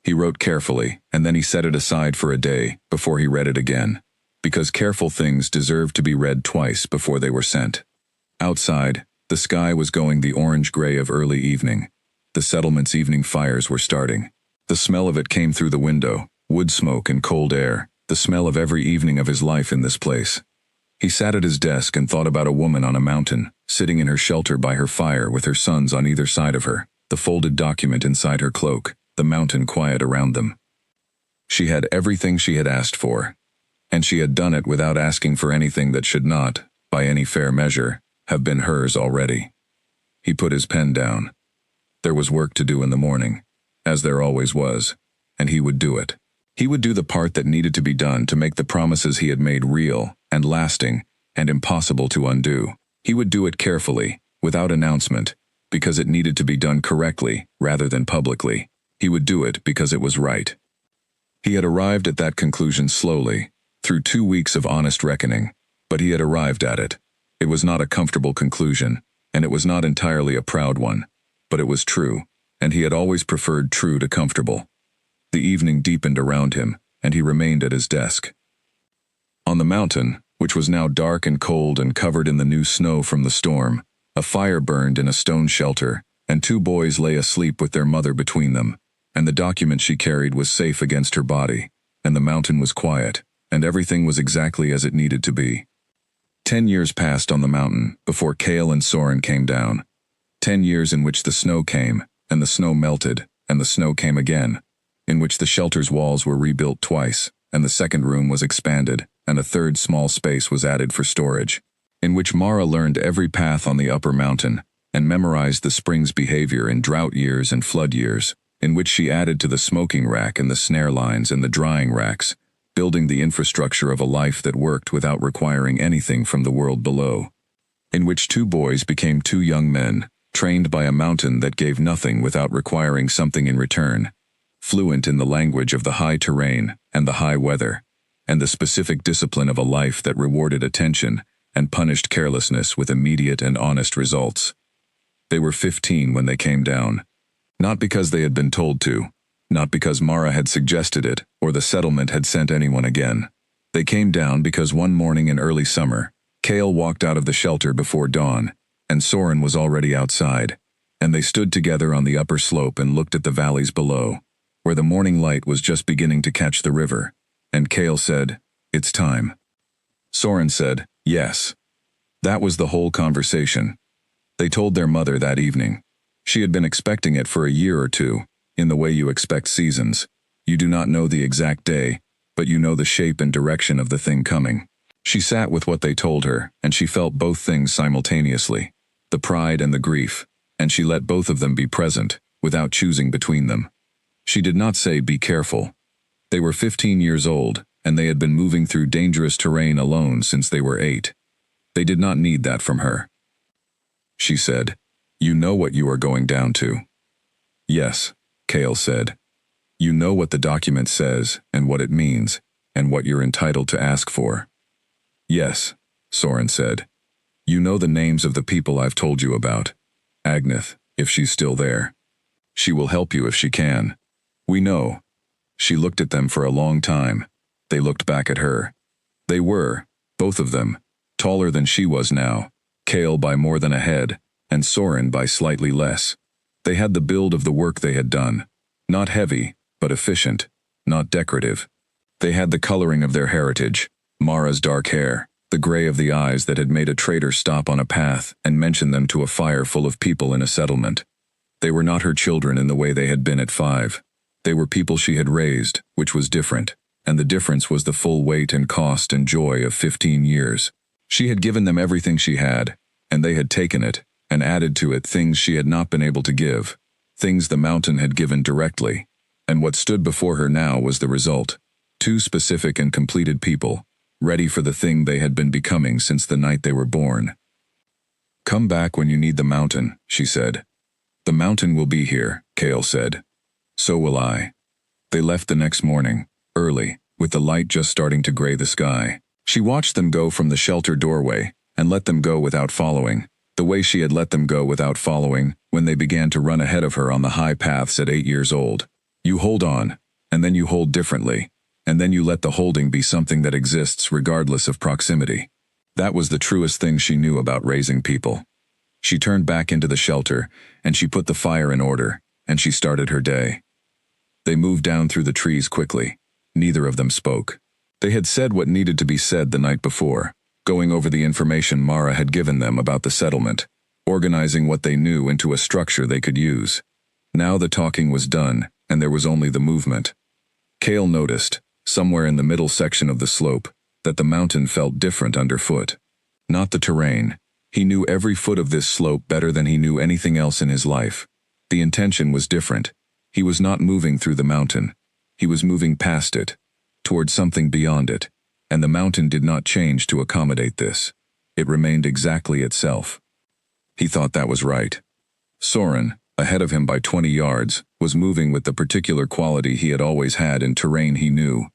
He wrote carefully, and then he set it aside for a day before he read it again, because careful things deserved to be read twice before they were sent. Outside, the sky was going the orange-gray of early evening. The settlement's evening fires were starting. The smell of it came through the window, wood smoke and cold air, the smell of every evening of his life in this place. He sat at his desk and thought about a woman on a mountain, sitting in her shelter by her fire with her sons on either side of her, the folded document inside her cloak, the mountain quiet around them. She had everything she had asked for, and she had done it without asking for anything that should not, by any fair measure, have been hers already. He put his pen down. There was work to do in the morning, as there always was, and he would do it. He would do the part that needed to be done to make the promises he had made real and lasting and impossible to undo. He would do it carefully, without announcement, because it needed to be done correctly rather than publicly. He would do it because it was right. He had arrived at that conclusion slowly, through 2 weeks of honest reckoning, but he had arrived at it. It was not a comfortable conclusion, and it was not entirely a proud one, but it was true, and he had always preferred true to comfortable. The evening deepened around him, and he remained at his desk. On the mountain, which was now dark and cold and covered in the new snow from the storm, a fire burned in a stone shelter, and 2 boys lay asleep with their mother between them, and the document she carried was safe against her body, and the mountain was quiet, and everything was exactly as it needed to be. 10 years passed on the mountain before Kale and Soren came down. 10 years in which the snow came, and the snow melted, and the snow came again, in which the shelter's walls were rebuilt twice, and the second room was expanded, and a third small space was added for storage, in which Mara learned every path on the upper mountain, and memorized the spring's behavior in drought years and flood years, in which she added to the smoking rack and the snare lines and the drying racks, building the infrastructure of a life that worked without requiring anything from the world below, in which 2 boys became 2 young men, trained by a mountain that gave nothing without requiring something in return, fluent in the language of the high terrain and the high weather, and the specific discipline of a life that rewarded attention and punished carelessness with immediate and honest results. They were 15 when they came down, not because they had been told to, not because Mara had suggested it or the settlement had sent anyone again. They came down because one morning in early summer, Kale walked out of the shelter before dawn, and Soren was already outside, and they stood together on the upper slope and looked at the valleys below, where the morning light was just beginning to catch the river, and Kale said, "It's time." Soren said, "Yes." That was the whole conversation. They told their mother that evening. She had been expecting it for a year or 2, in the way you expect seasons. You do not know the exact day, but you know the shape and direction of the thing coming. She sat with what they told her, and she felt both things simultaneously, the pride and the grief, and she let both of them be present, without choosing between them. She did not say, "Be careful." They were 15 years old, and they had been moving through dangerous terrain alone since they were 8. They did not need that from her. She said, "You know what you are going down to." "Yes," Kale said. "You know what the document says, and what it means, and what you're entitled to ask for." "Yes," Soren said. "You know the names of the people I've told you about. Agneth, if she's still there. She will help you if she can. We know." She looked at them for a long time. They looked back at her. They were, both of them, taller than she was now, Kale by more than a head, and Soren by slightly less. They had the build of the work they had done. Not heavy, but efficient, not decorative. They had the coloring of their heritage, Mara's dark hair, the the gray of the eyes that had made a traitor stop on a path and mention them to a fire full of people in a settlement. They were not her children in the way they had been at 5. They were people she had raised, which was different, and the difference was the full weight and cost and joy of 15 years. She had given them everything she had, and they had taken it, and added to it things she had not been able to give, things the mountain had given directly, and what stood before her now was the result. 2 specific and completed people, ready for the thing they had been becoming since the night they were born. "Come back when you need the mountain," she said. "The mountain will be here," Cale said. "So will I." They left the next morning, early, with the light just starting to gray the sky. She watched them go from the shelter doorway, and let them go without following, the way she had let them go without following when they began to run ahead of her on the high paths at 8 years old. You hold on, and then you hold differently, and then you let the holding be something that exists regardless of proximity. That was the truest thing she knew about raising people. She turned back into the shelter, and she put the fire in order, and she started her day. They moved down through the trees quickly. Neither of them spoke. They had said what needed to be said the night before, going over the information Mara had given them about the settlement, organizing what they knew into a structure they could use. Now the talking was done, and there was only the movement. Cale noticed, somewhere in the middle section of the slope, that the mountain felt different underfoot. Not the terrain. He knew every foot of this slope better than he knew anything else in his life. The intention was different. He was not moving through the mountain. He was moving past it, toward something beyond it, and the mountain did not change to accommodate this. It remained exactly itself. He thought that was right. Soren, ahead of him by 20 yards, was moving with the particular quality he had always had in terrain he knew.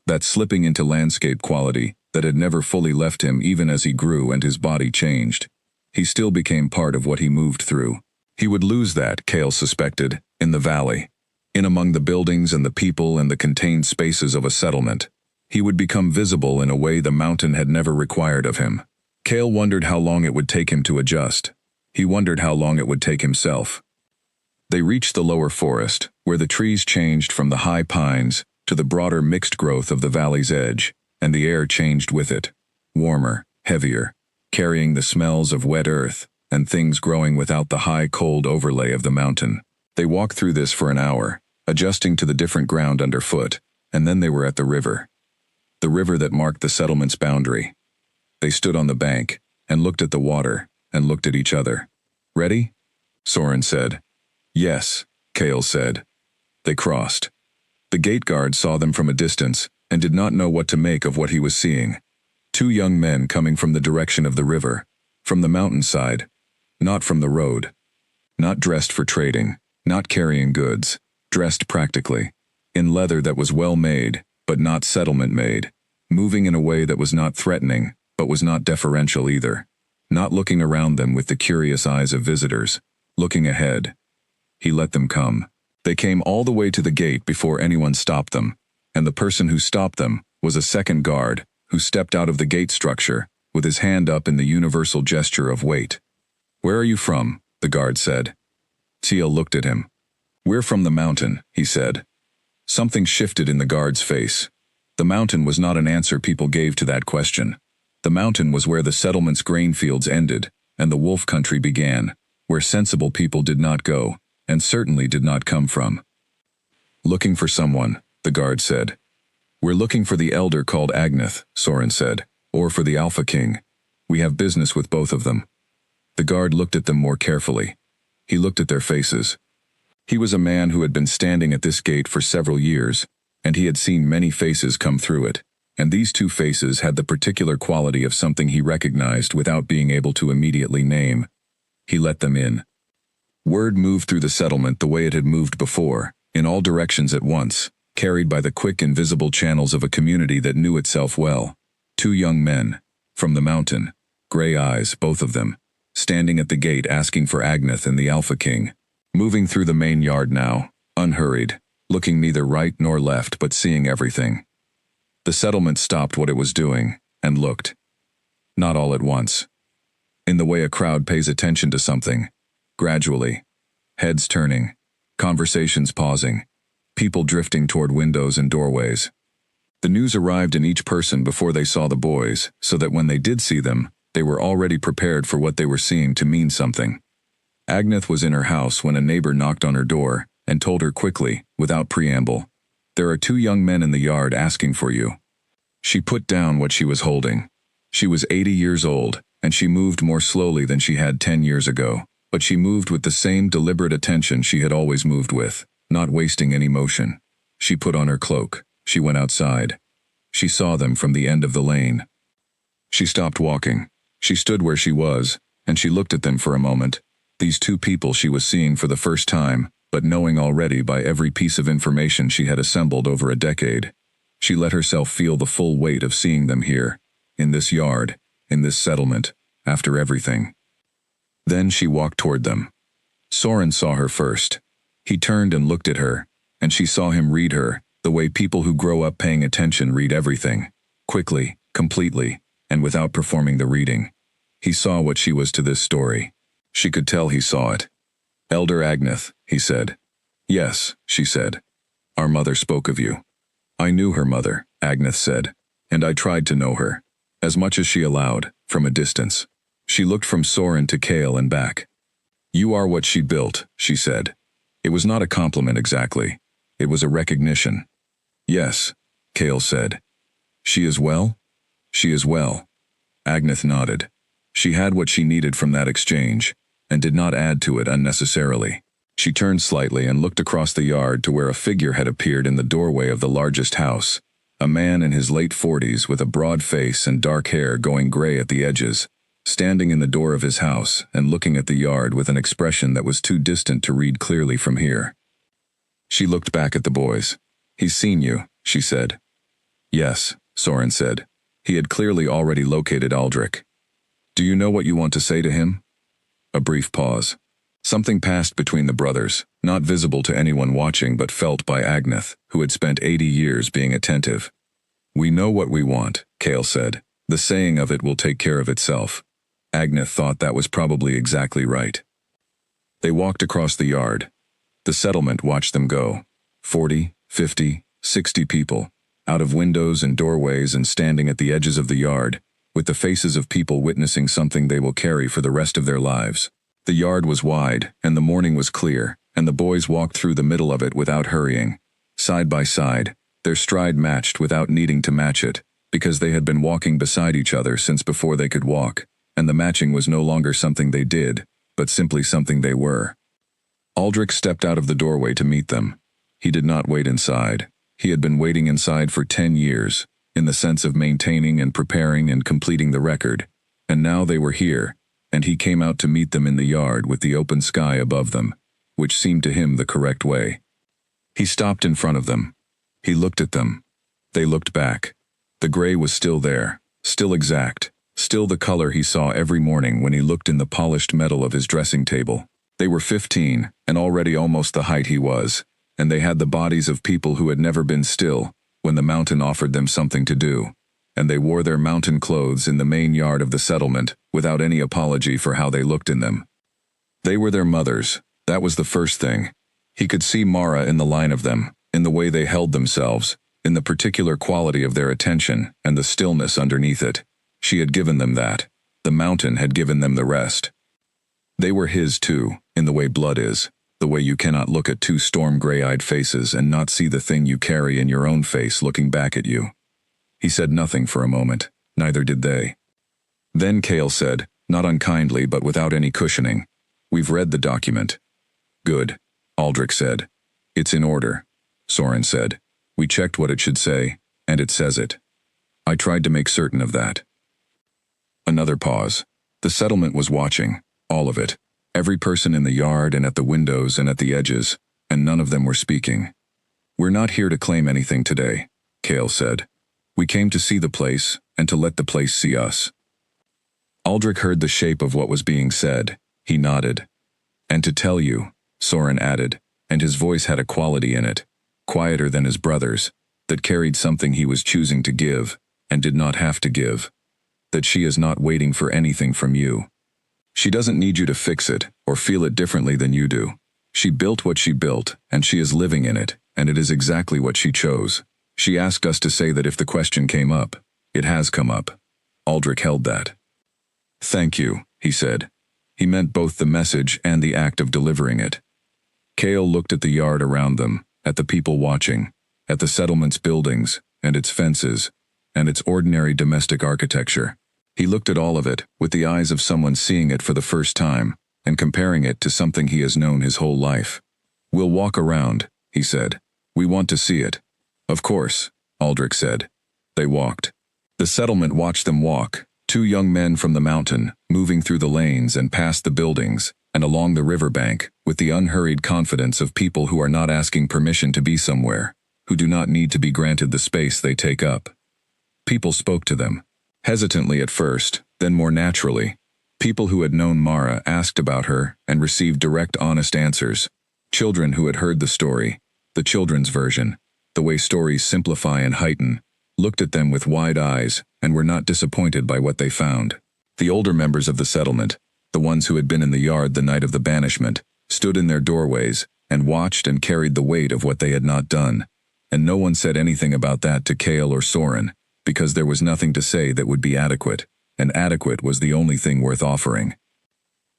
That slipping into landscape quality that had never fully left him even as he grew and his body changed. He still became part of what he moved through. He would lose that, Cale suspected, in the valley. In among the buildings and the people and the contained spaces of a settlement. He would become visible in a way the mountain had never required of him. Cale wondered how long it would take him to adjust. He wondered how long it would take himself. They reached the lower forest, where the trees changed from the high pines to the broader mixed growth of the valley's edge, and the air changed with it, warmer, heavier, carrying the smells of wet earth and things growing without the high cold overlay of the mountain. They walked through this for an hour, adjusting to the different ground underfoot, and then they were at the river that marked the settlement's boundary. They stood on the bank, and looked at the water, and looked at each other. "Ready?" Soren said. "Yes," Cale said. They crossed. The gate guard saw them from a distance, and did not know what to make of what he was seeing. 2 young men coming from the direction of the river, from the mountainside, not from the road. Not dressed for trading, not carrying goods, dressed practically, in leather that was well made, but not settlement made, moving in a way that was not threatening, but was not deferential either, not looking around them with the curious eyes of visitors, looking ahead. He let them come. They came all the way to the gate before anyone stopped them, and the person who stopped them was a second guard who stepped out of the gate structure with his hand up in the universal gesture of wait. "Where are you from?" the guard said. Teal looked at him. "We're from the mountain," he said. Something shifted in the guard's face. The mountain was not an answer people gave to that question. The mountain was where the settlement's grain fields ended, and the wolf country began, where sensible people did not go, and certainly did not come from. "Looking for someone," the guard said. "We're looking for the elder called Agneth," Soren said, "or for the Alpha King. We have business with both of them." The guard looked at them more carefully. He looked at their faces. He was a man who had been standing at this gate for several years, and he had seen many faces come through it, and these 2 faces had the particular quality of something he recognized without being able to immediately name. He let them in. Word moved through the settlement the way it had moved before, in all directions at once, carried by the quick invisible channels of a community that knew itself well. 2 young men, from the mountain, gray eyes, both of them, standing at the gate asking for Agneth and the Alpha King, moving through the main yard now, unhurried, looking neither right nor left but seeing everything. The settlement stopped what it was doing, and looked. Not all at once. In the way a crowd pays attention to something, gradually, heads turning, conversations pausing, people drifting toward windows and doorways. The news arrived in each person before they saw the boys, so that when they did see them, they were already prepared for what they were seeing to mean something. Agneth was in her house when a neighbor knocked on her door and told her quickly, without preamble, "There are 2 young men in the yard asking for you." She put down what she was holding. She was 80 years old, and she moved more slowly than she had 10 years ago, but she moved with the same deliberate attention she had always moved with, not wasting any motion. She put on her cloak. She went outside. She saw them from the end of the lane. She stopped walking. She stood where she was, and she looked at them for a moment. These 2 people she was seeing for the first time, but knowing already by every piece of information she had assembled over a decade. She let herself feel the full weight of seeing them here, in this yard, in this settlement, after everything. Then she walked toward them. Soren saw her first. He turned and looked at her, and she saw him read her, the way people who grow up paying attention read everything, quickly, completely, and without performing the reading. He saw what she was to this story. She could tell he saw it. "Elder Agneth," he said. "Yes," she said. "Our mother spoke of you." "I knew her mother," Agneth said, "and I tried to know her, as much as she allowed, from a distance." She looked from Soren to Kale and back. "You are what she built," she said. It was not a compliment exactly. It was a recognition. "Yes," Kale said. "She is well?" "She is well." Agneth nodded. She had what she needed from that exchange, and did not add to it unnecessarily. She turned slightly and looked across the yard to where a figure had appeared in the doorway of the largest house, a man in his late 40s with a broad face and dark hair going gray at the edges, standing in the door of his house and looking at the yard with an expression that was too distant to read clearly from here. She looked back at the boys. "He's seen you," she said. "Yes," Soren said. He had clearly already located Aldrich. "Do you know what you want to say to him?" A brief pause. Something passed between the brothers, not visible to anyone watching but felt by Agneth, who had spent 80 years being attentive. "We know what we want," Kale said. "The saying of it will take care of itself." Agneth thought that was probably exactly right. They walked across the yard. The settlement watched them go. 40, 50, 60 people, out of windows and doorways and standing at the edges of the yard, with the faces of people witnessing something they will carry for the rest of their lives. The yard was wide, and the morning was clear, and the boys walked through the middle of it without hurrying. Side by side, their stride matched without needing to match it, because they had been walking beside each other since before they could walk, and the matching was no longer something they did, but simply something they were. Aldrich stepped out of the doorway to meet them. He did not wait inside. He had been waiting inside for 10 years, in the sense of maintaining and preparing and completing the record, and now they were here, and he came out to meet them in the yard with the open sky above them, which seemed to him the correct way. He stopped in front of them. He looked at them. They looked back. The gray was still there, still exact, still the color he saw every morning when he looked in the polished metal of his dressing table. They were 15, and already almost the height he was, and they had the bodies of people who had never been still when the mountain offered them something to do, and they wore their mountain clothes in the main yard of the settlement without any apology for how they looked in them. They were their mothers. That was the first thing. He could see Mara in the line of them, in the way they held themselves, in the particular quality of their attention and the stillness underneath it. She had given them that. The mountain had given them the rest. They were his too, in the way blood is, the way you cannot look at 2 storm gray-eyed faces and not see the thing you carry in your own face looking back at you. He said nothing for a moment, neither did they. Then Kale said, not unkindly but without any cushioning, "We've read the document." "Good," Aldrich said. "It's in order," Soren said. "We checked what it should say, and it says it. I tried to make certain of that." Another pause. The settlement was watching, all of it, every person in the yard and at the windows and at the edges, and none of them were speaking. "We're not here to claim anything today," Kale said. "We came to see the place, and to let the place see us." Aldrich heard the shape of what was being said. He nodded. "And to tell you," Soren added, and his voice had a quality in it, quieter than his brother's, that carried something he was choosing to give, and did not have to give, that she is not waiting for anything from you. She doesn't need you to fix it, or feel it differently than you do. She built what she built, and she is living in it, and it is exactly what she chose. She asked us to say that if the question came up, it has come up. Aldrich held that. Thank you, he said. He meant both the message and the act of delivering it. Cale looked at the yard around them, at the people watching, at the settlement's buildings, and its fences, and its ordinary domestic architecture. He looked at all of it with the eyes of someone seeing it for the first time, and comparing it to something he has known his whole life. We'll walk around, he said. We want to see it. Of course, Aldrich said. They walked. The settlement watched them walk, two young men from the mountain, moving through the lanes and past the buildings, and along the riverbank, with the unhurried confidence of people who are not asking permission to be somewhere, who do not need to be granted the space they take up. People spoke to them. Hesitantly at first, then more naturally. People who had known Mara asked about her and received direct, honest answers. Children who had heard the story, the children's version, the way stories simplify and heighten, looked at them with wide eyes and were not disappointed by what they found. The older members of the settlement, the ones who had been in the yard the night of the banishment, stood in their doorways and watched and carried the weight of what they had not done, and no one said anything about that to Cale or Soren, because there was nothing to say that would be adequate, and adequate was the only thing worth offering.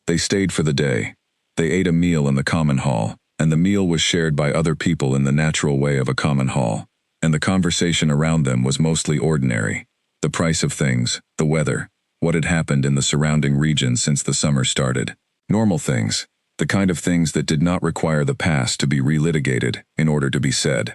They stayed for the day. They ate a meal in the common hall, and the meal was shared by other people in the natural way of a common hall, and the conversation around them was mostly ordinary. The price of things, the weather, what had happened in the surrounding region since the summer started. Normal things, the kind of things that did not require the past to be relitigated in order to be said.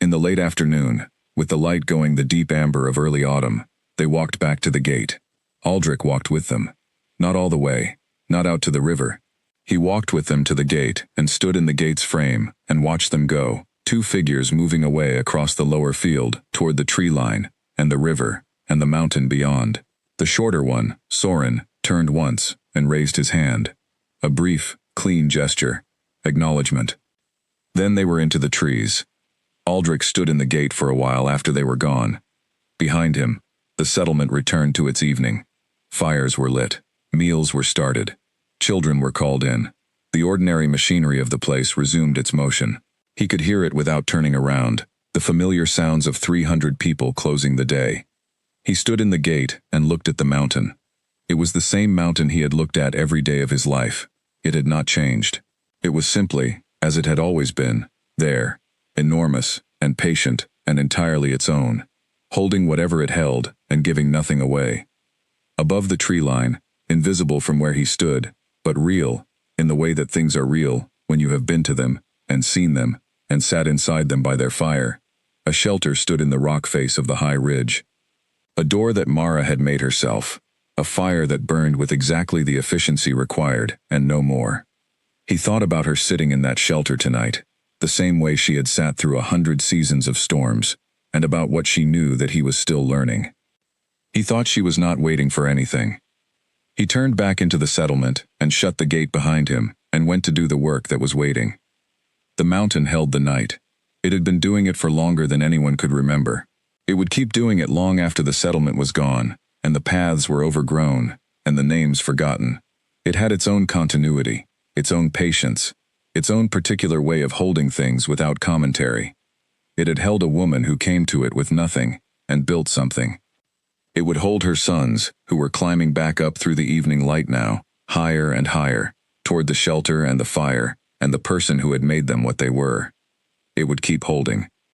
In the late afternoon, with the light going the deep amber of early autumn, they walked back to the gate. Aldrich walked with them. Not all the way, not out to the river. He walked with them to the gate and stood in the gate's frame and watched them go, two figures moving away across the lower field toward the tree line, and the river, and the mountain beyond. The shorter one, Soren, turned once and raised his hand. A brief, clean gesture. Acknowledgement. Then they were into the trees. Aldrich stood in the gate for a while after they were gone. Behind him, the settlement returned to its evening. Fires were lit. Meals were started. Children were called in. The ordinary machinery of the place resumed its motion. He could hear it without turning around, the familiar sounds of 300 people closing the day. He stood in the gate and looked at the mountain. It was the same mountain he had looked at every day of his life. It had not changed. It was simply, as it had always been, there, enormous and patient and entirely its own, holding whatever it held and giving nothing away. Above the tree line, invisible from where he stood, but real, in the way that things are real when you have been to them and seen them and sat inside them by their fire, a shelter stood in the rock face of the high ridge. A door that Mara had made herself, a fire that burned with exactly the efficiency required and no more. He thought about her sitting in that shelter tonight, the same way she had sat through 100 seasons of storms, and about what she knew that he was still learning. He thought she was not waiting for anything. He turned back into the settlement and shut the gate behind him and went to do the work that was waiting. The mountain held the night. It had been doing it for longer than anyone could remember. It would keep doing it long after the settlement was gone, and the paths were overgrown, and the names forgotten. It had its own continuity, its own patience, its own particular way of holding things without commentary. It had held a woman who came to it with nothing, and built something. It would hold her sons, who were climbing back up through the evening light now, higher and higher, toward the shelter and the fire, and the person who had made them what they were. It would keep holding.